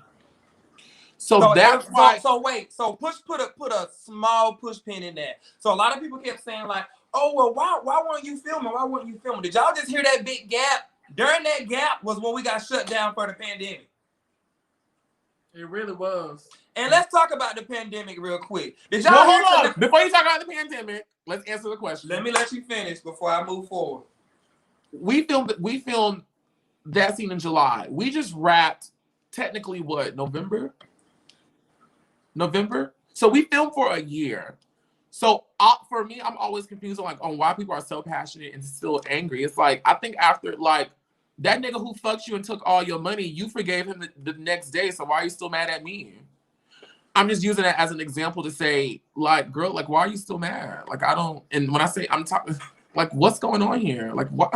So that's why. So wait. So put a small push pin in that. So a lot of people kept saying like, "Oh well, why weren't you filming? Why weren't you filming?" Did y'all just hear that big gap? During that gap was when we got shut down for the pandemic. It really was. And let's talk about the pandemic real quick. Did y'all hold on. Before you talk about the pandemic, let's answer the question. Let me let you finish before I move forward. We filmed that scene in July. We just wrapped technically what, November? So we filmed for a year. So for me, I'm always confused on why people are so passionate and still angry. It's like, I think after like that nigga who fucked you and took all your money, you forgave him the next day. So why are you still mad at me? I'm just using that as an example to say, like, girl, like, why are you still mad? Like, I don't. And when I say I'm talking, like, what's going on here? Like, what?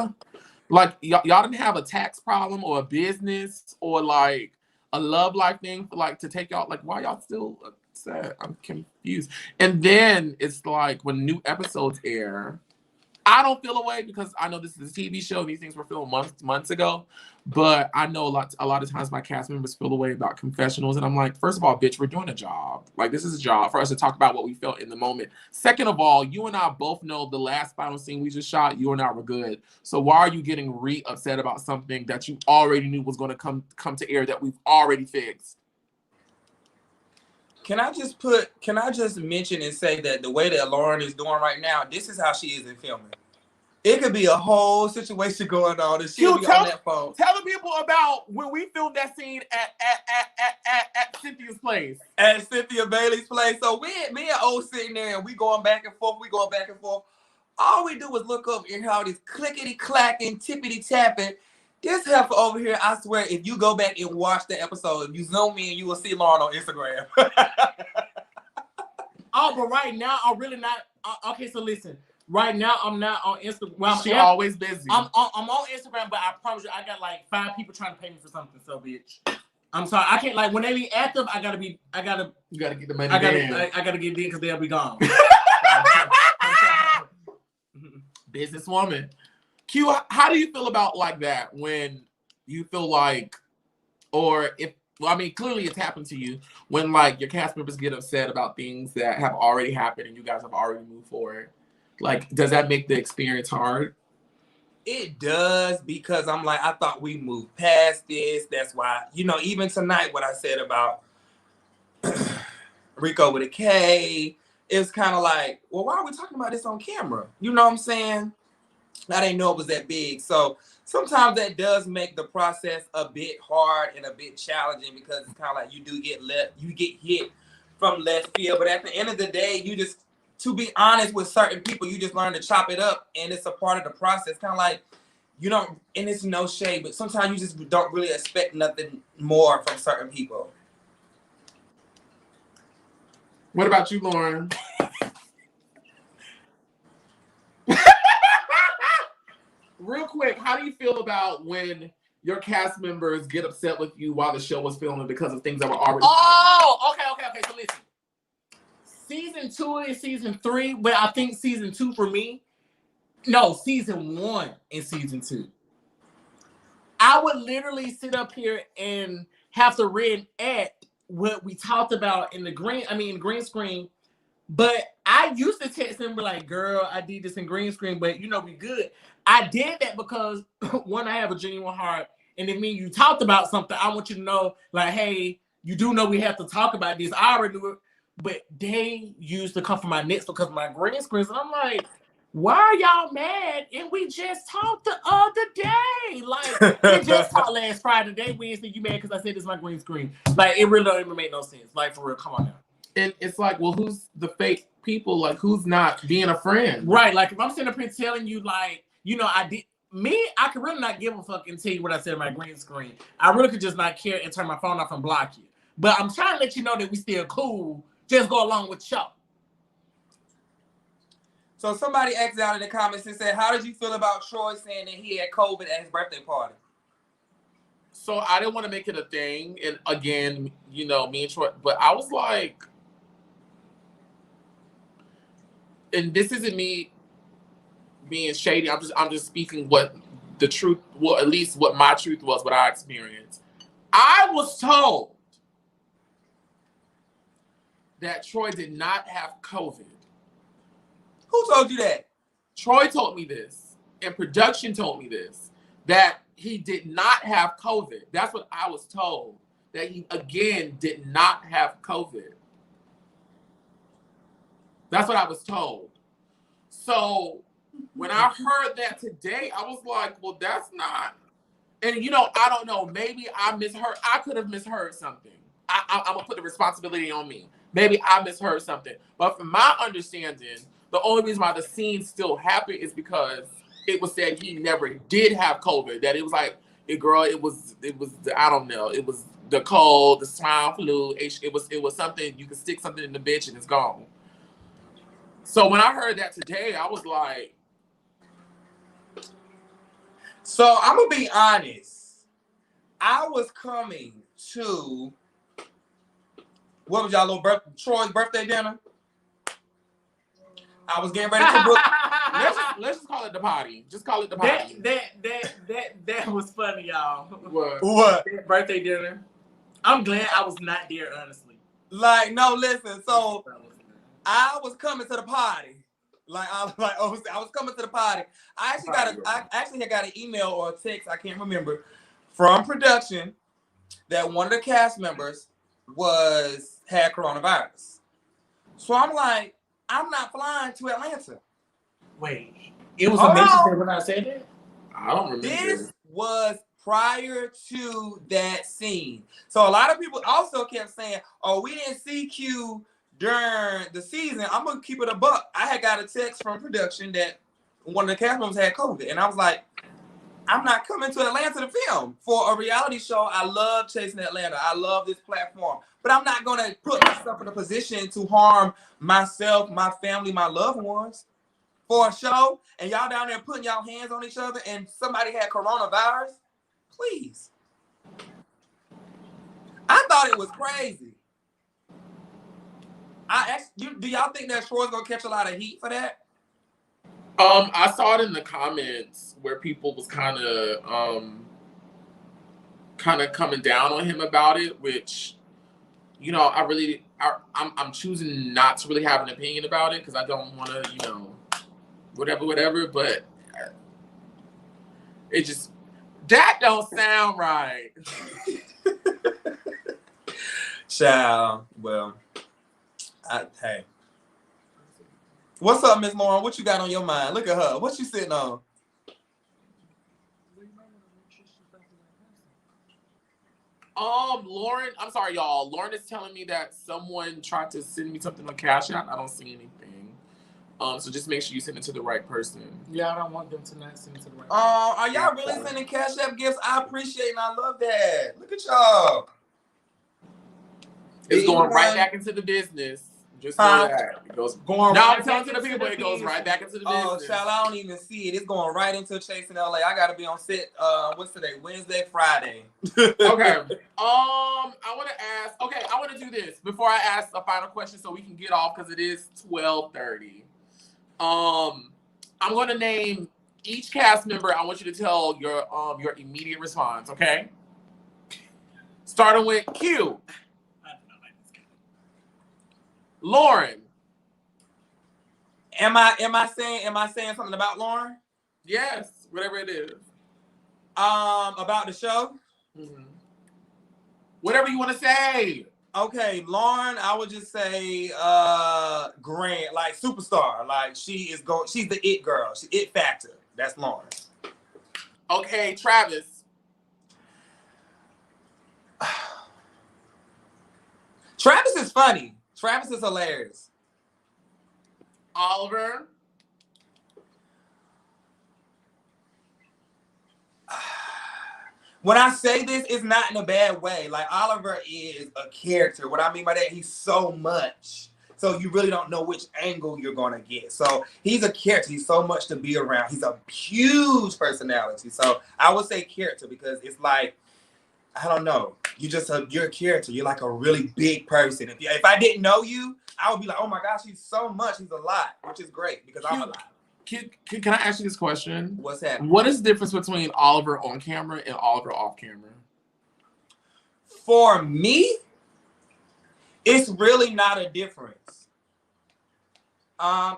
Like, y'all didn't have a tax problem or a business or like a love life thing for like to take y'all. Like, why y'all still upset? I'm confused. And then it's like when new episodes air, I don't feel away because I know this is a TV show. These things were filmed months ago. But I know a lot of times my cast members feel away about confessionals. And I'm like, first of all, bitch, we're doing a job. Like, this is a job for us to talk about what we felt in the moment. Second of all, you and I both know the last final scene we just shot, you and I were good. So why are you getting upset about something that you already knew was going to come to air that we've already fixed? Can I just mention and say that the way that Lauryn is doing right now, this is how she is in filming. It could be a whole situation going on, and she'll be on that phone. Tell the people about when we filmed that scene at Cynthia's place. At Cynthia Bailey's place. So me and O sitting there, and we going back and forth. All we do is look up and hear all this clickety-clacking, tippity-tapping. This heifer over here, I swear, if you go back and watch the episode, you zoom in, you will see Lauryn on Instagram. Oh, but right now, I'm really not. Okay, so listen. Right now, I'm not on Instagram. Well, she's always busy. I'm on Instagram, but I promise you, I got like 5 people trying to pay me for something. So, bitch, I'm sorry. I can't, like, when they be active, you gotta get the money. I gotta get in because they'll be gone. Businesswoman. Q, how do you feel about like that when you feel like, or if, well, I mean, clearly it's happened to you when like your cast members get upset about things that have already happened and you guys have already moved forward. Like, does that make the experience hard? It does, because I'm like, I thought we moved past this. That's why, even tonight, what I said about Rico with a K. It's kind of like, well, why are we talking about this on camera? You know what I'm saying? I didn't know it was that big. So sometimes that does make the process a bit hard and a bit challenging because it's kind of like you get hit from left field. But at the end of the day, you just, to be honest with certain people, you just learn to chop it up, and it's a part of the process. Kind of like you don't, and it's no shade, but sometimes you just don't really expect nothing more from certain people. What about you, Lauryn? Real quick, how do you feel about when your cast members get upset with you while the show was filming because of things that were already Okay. So listen. Season 2 and season 3, but I think season 2 for me. No, season 1 and season 2. I would literally sit up here and have to reenact what we talked about in the green screen. But I used to text them, be like, girl, I did this in green screen, but we good. I did that because, one, I have a genuine heart. And it means you talked about something. I want you to know, like, hey, you do know we have to talk about this. I already knew it. But they used to come for my necks because of my green screens. And I'm like, why are y'all mad? And we just talked the other day. Like, we just talked last Friday. Today, Wednesday, you mad because I said this is my green screen. Like, it really don't even make no sense. Like, for real, come on now. And it's like, well, who's the fake people? Like, who's not being a friend? Right. Like, if I'm sitting up here telling you, like, I could really not give a fuck and tell you what I said in my green screen. I really could just not care and turn my phone off and block you. But I'm trying to let you know that we still cool. Just go along with y'all. So somebody asked out in the comments and said, how did you feel about Troy saying that he had COVID at his birthday party? So I didn't want to make it a thing. And again, me and Troy, but I was like, and this isn't me being shady. I'm just speaking what the truth, well, at least what my truth was, what I experienced. I was told that Troy did not have COVID. Who told you that? Troy told me this, and production told me this, that he did not have COVID. That's what I was told, that he, again, did not have COVID. That's what I was told. So when I heard that today, I was like, well, that's not. And, I don't know. Maybe I misheard. I could have misheard something. I'm going to put the responsibility on me. Maybe I misheard something. But from my understanding, the only reason why the scene still happened is because it was said he never did have COVID. That it was like, it was, I don't know. It was the cold, the swine flu. It was something, you could stick something in the bitch and it's gone. So when I heard that today, I was like. So I'm going to be honest. I was coming to, what was y'all little Troy's birthday dinner? I was getting ready to book. let's just call it the party. Just call it the party. That was funny, y'all. What? That birthday dinner. I'm glad I was not there, honestly. Like, no, listen. So I was coming to the party. I was coming to the party. I actually got an email or a text, I can't remember, from production that one of the cast members had coronavirus. So I'm like, I'm not flying to Atlanta. Wait, it was a message when I said that? I don't remember. This was prior to that scene. So a lot of people also kept saying, oh, we didn't see Q during the season. I'm going to keep it a buck. I had got a text from production that one of the cast members had COVID. And I was like, I'm not coming to Atlanta to film for a reality show. I love chasing Atlanta. I love this platform. But I'm not going to put myself in a position to harm myself, my family, my loved ones for a show. And y'all down there putting y'all hands on each other and somebody had coronavirus. Please. I thought it was crazy. Do y'all think that Troy's going to catch a lot of heat for that? I saw it in the comments where people was kind of coming down on him about it, which, I'm choosing not to really have an opinion about it because I don't want to, whatever. But it just, that don't sound right. Child, well, Hey. What's up, Miss Lauryn? What you got on your mind? Look at her. What you sitting on? Lauryn, I'm sorry, y'all. Lauryn is telling me that someone tried to send me something on Cash App. I don't see anything. So just make sure you send it to the right person. Yeah, I don't want them to not send it to the right person. Are y'all really sending Cash App gifts? I appreciate and I love that. Look at y'all. It's going right back into the business. Just know that. It goes going now right I'm telling to the people, it goes right back into the business. Oh, child, I don't even see it. It's going right into Chasing LA. I gotta be on set what's today? Wednesday, Friday. Okay. I want to do this before I ask a final question so we can get off because it is 12:30. I'm gonna name each cast member. I want you to tell your immediate response, okay? Starting with Q. Lauryn. Am I saying something about Lauryn? Yes, whatever it is. About the show? Mm-hmm. Whatever you want to say. Okay, Lauryn, I would just say grand, like superstar. Like she's the it girl. She it factor. That's Lauryn. Okay, Travis. Travis is funny. Travis is hilarious. Oliver. When I say this, it's not in a bad way. Like Oliver is a character. What I mean by that, he's so much. So you really don't know which angle you're gonna get. So he's a character. He's so much to be around. He's a huge personality. So I would say character because it's like, I don't know. You're a character. You're like a really big person. If I didn't know you, I would be like, oh my gosh, he's so much. He's a lot, which is great because I'm a lot. Can I ask you this question? What's happening? What is the difference between Oliver on camera and Oliver off camera? For me, it's really not a difference.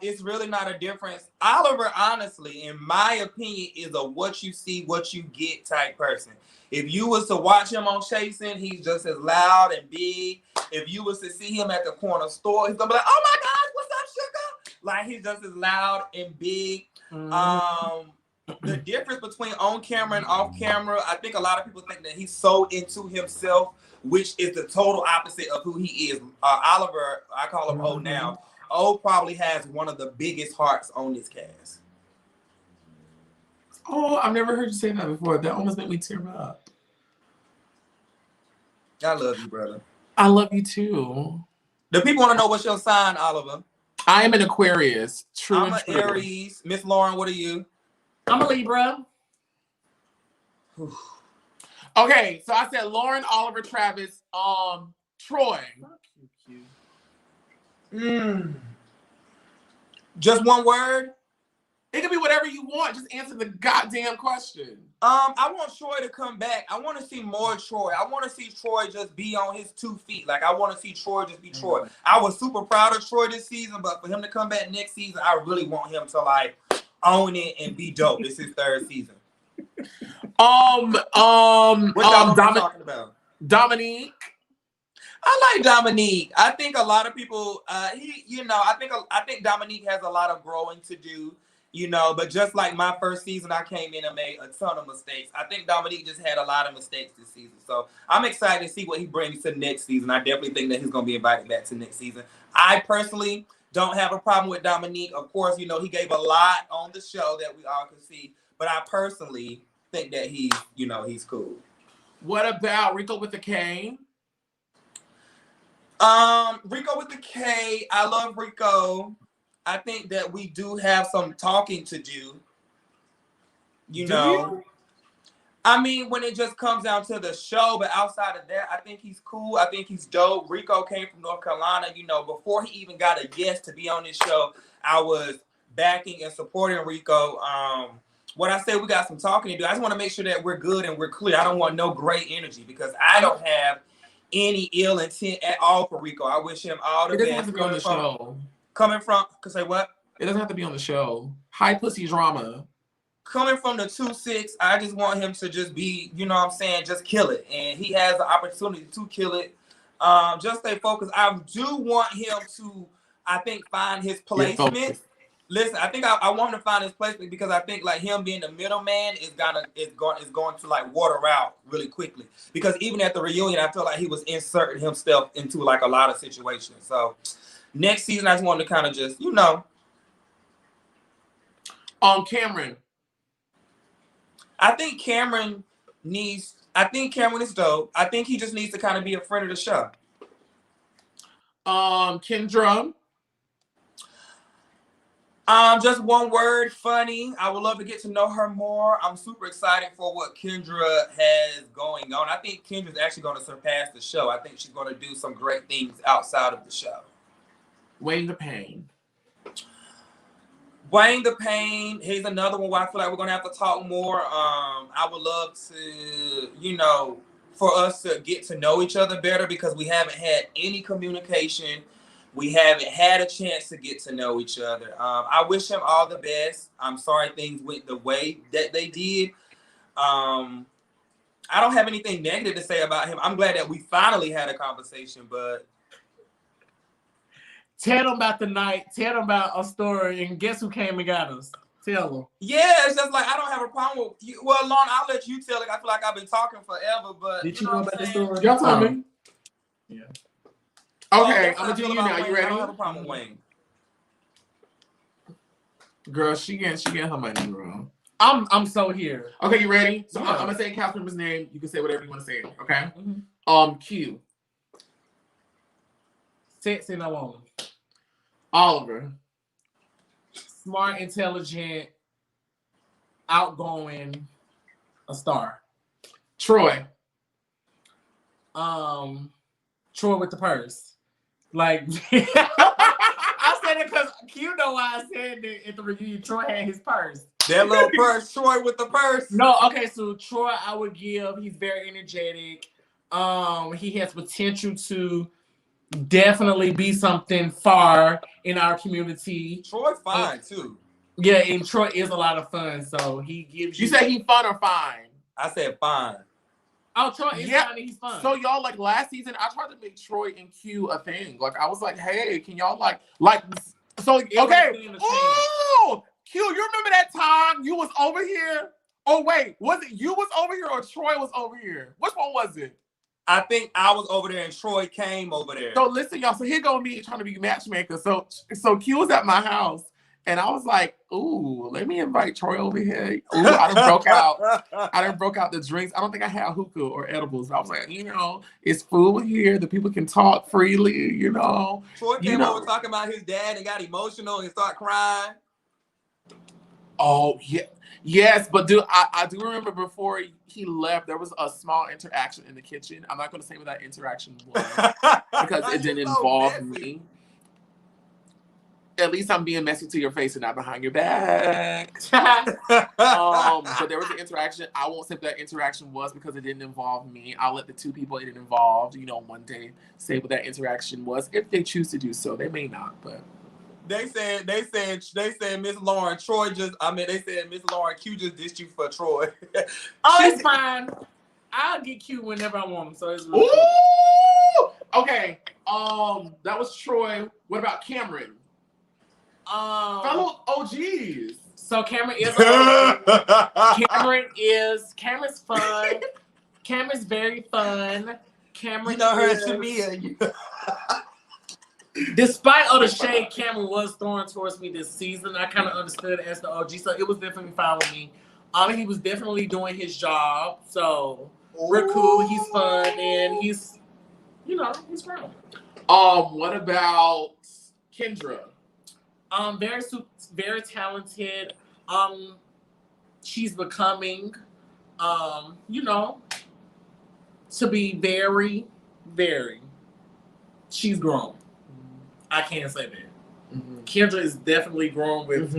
It's really not a difference. Oliver, honestly, in my opinion, is a what you see, what you get type person. If you was to watch him on Chasing, he's just as loud and big. If you was to see him at the corner store, he's gonna be like, "Oh my gosh, what's up, sugar?" Like he's just as loud and big. The difference between on camera and off camera, I think a lot of people think that he's so into himself, which is the total opposite of who he is. Oliver, I call him O now. O probably has one of the biggest hearts on this cast. Oh, I've never heard you say that before. That almost made me tear up. I love you, brother. I love you too. The people want to know what's your sign, Oliver. I am an Aquarius. True. I'm an Aries. Miss Lauryn, what are you? I'm a Libra. Okay, so I said Lauryn, Oliver, Travis, Troy. Just one word? It can be whatever you want. Just answer the goddamn question. I want Troy to come back. I want to see more Troy. I want to see Troy just be on his 2 feet. Like, I want to see Troy just be Troy. I was super proud of Troy this season, but for him to come back next season, I really want him to, like, own it and be dope. This is his 3rd season. What y'all talking about? Dominique. I like Dominique. I think a lot of people, I think Dominique has a lot of growing to do. But just like my first season, I came in and made a ton of mistakes. I think Dominique just had a lot of mistakes this season. So I'm excited to see what he brings to next season. I definitely think that he's going to be invited back to next season. I personally don't have a problem with Dominique. Of course, he gave a lot on the show that we all could see. But I personally think that he's cool. What about Rico with the K? Rico with the K. I love Rico. I think that we do have some talking to do. I mean, when it just comes down to the show, but outside of that, I think he's cool. I think he's dope. Rico came from North Carolina. Before he even got a yes to be on this show, I was backing and supporting Rico. What I say, we got some talking to do. I just want to make sure that we're good and we're clear. I don't want no gray energy because I don't have any ill intent at all for Rico. I wish him all the best. It doesn't have to be on the show. Say what? It doesn't have to be on the show. High pussy drama. Coming from the 2-6, I just want him to just be, just kill it. And he has the opportunity to kill it. Just stay focused. I do want him to, I think, find his placement. Listen, I think I want him to find his placement because I think like him being the middleman is going to like water out really quickly. Because even at the reunion, I feel like he was inserting himself into like a lot of situations. So next season, I just wanted to kind of just, Cameron. I think Cameron is dope. I think he just needs to kind of be a friend of the show. Kendra. Just one word, funny. I would love to get to know her more. I'm super excited for what Kendra has going on. I think Kendra's actually going to surpass the show. I think she's going to do some great things outside of the show. Wayne the Pain. Wayne the Pain, he's another one where I feel like we're going to have to talk more. I would love to, for us to get to know each other better because we haven't had any communication. We haven't had a chance to get to know each other. I wish him all the best. I'm sorry things went the way that they did. I don't have anything negative to say about him. I'm glad that we finally had a conversation, but... Tell them about the night. Tell them about a story, and guess who came and got us? Tell them. Yeah, it's just like I don't have a problem with you. Well, Lauryn, I'll let you tell it. I feel like I've been talking forever, but did you know about the story? Y'all tell me. Yeah. Okay, I'm gonna do you now. You ready? I don't have a problem with Wayne. Girl, she getting her money, bro. I'm so here. Okay, you ready? So Yeah. I'm gonna say a cast member's name. You can say whatever you want to say. Okay. Mm-hmm. Q. Sexy no woman. Oliver. Smart, intelligent, outgoing, a star. Troy. Troy with the purse. Like I said it because you know why I said that at the review. Troy had his purse. That little purse, Troy with the purse. No, okay, so Troy I would give, he's very energetic. He has potential to definitely be something far in our community. Troy's fine too. Yeah, and Troy is a lot of fun, so he gives you. You said he fun or fine? I said fine. Oh, Troy is fun and he's fun. So y'all, like last season, I tried to make Troy and Q a thing. Like I was like, hey, can y'all like so okay. Oh, Q, you remember that time you was over here? Oh wait, was it you was over here or Troy was over here? Which one was it? I think I was over there and Troy came over there. So listen, y'all. So here go me trying to be matchmaker. So Q was at my house, and I was like, "Ooh, let me invite Troy over here." Ooh, I done broke out. I done broke out the drinks. I don't think I had hookah or edibles. But I was like, it's food here. The people can talk freely. Troy came over talking about his dad and got emotional and started crying. Oh yeah. Yes, but I do remember before he left, there was a small interaction in the kitchen. I'm not going to say what that interaction was because it didn't involve me. At least I'm being messy to your face and not behind your back. But there was an interaction. I won't say what that interaction was because it didn't involve me. I'll let the two people it involved, one day say what that interaction was if they choose to do so. They may not, but. They said Miss Lauryn, they said Miss Lauryn Q just dissed you for Troy. It's fine. I'll get Q whenever I want him. So it's really cool. Okay. That was Troy. What about Cameron? Fellow OGs. So Cameron is Cameron's fun. Cameron's very fun. Cameron her and Shamia. Despite all the shade Cameron was throwing towards me this season, I kind of understood it as the OG, so it was definitely fine with me. He was definitely doing his job, so we're cool. He's fun, and he's grown. What about Kendra? Very talented. She's becoming, to be very, very. She's grown. I can't say that. Mm-hmm. Kendra is definitely grown with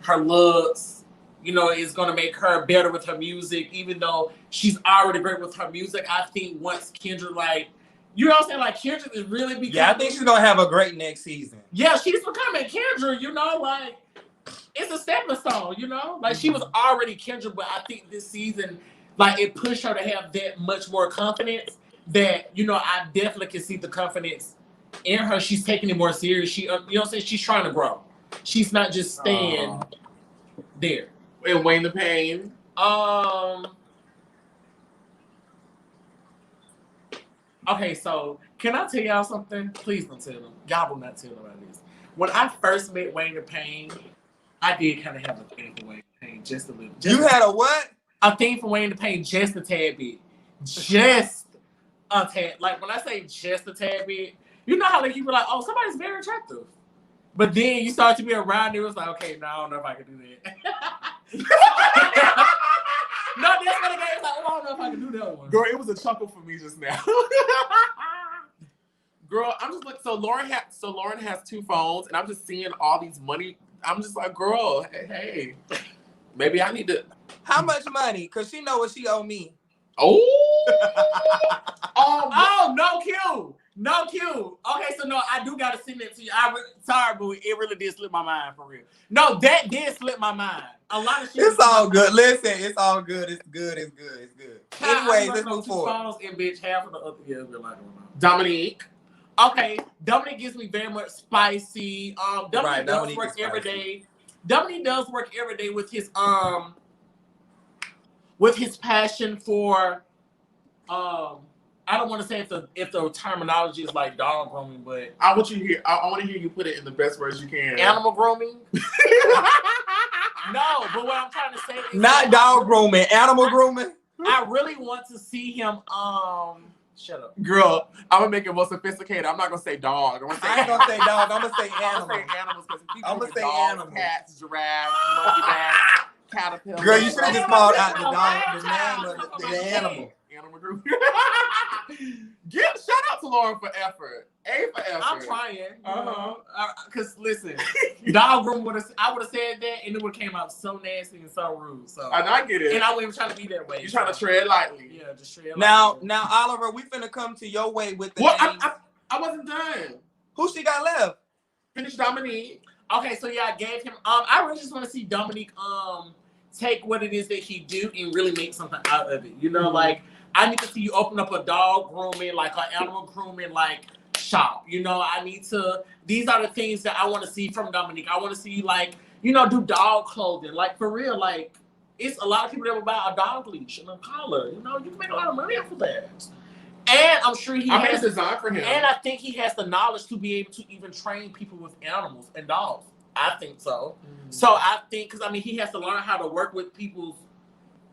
her looks. It's going to make her better with her music, even though she's already great with her music. I think once Kendra, Kendra is really becoming. Yeah, I think she's going to have a great next season. Yeah, she's becoming Kendra, it's a stepping stone, She was already Kendra, but I think this season, it pushed her to have that much more confidence. that, you know, I definitely can see the confidence in her. She's taking it more serious. She, you know what I'm saying? She's trying to grow. She's not just staying there. And Wayne the Pain. Okay, so can I tell y'all something? Please don't tell them. Y'all will not tell them about this. When I first met Wayne the Pain, I did kind of have a thing for Wayne the Pain, just a little. You had a what? A thing for Wayne the Pain, just a tad bit. Just a tad. Like when I say just a tad bit, you know how like you were like, oh, somebody's very attractive. But then you start to be around it, was like, okay, no, I don't know if I can do that. No, that's what the game was like, oh, I don't know if I can do that one. Girl, it was a chuckle for me just now. Girl, I'm just like, so Lauryn has 2 phones, and I'm just seeing all these money. I'm just like, girl, hey, maybe I need to. How much money? Cause she know what she owe me. Oh, no, Q. No, Q. Okay, so no, I do gotta send that to you. Sorry, boo. It really did slip my mind for real. No, that did slip my mind. A lot of shit. It's all good. Listen, it's all good. It's good. It's good. It's good. Anyways, let's move forward. Phones and bitch, half of the other like Dominique. Okay, Dominique gives me very much spicy. Dominique does work every day. Dominique does work every day with his passion for I don't want to say if the terminology is like dog grooming, but I want to hear you put it in the best words you can. Animal grooming. No, but what I'm trying to say is not dog grooming, animal grooming. I really want to see him. Shut up, girl. I'm gonna make it more sophisticated. I'm not gonna say dog. I ain't gonna say dog. I'm gonna say animal. I'm gonna say animals. Cats, giraffes, monkey bats, caterpillars. Girl, you should have just called out the name of the animal. Animal group. Shout out to Lauryn for effort. A for effort. I'm trying. Cause listen, dog groom I would have said that, and it would have came out so nasty and so rude. So and I get it. And I wasn't trying to be that way. You're trying to tread lightly. Yeah, just tread lightly. Now, Oliver, we finna come to your way with the names. I wasn't done. Who she got left? Finish Dominique. Okay, so yeah, I gave him. I really just want to see Dominique take what it is that he do and really make something out of it. You know, like I need to see you open up a dog grooming, like an animal grooming, like shop. You know, I need to. These are the things that I want to see from Dominique. I want to see you like, you know, do dog clothing, like for real. Like it's a lot of people that will buy a dog leash and a collar. You know, you can make a lot of money off of that. And I'm sure he has design for him. And I think he has the knowledge to be able to even train people with animals and dogs. I think so. So I think, because I mean, he has to learn how to work with people's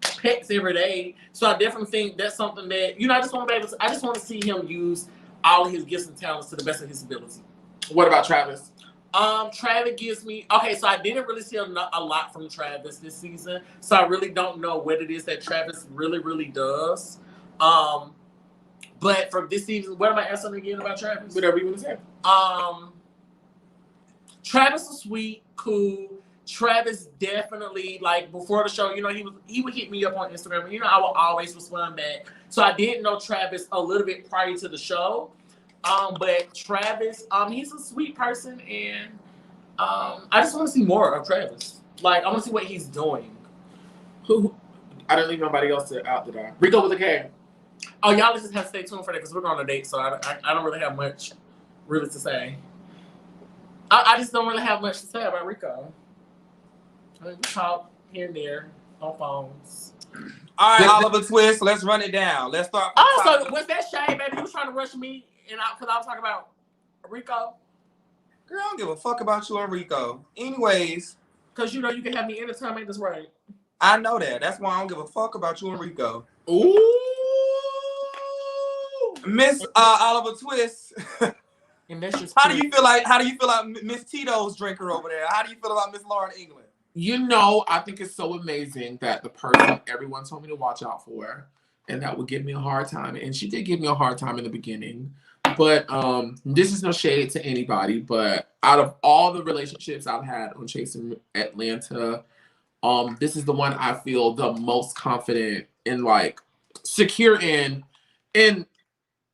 pets every day. So I definitely think that's something that, you know, I just want to see him use all of his gifts and talents to the best of his ability. What about Travis? Travis gives me, okay, so I didn't really see a lot from Travis this season. So I really don't know what it is that Travis really, really does. But for this season, what am I asking again about Travis? Whatever you want to say. Travis is sweet, cool. Travis definitely, like, before the show, you know, he would hit me up on Instagram. And, you know, I will always respond back. So I did know Travis a little bit prior to the show. But Travis, he's a sweet person. And I just want to see more of Travis. Like, I want to see what he's doing. Who? I didn't leave nobody else out the door. Rico with a K. Oh, y'all just have to stay tuned for that because we're going on a date, so I don't really have much really to say. I just don't really have much to say about Rico. I mean, we talk here and there on phones. All right, Oliver Twist, let's run it down. Let's start. So was that shade, baby? You was trying to rush me because I was talking about Rico? Girl, I don't give a fuck about you and Rico. Anyways. Because, you know, you can have me anytime, ain't this right? I know that. That's why I don't give a fuck about you and Rico. Ooh. Miss Oliver Twist. And that's just how do you feel like Miss Tito's drinker over there? How do you feel about Miss Lauryn England? You know, I think it's so amazing that the person everyone told me to watch out for and that would give me a hard time. And she did give me a hard time in the beginning. But this is no shade to anybody, but out of all the relationships I've had on Chasing Atlanta, this is the one I feel the most confident in, like secure in. And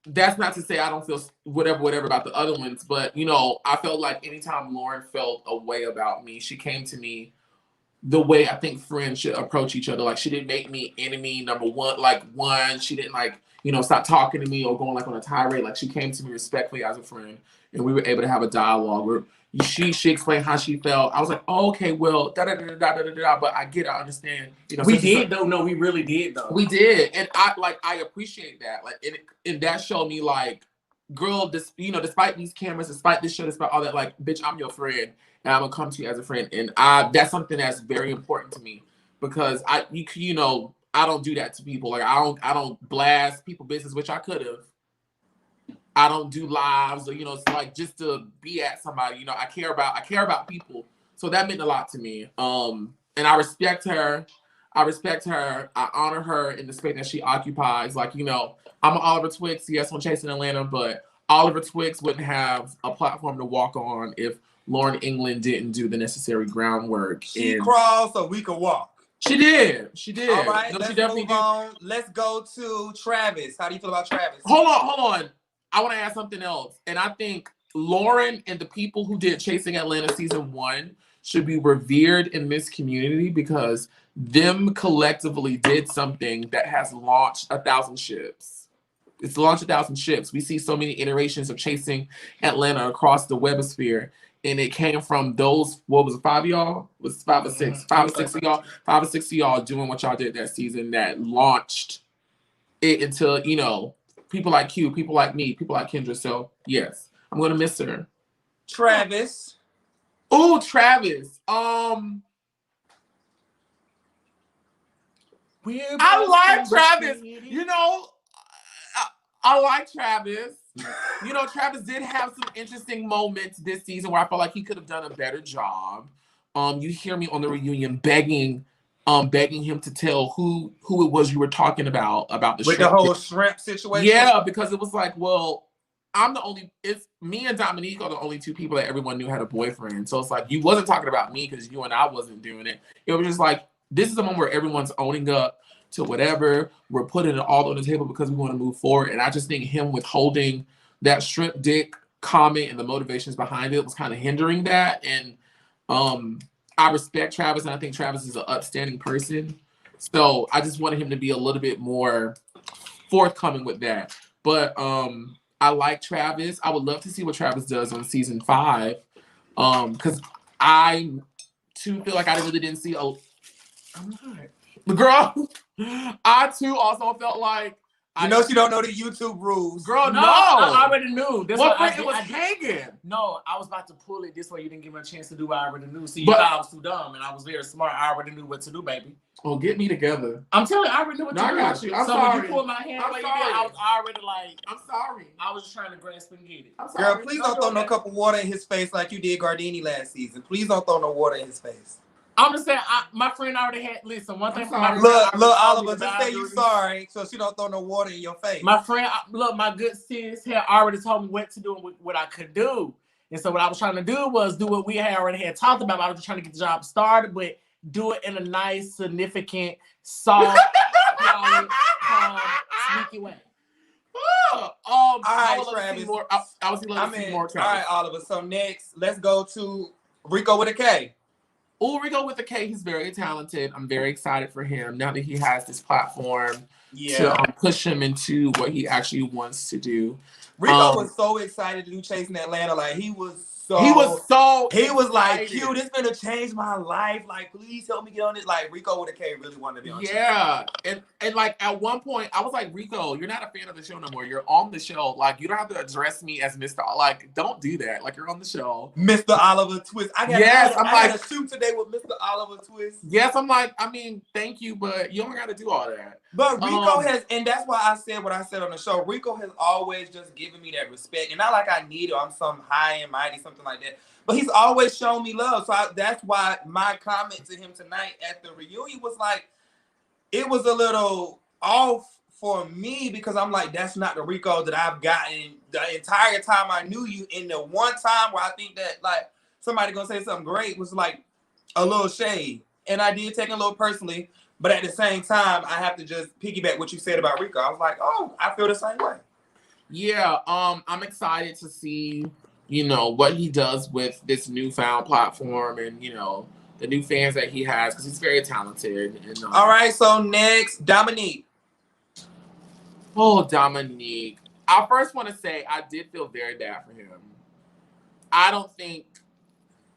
that's not to say I don't feel whatever about the other ones, but you know, I felt like anytime Lauryn felt a way about me, she came to me the way I think friends should approach each other. Like she didn't make me enemy number one. She didn't like, stop talking to me or going like on a tirade. Like she came to me respectfully as a friend, and we were able to have a dialogue where she explained how she felt. I was like, oh, okay, well, da da da da da da da. But I get it, I understand. We did though. No, we really did though. We did, and I appreciate that. Like, and that showed me like, girl, this despite these cameras, despite this show, despite all that, like, bitch, I'm your friend, and I'm gonna come to you as a friend, and that's something that's very important to me because I don't do that to people. Like I don't blast people business, which I could have. I don't do lives or it's like just to be at somebody. I care about people. So that meant a lot to me. And I respect her. I honor her in the space that she occupies. Like, I'm an Oliver Twix, yes, on Chasing Atlanta, but Oliver Twix wouldn't have a platform to walk on if Lauryn England didn't do the necessary groundwork. She crawled so we could walk. She did. All right, let's move on. Let's go to Travis. How do you feel about Travis? Hold on. I want to add something else. And I think Lauryn and the people who did Chasing Atlanta season 1 should be revered in this community because them collectively did something that has launched 1,000 ships. It's launched 1,000 ships. We see so many iterations of Chasing Atlanta across the webosphere. And it came from those, what was it, 5 of y'all? Was it 5 or 6? 5 or 6 of y'all? 5 or 6 of y'all doing what y'all did that season that launched it into, people like Q, people like me, people like Kendra. So, yes, I'm going to miss her. Travis. Oh, Travis. I like Travis. I like Travis. Travis did have some interesting moments this season where I felt like he could have done a better job. You hear me on the reunion begging him to tell who it was you were talking about the with shrimp. The whole shrimp situation. Yeah, because it was like, well, it's me and Dominique are the only 2 people that everyone knew had a boyfriend. So it's like, you wasn't talking about me because you and I wasn't doing it. It was just like, this is the moment where everyone's owning up to whatever. We're putting it all on the table because we want to move forward. And I just think him withholding that shrimp dick comment and the motivations behind it was kind of hindering that. And I respect Travis, and I think Travis is an upstanding person. So I just wanted him to be a little bit more forthcoming with that. But I like Travis. I would love to see what Travis does on season 5. Because I too feel like I really didn't see I'm not. Girl, I too also felt like she don't know the YouTube rules. Girl, no. I already knew. It was hanging. No, I was about to pull it this way. You didn't give me a chance to do what I already knew. See, you thought I was too dumb, and I was very smart. I already knew what to do, baby. Oh, get me together. I'm telling you, I already knew what to do. I got you. I'm so sorry. when you pulled my hand away, I was already like, I'm sorry. I was just trying to grasp and get it. Girl, please don't throw no cup of water in his face like you did Gardini last season. Please don't throw no water in his face. I'm just saying, my friend already had. Listen, one thing for my friend. Look, Oliver, just say you sorry, so she don't throw no water in your face. My friend, my good sis had already told me what to do and what I could do, and so what I was trying to do was do what we had already had talked about. I was just trying to get the job started, but do it in a nice, significant, soft, sneaky way. All right, Travis. I was love to see more Travis. All right, Oliver. So next, let's go to Rico with a K. Rico with a K, he's very talented. I'm very excited for him now that he has this platform to push him into what he actually wants to do. Rico was so excited to do Chasing Atlanta. Like, he was like, Q, this gonna change my life. Like, please help me get on it. Like, Rico with a K really wanted to be on it. Yeah. And like at one point I was like, Rico, you're not a fan of the show no more. You're on the show. Like, you don't have to address me as Mr. Like, don't do that. Like, you're on the show. Mr. Oliver Twist. I got a shoot today with Mr. Oliver Twist. Yes, I'm like, I mean, thank you, but you don't gotta do all that. But Rico has, and that's why I said what I said on the show. Rico has always just given me that respect. And not like I need it, or I'm some high and mighty, something like that. But he's always shown me love. So that's why my comment to him tonight at the reunion was like, it was a little off for me because I'm like, that's not the Rico that I've gotten the entire time I knew you. And the one time where I think that like somebody gonna say something great was like a little shade. And I did take it a little personally. But at the same time, I have to just piggyback what you said about Rico. I was like, oh, I feel the same way. Yeah, I'm excited to see, what he does with this newfound platform and, the new fans that he has because he's very talented. And, all right, so next, Dominique. Oh, Dominique. I first want to say I did feel very bad for him. I don't think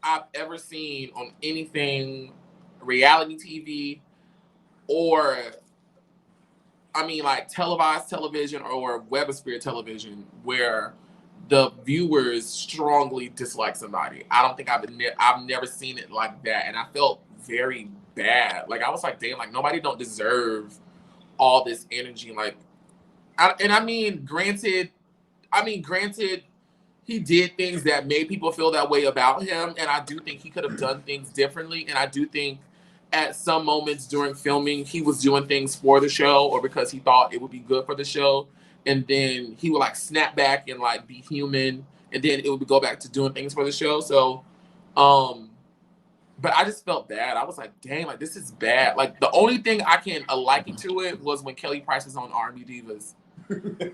I've ever seen on anything reality TV or like televised television or webosphere television where the viewers strongly dislike somebody. I don't think I've never seen it like that, and I felt very bad. Like I was like, damn, like nobody don't deserve all this energy. Like, granted, he did things that made people feel that way about him, and I do think he could have done things differently, and I do think at some moments during filming, he was doing things for the show or because he thought it would be good for the show. And then he would like snap back and like be human. And then it would go back to doing things for the show. So, but I just felt bad. I was like, dang, like this is bad. Like the only thing I can liken to it was when Kelly Price was on R&B Divas.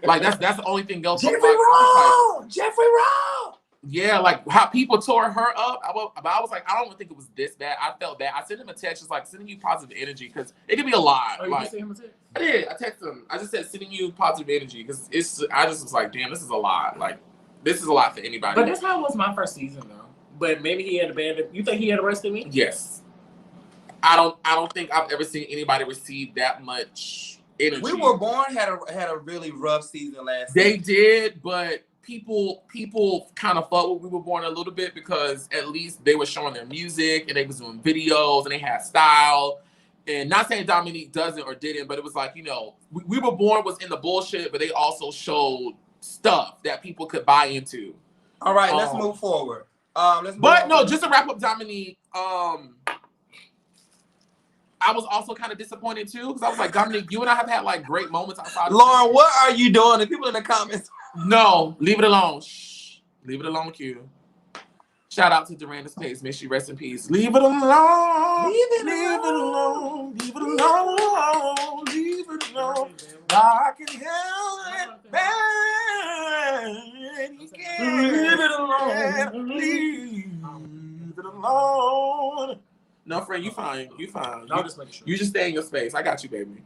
Like that's the only thing else. Jeffrey Rowe! Yeah, like how people tore her up. But I was like, I don't think it was this bad. I felt bad. I sent him a text, just like sending you positive energy because it could be a lot. Oh, you like, sent him a text? I did. I texted him. I just said sending you positive energy because I just was like, damn, this is a lot. Like, this is a lot for anybody. But that's how it was my first season though. But maybe he had abandoned. You think he had arrested me? Yes. I don't think I've ever seen anybody receive that much energy. We Were Born had a really rough season last They season. did, but people kind of fought with We Were Born a little bit because at least they were showing their music and they was doing videos and they had style. And not saying Dominique doesn't or didn't, but it was like, you know, We Were Born was in the bullshit, but they also showed stuff that people could buy into. All right, let's move forward. Just to wrap up Dominique, I was also kind of disappointed too because I was like, Dominique, you and I have had like great moments outside. Lauren, what are you doing? The people in the comments. No, leave it alone. Shh. Leave it alone, Q. Shout out to Doranda's Pace. May she rest in peace. Leave it alone. Leave it alone. Leave it alone. Leave it alone. I can help it, man. Leave it alone. Leave it alone. No, friend, you fine. You fine. No, just making sure. You just stay in your space. I got you, baby.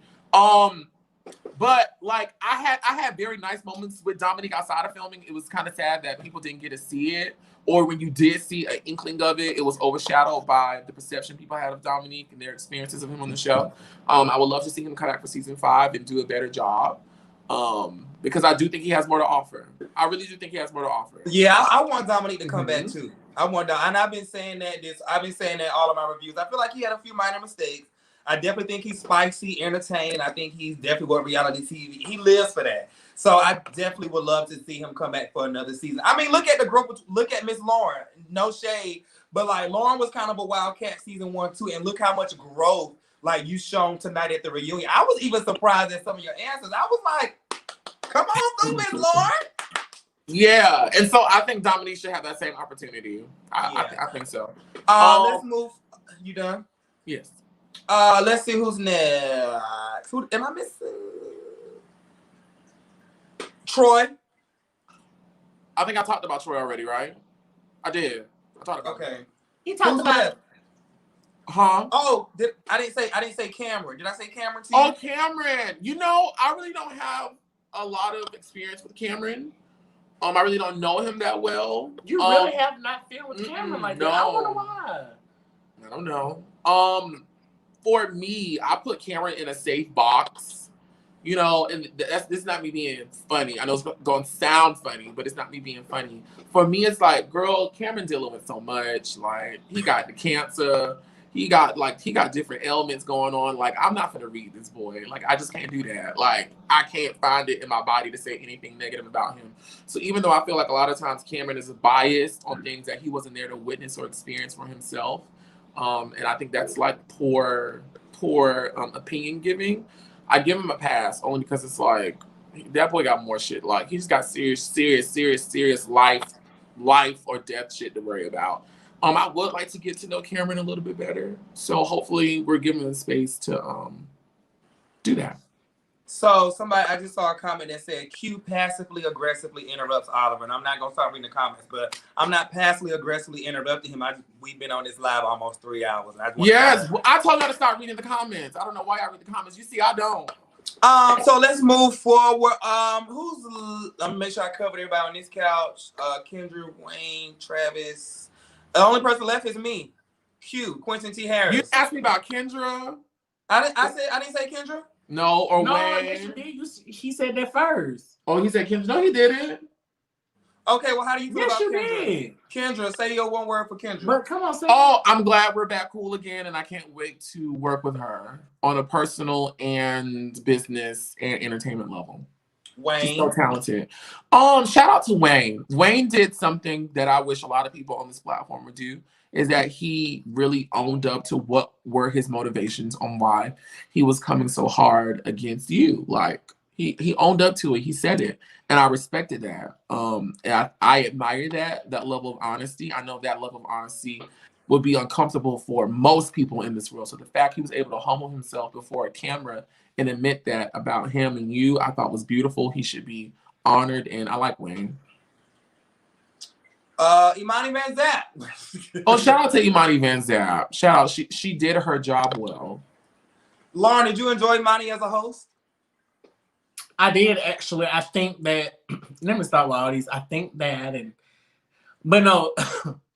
But like I had very nice moments with Dominique outside of filming. It was kind of sad that people didn't get to see it, or when you did see an inkling of it, it was overshadowed by the perception people had of Dominique and their experiences of him on the show. I would love to see him come back for season 5 and do a better job. Because I do think he has more to offer. I really do think he has more to offer. Yeah, I want Dominique to come back too. I want that, and I've been saying that all of my reviews. I feel like he had a few minor mistakes. I definitely think he's spicy, entertaining. I think he's definitely going to reality TV. He lives for that. So I definitely would love to see him come back for another season. I mean, look at the group. Look at Miss Lauryn. No shade, but like Lauryn was kind of a wildcat season 1 too, and look how much growth like you shown tonight at the reunion. I was even surprised at some of your answers. I was like, come on through, Miss Lauryn. Yeah, and so I think Dominique should have that same opportunity. I think so. Let's move. You done? Yes. Let's see who's next. Who am I missing? Troy. I think I talked about Troy already, right? I did. I talked about. Okay. He talked about. Left? Huh? Oh, I didn't say Cameron. Did I say Cameron to you? Oh, Cameron. You know, I really don't have a lot of experience with Cameron. I really don't know him that well. You really have not felt with Cameron like that. I don't know why. I don't know. For me, I put Cameron in a safe box. You know, and this is not me being funny. I know it's going to sound funny, but it's not me being funny. For me, it's like, girl, Cameron dealing with so much. Like, he got the cancer. He got different ailments going on. Like, I'm not gonna read this boy. Like, I just can't do that. Like, I can't find it in my body to say anything negative about him. So even though I feel like a lot of times Cameron is biased on things that he wasn't there to witness or experience for himself, and I think that's like poor opinion giving, I give him a pass only because it's like that boy got more shit. Like, he just got serious life or death shit to worry about. I would like to get to know Cameron a little bit better. So hopefully we're given the space to do that. So I just saw a comment that said Q passively aggressively interrupts Oliver. And I'm not gonna start reading the comments, but I'm not passively aggressively interrupting him. We've been on this live almost 3 hours. Yes, I told y'all to start reading the comments. I don't know why I read the comments. You see, I don't. So let's move forward. Let me make sure I covered everybody on this couch. Kendra, Wayne, Travis. The only person left is me. Quentin T. Harris. You asked me about Kendra. I didn't say Kendra. No, or no, Wayne. yes, you did. He said that first. Oh, he said Kendra. No, he didn't. Okay, well, how do you feel about Kendra? Did. Kendra, say your one word for Kendra. But come on, say I'm glad we're back cool again, and I can't wait to work with her on a personal and business and entertainment level. Wayne. She's so talented. Shout out to Wayne. Wayne did something that I wish a lot of people on this platform would do, is that he really owned up to what were his motivations on why he was coming so hard against you. Like, he owned up to it. He said it. And I respected that. And I admire that level of honesty. I know that level of honesty would be uncomfortable for most people in this world. So the fact he was able to humble himself before a camera and admit that about him and you, I thought was beautiful. He should be honored, and I like Wayne. Imani Van Zap. Oh, shout out to Imani Van Zap. Shout out. She did her job well. Lauryn, did you enjoy Imani as a host? I did, actually. I think that, let me start with all these. I think that, but no,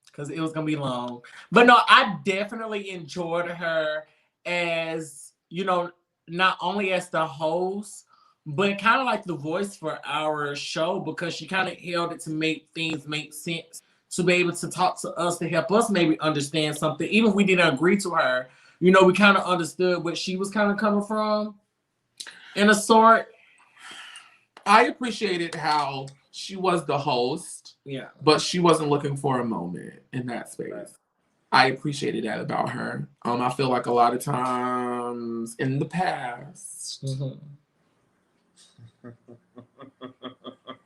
because it was going to be long. But no, I definitely enjoyed her as, not only as the host, but kind of like the voice for our show, because she kind of held it to make things make sense, to be able to talk to us, to help us maybe understand something. Even if we didn't agree to her, we kind of understood what she was kind of coming from, in a sort. I appreciated how she was the host, but she wasn't looking for a moment in that space. Right. I appreciated that about her. I feel like a lot of times in the past,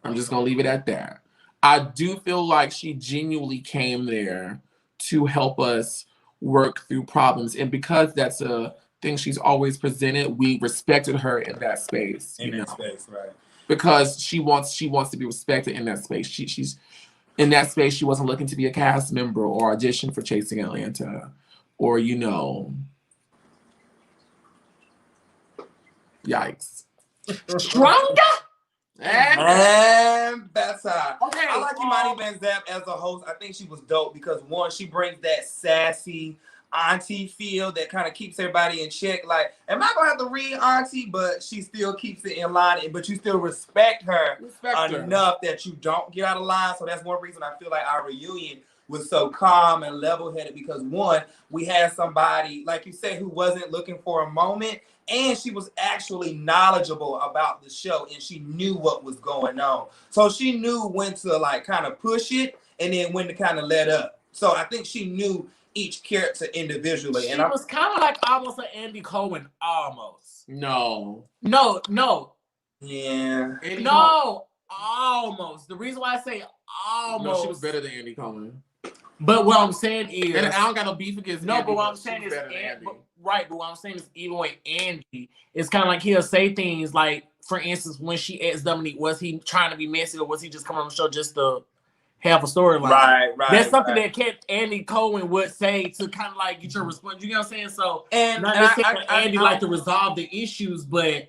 I'm just going to leave it at that. I do feel like she genuinely came there to help us work through problems. And because that's a thing she's always presented, we respected her in that space. In that space, right. Because she wants to be respected in that space. She's in that space. She wasn't looking to be a cast member or audition for Chasing Atlanta, or yikes. Stronger and better. Okay, I like Imani Van Zap as a host. I think she was dope because, one, she brings that sassy auntie feel that kind of keeps everybody in check. Like, am I gonna have to read auntie, but she still keeps it in line, but you still respect her enough that you don't get out of line. So that's one reason I feel like our reunion was so calm and level-headed, because, one, we had somebody, like you said, who wasn't looking for a moment, and she was actually knowledgeable about the show, and she knew what was going on. So she knew when to, like, kind of push it and then when to kind of let up. So I think she knew each character individually. She was kind of like almost an Andy Cohen, almost. No. Yeah. Almost. The reason why I say almost. No, she was better than Andy Cohen. But what I'm saying is, and I don't got no beef against Andy. But what I'm saying is, but what I'm saying is, even with Andy, it's kind of like he'll say things like, for instance, when she asked Dominique, was he trying to be messy or was he just coming on the show just to have a storyline? Right. That's something that Andy Cohen would say to kind of like get your response. You know what I'm saying? So, not necessarily Andy like to resolve the issues, but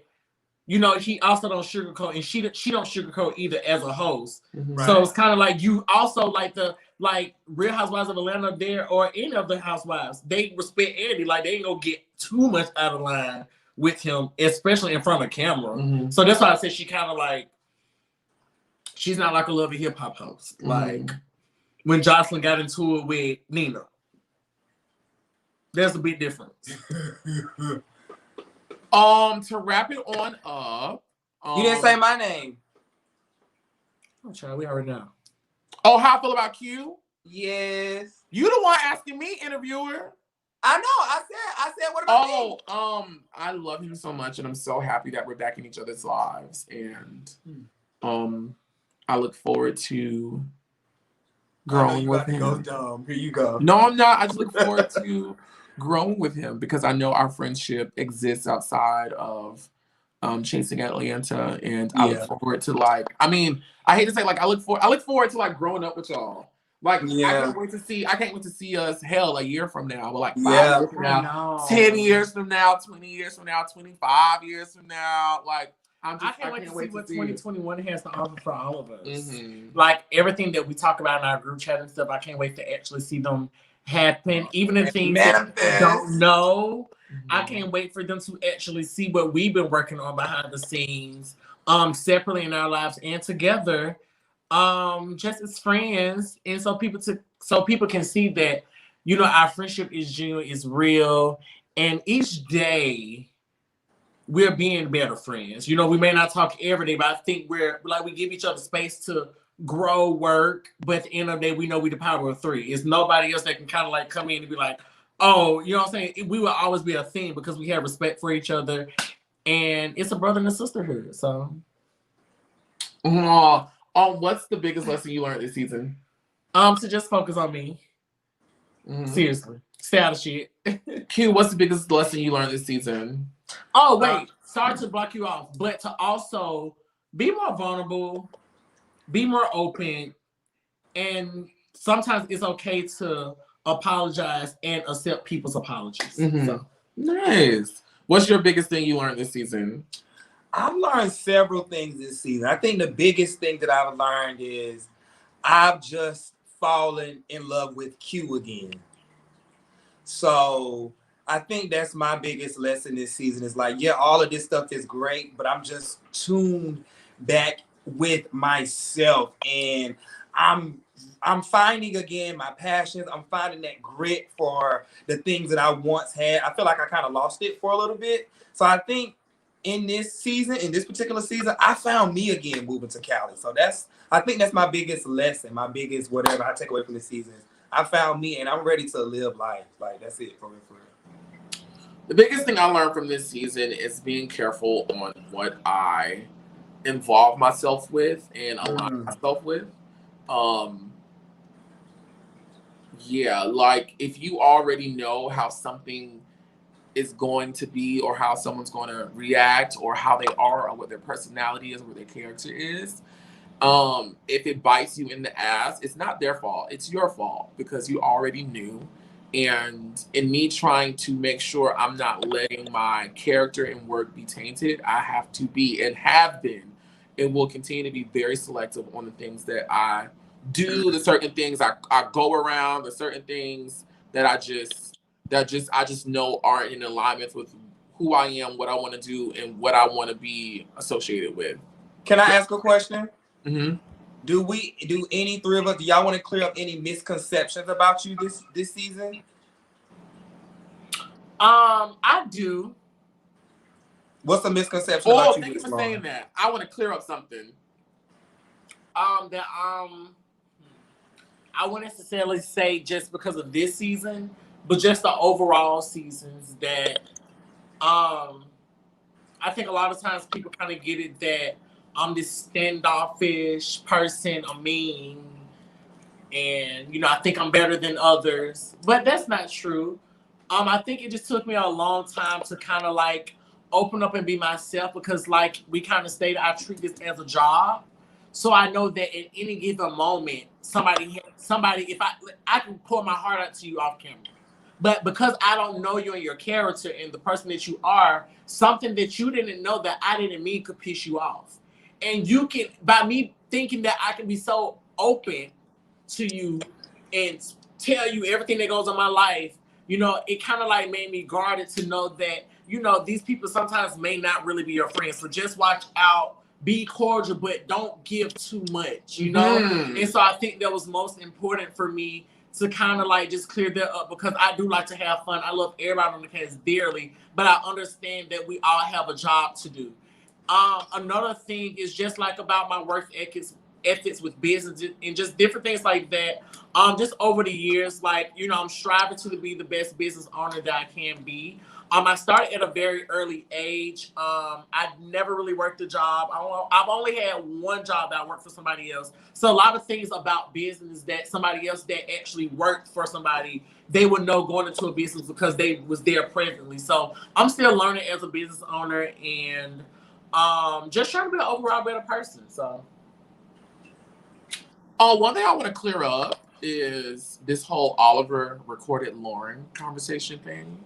he also don't sugarcoat, and she don't sugarcoat either as a host. Right. So it's kind of like you also like Real Housewives of Atlanta there, or any of the housewives, they respect Andy. Like, they ain't gonna get too much out of line with him, especially in front of camera. Mm-hmm. So that's why I said she kind of like, she's not like a Love and Hip Hop host. Like when Jocelyn got into it with Nina. There's a big difference. To wrap it on up. You didn't say my name. Oh, child, we already know. Oh, how I feel about Q? Yes. You the one asking me, interviewer. I know. I said, what about me? I love him so much, and I'm so happy that we're back in each other's lives. And I look forward to growing with him. Go dumb. Here you go. No, I'm not. I just look forward to growing with him, because I know our friendship exists outside of Chasing Atlanta, and I look forward to I hate to say I look forward to growing up with y'all. Like, Yeah. I can't wait to see us, hell, a year from now, but like 5 Yeah. years from now, 10 years from now, 20 years from now, 25 years from now. Like, I can't wait to see what 2021 has to offer for all of us. Like, everything that we talk about in our group chat and stuff, I can't wait to actually see them happen. Even the things that people don't know, I can't wait for them to actually see what we've been working on behind the scenes, separately in our lives and together, just as friends. And so people can see that, you know, our friendship is genuine, is real, and each day we're being better friends. You know, we may not talk every day, but I think we give each other space to grow, work, but at the end of the day, we know we the power of three. It's nobody else that can kind of like come in and be like, oh, you know what I'm saying? We will always be a thing because we have respect for each other, and it's a brother and a sisterhood. So, what's the biggest lesson you learned this season? To just focus on me. Seriously, stay out of shit. Q, what's the biggest lesson you learned this season? Oh, wait. Sorry to block you off, but to also be more vulnerable, be more open, and sometimes it's okay to apologize and accept people's apologies. So. Nice. What's your biggest thing you learned this season? I've learned several things this season. I think the biggest thing that I've learned is I've just fallen in love with Q again. So I think that's my biggest lesson this season is like, yeah, all of this stuff is great, but I'm just tuned back with myself, and I'm finding again my passions. I'm finding that grit for the things that I once had. I feel like I kind of lost it for a little bit. So I think in this particular season, I found me again moving to Cali. So I think that's my biggest lesson, my biggest whatever I take away from the season. I found me, and I'm ready to live life. Like, that's it for me. The biggest thing I learned from this season is being careful on what I involve myself with and align myself with. Yeah, like if you already know how something is going to be or how someone's going to react or how they are or what their personality is or what their character is, if it bites you in the ass, it's not their fault. It's your fault because you already knew. And in me trying to make sure I'm not letting my character and work be tainted, I have to be and have been and will continue to be very selective on the things that I do, the certain things I go around, the certain things that I just know aren't in alignment with who I am, what I want to do, and what I want to be associated with. Can I ask a question? Mm-hmm. Do any three of us, do y'all want to clear up any misconceptions about you this season? I do. What's the misconception about you? Thank you for saying that. I want to clear up something. I wouldn't necessarily say just because of this season, but just the overall seasons that I think a lot of times people kind of get it that I'm this standoffish person, I'm mean, and you know, I think I'm better than others. But that's not true. I think it just took me a long time to kind of like open up and be myself because like we kind of stated, I treat this as a job. So I know that at any given moment, somebody, if I can pour my heart out to you off camera. But because I don't know you and your character and the person that you are, something that you didn't know that I didn't mean could piss you off. And you can, by me thinking that I can be so open to you and tell you everything that goes on my life, you know, it kind of like made me guarded to know that, you know, these people sometimes may not really be your friends. So just watch out, be cordial, but don't give too much, you know? And so I think that was most important for me to kind of like just clear that up because I do like to have fun. I love everybody on the cast dearly, but I understand that we all have a job to do. Another thing is just like about my work ethics with business and just different things like that. Just over the years, like, you know, I'm striving to be the best business owner that I can be. I started at a very early age. I never really worked a job. I've only had one job that I worked for somebody else. So a lot of things about business that somebody else that actually worked for somebody, they would know going into a business because they was there presently. So I'm still learning as a business owner and just trying to be an overall better person. So one thing I want to clear up, is this whole Oliver recorded Lauryn conversation thing.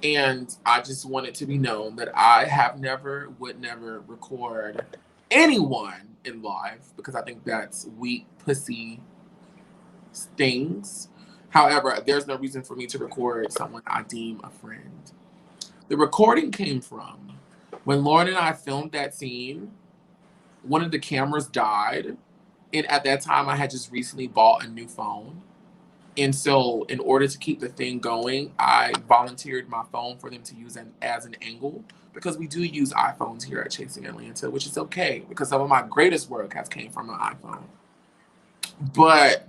And I just want it to be known that I would never record anyone in live because I think that's weak pussy things. However, there's no reason for me to record someone I deem a friend. The recording came from when Lauryn and I filmed that scene. One of the cameras died. And at that time, I had just recently bought a new phone. And so in order to keep the thing going, I volunteered my phone for them to use as an angle because we do use iPhones here at Chasing Atlanta, which is okay because some of my greatest work has came from an iPhone. But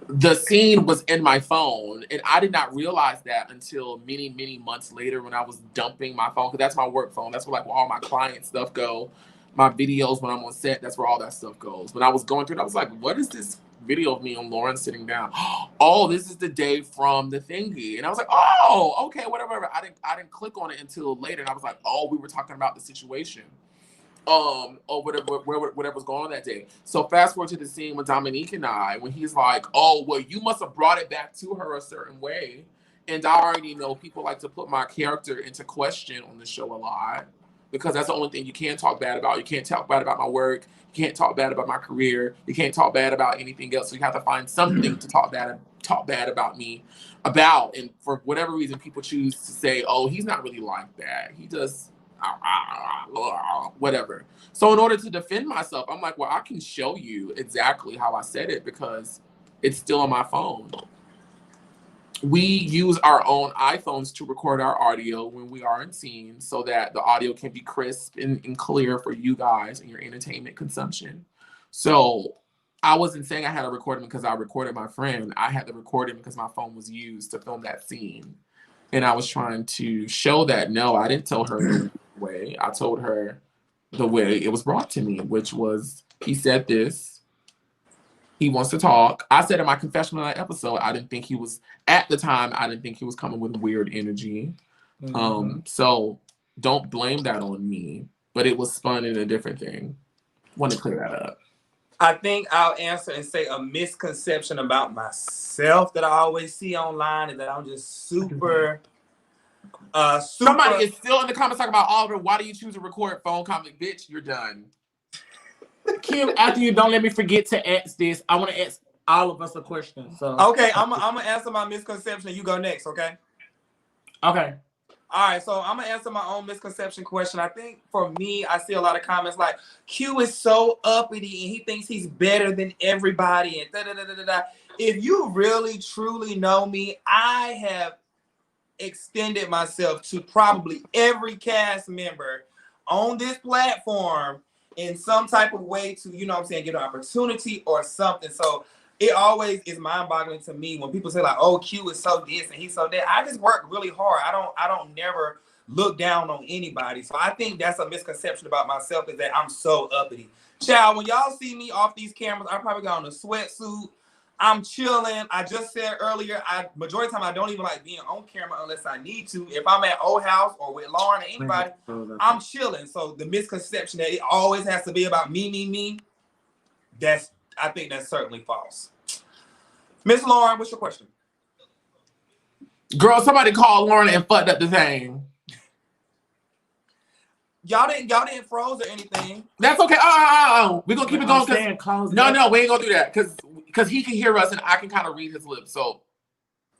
the scene was in my phone, and I did not realize that until many, many months later when I was dumping my phone, because that's my work phone. That's where like all my client stuff go. My videos when I'm on set, that's where all that stuff goes. When I was going through it, I was like, what is this video of me on Lauryn sitting down? Oh, this is the day from the thingy. And I was like, oh, okay, whatever. I didn't click on it until later. And I was like, oh, we were talking about the situation. Or whatever's going on that day. So fast forward to the scene with Dominique and I, when he's like, oh, well, you must have brought it back to her a certain way. And I already know people like to put my character into question on the show a lot because that's the only thing you can't talk bad about. You can't talk bad about my work. You can't talk bad about my career. You can't talk bad about anything else. So you have to find something to talk bad about me about. And for whatever reason, people choose to say, oh, he's not really like that. He does whatever. So in order to defend myself, I'm like, well, I can show you exactly how I said it because it's still on my phone. We use our own iPhones to record our audio when we are in scene so that the audio can be crisp and clear for you guys and your entertainment consumption. So I wasn't saying I had to record him because I recorded my friend. I had to record him because my phone was used to film that scene. And I was trying to show that, no, I didn't tell her the way. I told her the way it was brought to me, which was, he said this. He wants to talk. I said in my confession in that episode, I didn't think he was coming with weird energy. So don't blame that on me. But it was spun in a different thing. Want to clear that up. I think I'll answer and say a misconception about myself that I always see online is that I'm just super. Somebody is still in the comments talking about Oliver. Why do you choose to record phone comment? Bitch, you're done. Kim, after you don't let me forget to ask this, I want to ask all of us a question. So okay, I'm gonna answer my misconception and you go next, okay? Okay. All right, so I'm gonna answer my own misconception question. I think for me, I see a lot of comments like Q is so uppity and he thinks he's better than everybody and da da da da da. If you really truly know me, I have extended myself to probably every cast member on this platform in some type of way to, you know what I'm saying, get an opportunity or something. So it always is mind-boggling to me when people say like, oh, Q is so this and he's so that. I just work really hard. I don't never look down on anybody. So I think that's a misconception about myself is that I'm so uppity. Child, when y'all see me off these cameras, I probably got on a sweatsuit. I'm chilling. I just said earlier, majority of the time I don't even like being on camera unless I need to. If I'm at Old House or with Lauryn or anybody, I'm chilling. So the misconception that it always has to be about me, I think that's certainly false. Miss Lauryn, what's your question? Girl, somebody called Lauryn and fucked up the thing. Y'all didn't froze or anything. That's okay. We're gonna keep it going. No, we ain't gonna do that because he can hear us and I can kind of read his lips. So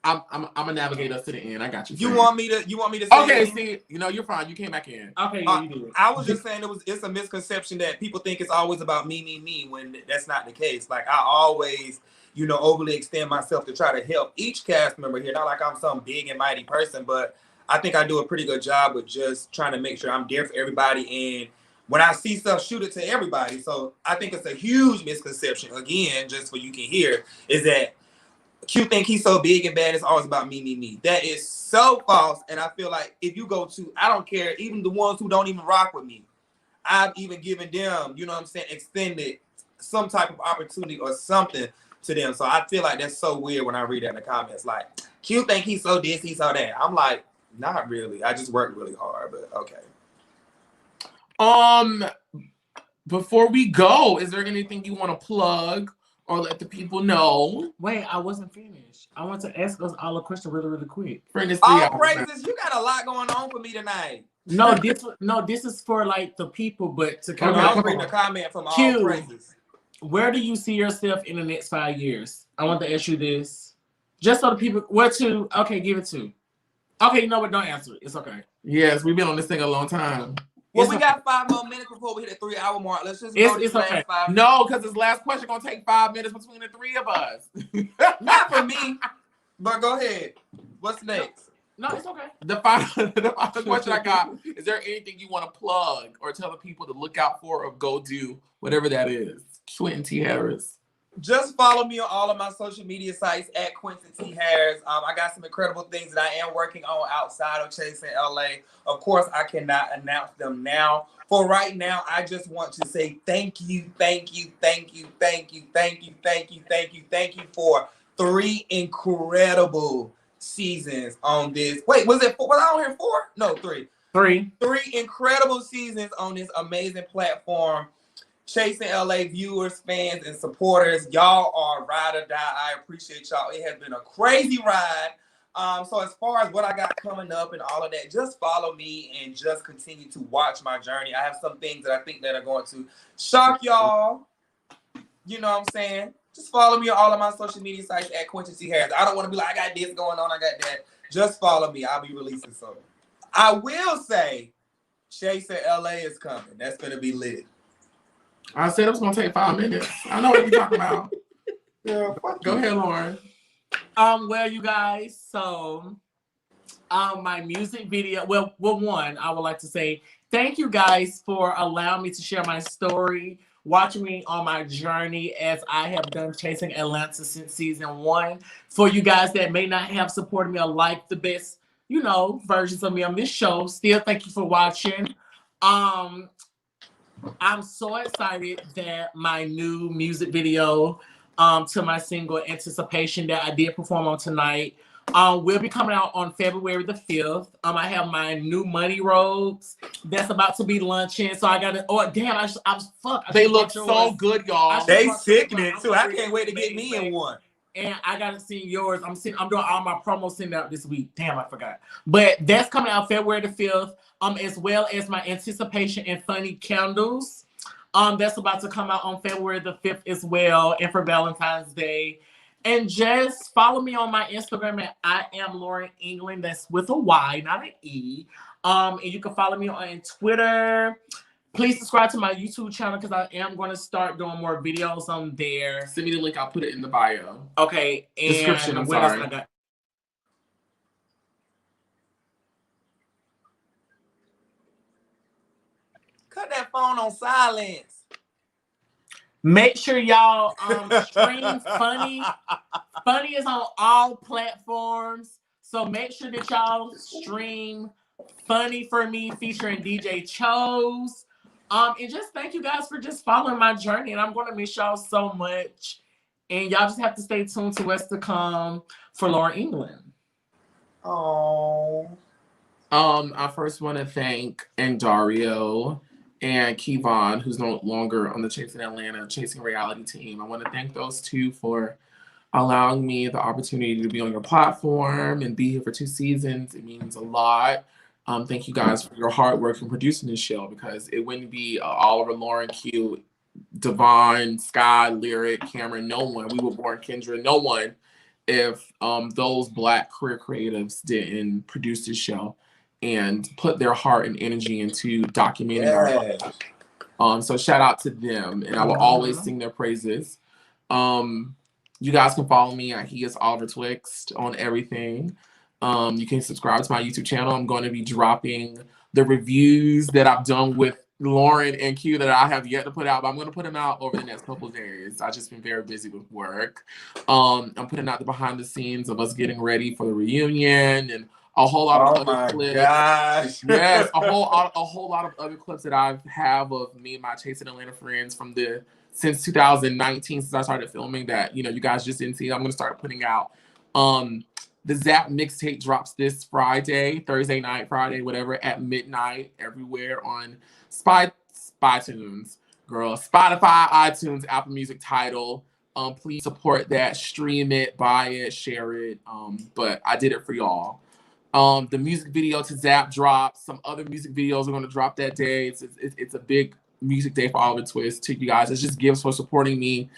I'm gonna navigate us to the end. I got you. You want me to say okay, see, you're fine. You came back in. Okay, yeah, you did. I was just saying it's a misconception that people think it's always about me when that's not the case. Like I always, overly extend myself to try to help each cast member here. Not like I'm some big and mighty person, but I think I do a pretty good job with just trying to make sure I'm there for everybody. And when I see stuff, shoot it to everybody. So I think it's a huge misconception, again, just so you can hear, is that Q think he's so big and bad, it's always about me. That is so false. And I feel like if you go to, I don't care, even the ones who don't even rock with me, I've even given them, extended some type of opportunity or something to them. So I feel like that's so weird when I read that in the comments. Like, Q think he's so this, he's so that. I'm like, not really. I just work really hard, but okay. Before we go, is there anything you want to plug or let the people know. Wait, I wasn't finished. I want to ask us all a question really quick. Friend, it's all praises. You got a lot going on for me tonight. No, this is for like the people, but to come on. I was reading a comment from all praises. Where do you see yourself in the next 5 years? I want to ask you this. Just so the people, where to? Okay, give it to. Okay, you know what? Don't answer it. It's okay. Yes, we've been on this thing a long time. Well, we got 5 more minutes before we hit the 3-hour mark. Let's just go it's okay. 5 minutes. No, because this last question gonna take 5 minutes between the 3 of us. Not for me, but go ahead. What's next? No, it's okay. The final question I got: is there anything you want to plug or tell the people to look out for or go do, whatever that is? Quentin T. Harris. Just follow me on all of my social media sites at Quentin T. Harris. I got some incredible things that I am working on outside of Chasing LA. Of course, I cannot announce them now. For right now, I just want to say thank you for 3 incredible seasons on this. Wait, was I on here 4? No, 3. 3 incredible seasons on this amazing platform. Chasing LA viewers, fans, and supporters, y'all are ride or die. I appreciate y'all. It has been a crazy ride. So as far as what I got coming up and all of that, just follow me and just continue to watch my journey. I have some things that I think that are going to shock y'all. You know what I'm saying? Just follow me on all of my social media sites at Quentin T. Harris. I don't want to be like, I got this going on, I got that. Just follow me. I'll be releasing something. I will say, Chasing LA is coming. That's going to be lit. I said it was gonna take 5 minutes. I know what you're talking about. Yeah, go ahead, Lauryn. Well, you guys, so my music video. Well, one, I would like to say thank you guys for allowing me to share my story, watching me on my journey as I have done Chasing Atlanta since season 1. For you guys that may not have supported me or liked the best, versions of me on this show, still thank you for watching. I'm so excited that my new music video to my single Anticipation that I did perform on tonight will be coming out on February the 5th. I have my new Money robes that's about to be launching. So I got to, they look so good, y'all. They sickening too. I can't wait to get me in one. And I gotta see yours. I'm doing all my promos sending out this week. Damn, I forgot. But that's coming out February the 5th. As well as my Anticipation and Funny candles. That's about to come out on February the 5th as well, and for Valentine's Day. And just follow me on my Instagram at I am Lauryn England. That's with a Y, not an E. And you can follow me on Twitter. Please subscribe to my YouTube channel because I am going to start doing more videos on there. Send me the link. I'll put it in the bio. Okay. And description. I'm sorry. Cut that phone on silence. Make sure y'all stream Funny. Funny is on all platforms. So make sure that y'all stream Funny for Me featuring DJ Chose. And just thank you guys for just following my journey. And I'm going to miss y'all so much. And y'all just have to stay tuned to what's to come for Lauryn England. Oh. I first want to thank Dario and Kevon, who's no longer on the Chasing Atlanta Chasing Reality team. I want to thank those two for allowing me the opportunity to be on your platform and be here for 2 seasons. It means a lot. Thank you guys for your hard work in producing this show, because it wouldn't be Oliver, Lauryn, Q, Devon, Sky, Lyric, Cameron, no one. We were born Kendra, no one, if those Black career creatives didn't produce this show and put their heart and energy into documenting our lives. So shout out to them, and I will always sing their praises. You guys can follow me at He Is Oliver Twixt on everything. You can subscribe to my YouTube channel. I'm going to be dropping the reviews that I've done with Lauryn and Q that I have yet to put out, but I'm going to put them out over the next couple of days. I've just been very busy with work. I'm putting out the behind the scenes of us getting ready for the reunion and a whole lot of other clips. Gosh. Yes, a whole lot of other clips that I have of me and my Chasing Atlanta friends from since 2019, since I started filming that, you guys just didn't see. I'm going to start putting out. The Zap mixtape drops this Thursday night, Friday, whatever, at midnight, everywhere on Spotify, iTunes, Apple Music, Tidal, Please support that, stream it, buy it, share it. But I did it for y'all. The music video to Zap dropped. Some other music videos are going to drop that day. It's a big music day for Oliver Twist. To you guys, it's just gifts for supporting me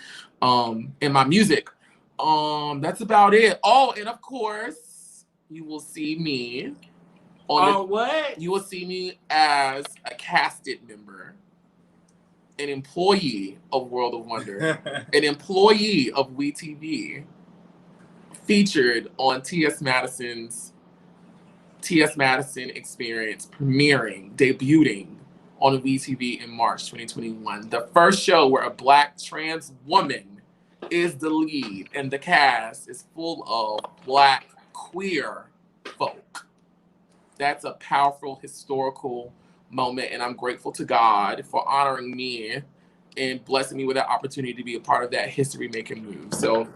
in my music. That's about it. Oh, and of course, you will see me on what? You will see me as a casted member, an employee of World of Wonder, an employee of WeTV, featured on T.S. Madison's T.S. Madison Experience, debuting on WeTV in March 2021. The first show where a Black trans woman is the lead, and the cast is full of Black queer folk. That's a powerful historical moment, and I'm grateful to God for honoring me and blessing me with that opportunity to be a part of that history-making move. So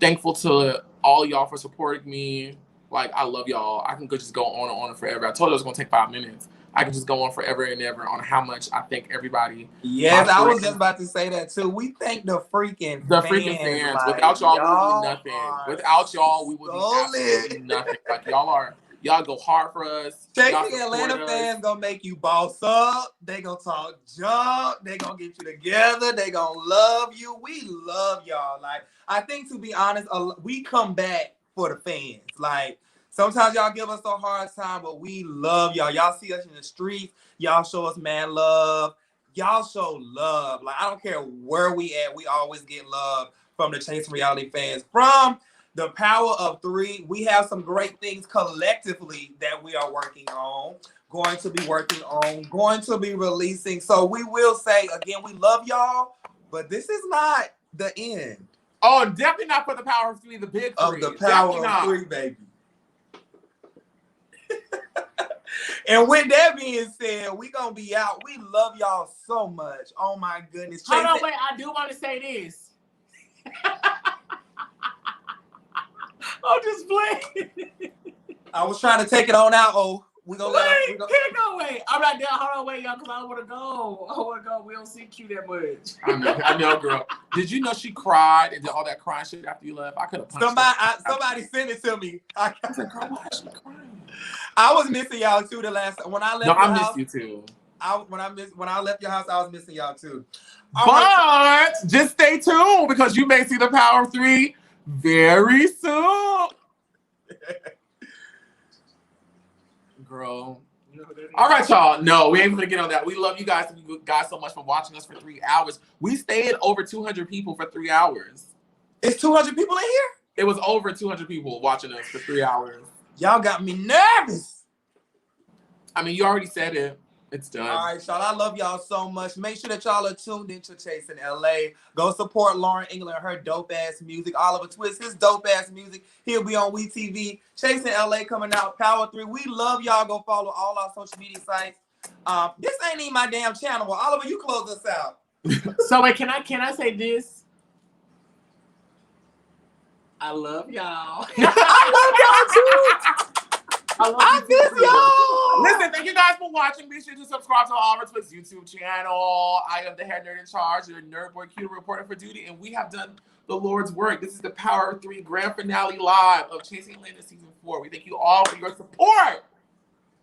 thankful to all y'all for supporting me. Like, I love y'all. I can just go on and on forever. I told you it was going to take 5 minutes. I can just go on forever and ever on how much I thank everybody. Yes, I was just about to say that too. We thank the freaking fans. Like, without y'all, we would be nothing. Without y'all, we would be absolutely nothing. Like, y'all go hard for us. Chasing Atlanta fans gonna make you boss up. They gonna talk junk. They gonna get you together. They gonna love you. We love y'all. Like, I think, to be honest, we come back for the fans. Like, sometimes y'all give us a hard time, but we love y'all. Y'all see us in the streets. Y'all show us mad love. Y'all show love. Like, I don't care where we at. We always get love from the Chasing Reality fans. From the Power of Three, we have some great things collectively that we are working on, going to be releasing. So we will say, again, we love y'all, but this is not the end. Oh, definitely not for the Power of Three, the big three. Of the Power of Three, baby. And with that being said, we gonna be out. We love y'all so much. Oh my goodness. Hold on, wait. I do want to say this. I'm just playing. I was trying to take it on out. Oh, we gonna wait. Can't go away. I'm not there. Hold on, wait, y'all, because I want to go. I want to go. We don't see Q that much. I know, girl. Did you know she cried and did all that crying shit after you left? I could have punched somebody sent it to me. I said, girl, why is she crying? I was missing y'all too the last when I left. No, I missed you too. When I left your house, I was missing y'all too. But just stay tuned because you may see the Power of Three very soon. Girl. All right, y'all. No, we ain't gonna get on that. We love you guys. Thank you guys so much for watching us for 3 hours. We stayed over 200 people for 3 hours. It's 200 people in here? It was over 200 people watching us for 3 hours. Y'all got me nervous. I mean, you already said it. It's done. All right, y'all. I love y'all so much. Make sure that y'all are tuned into Chasing LA. Go support Lauryn England and her dope ass music. Oliver Twist, his dope ass music. He'll be on WeTV. Chasing LA coming out. Power 3. We love y'all. Go follow all our social media sites. This ain't even my damn channel. Well, Oliver, you close us out. So wait, can I say this? I love y'all. I love y'all too. I miss y'all. Listen, thank you guys for watching. Be sure to subscribe to Oliver Twist's YouTube channel. I am the head nerd in charge, your nerd boy Q reporter for duty, and we have done the Lord's work. This is the Power of 3 grand finale live of Chasing Atlanta Season 4. We thank you all for your support.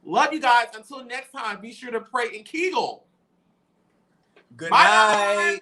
Love you guys. Until next time, be sure to pray and Kegel. Good night.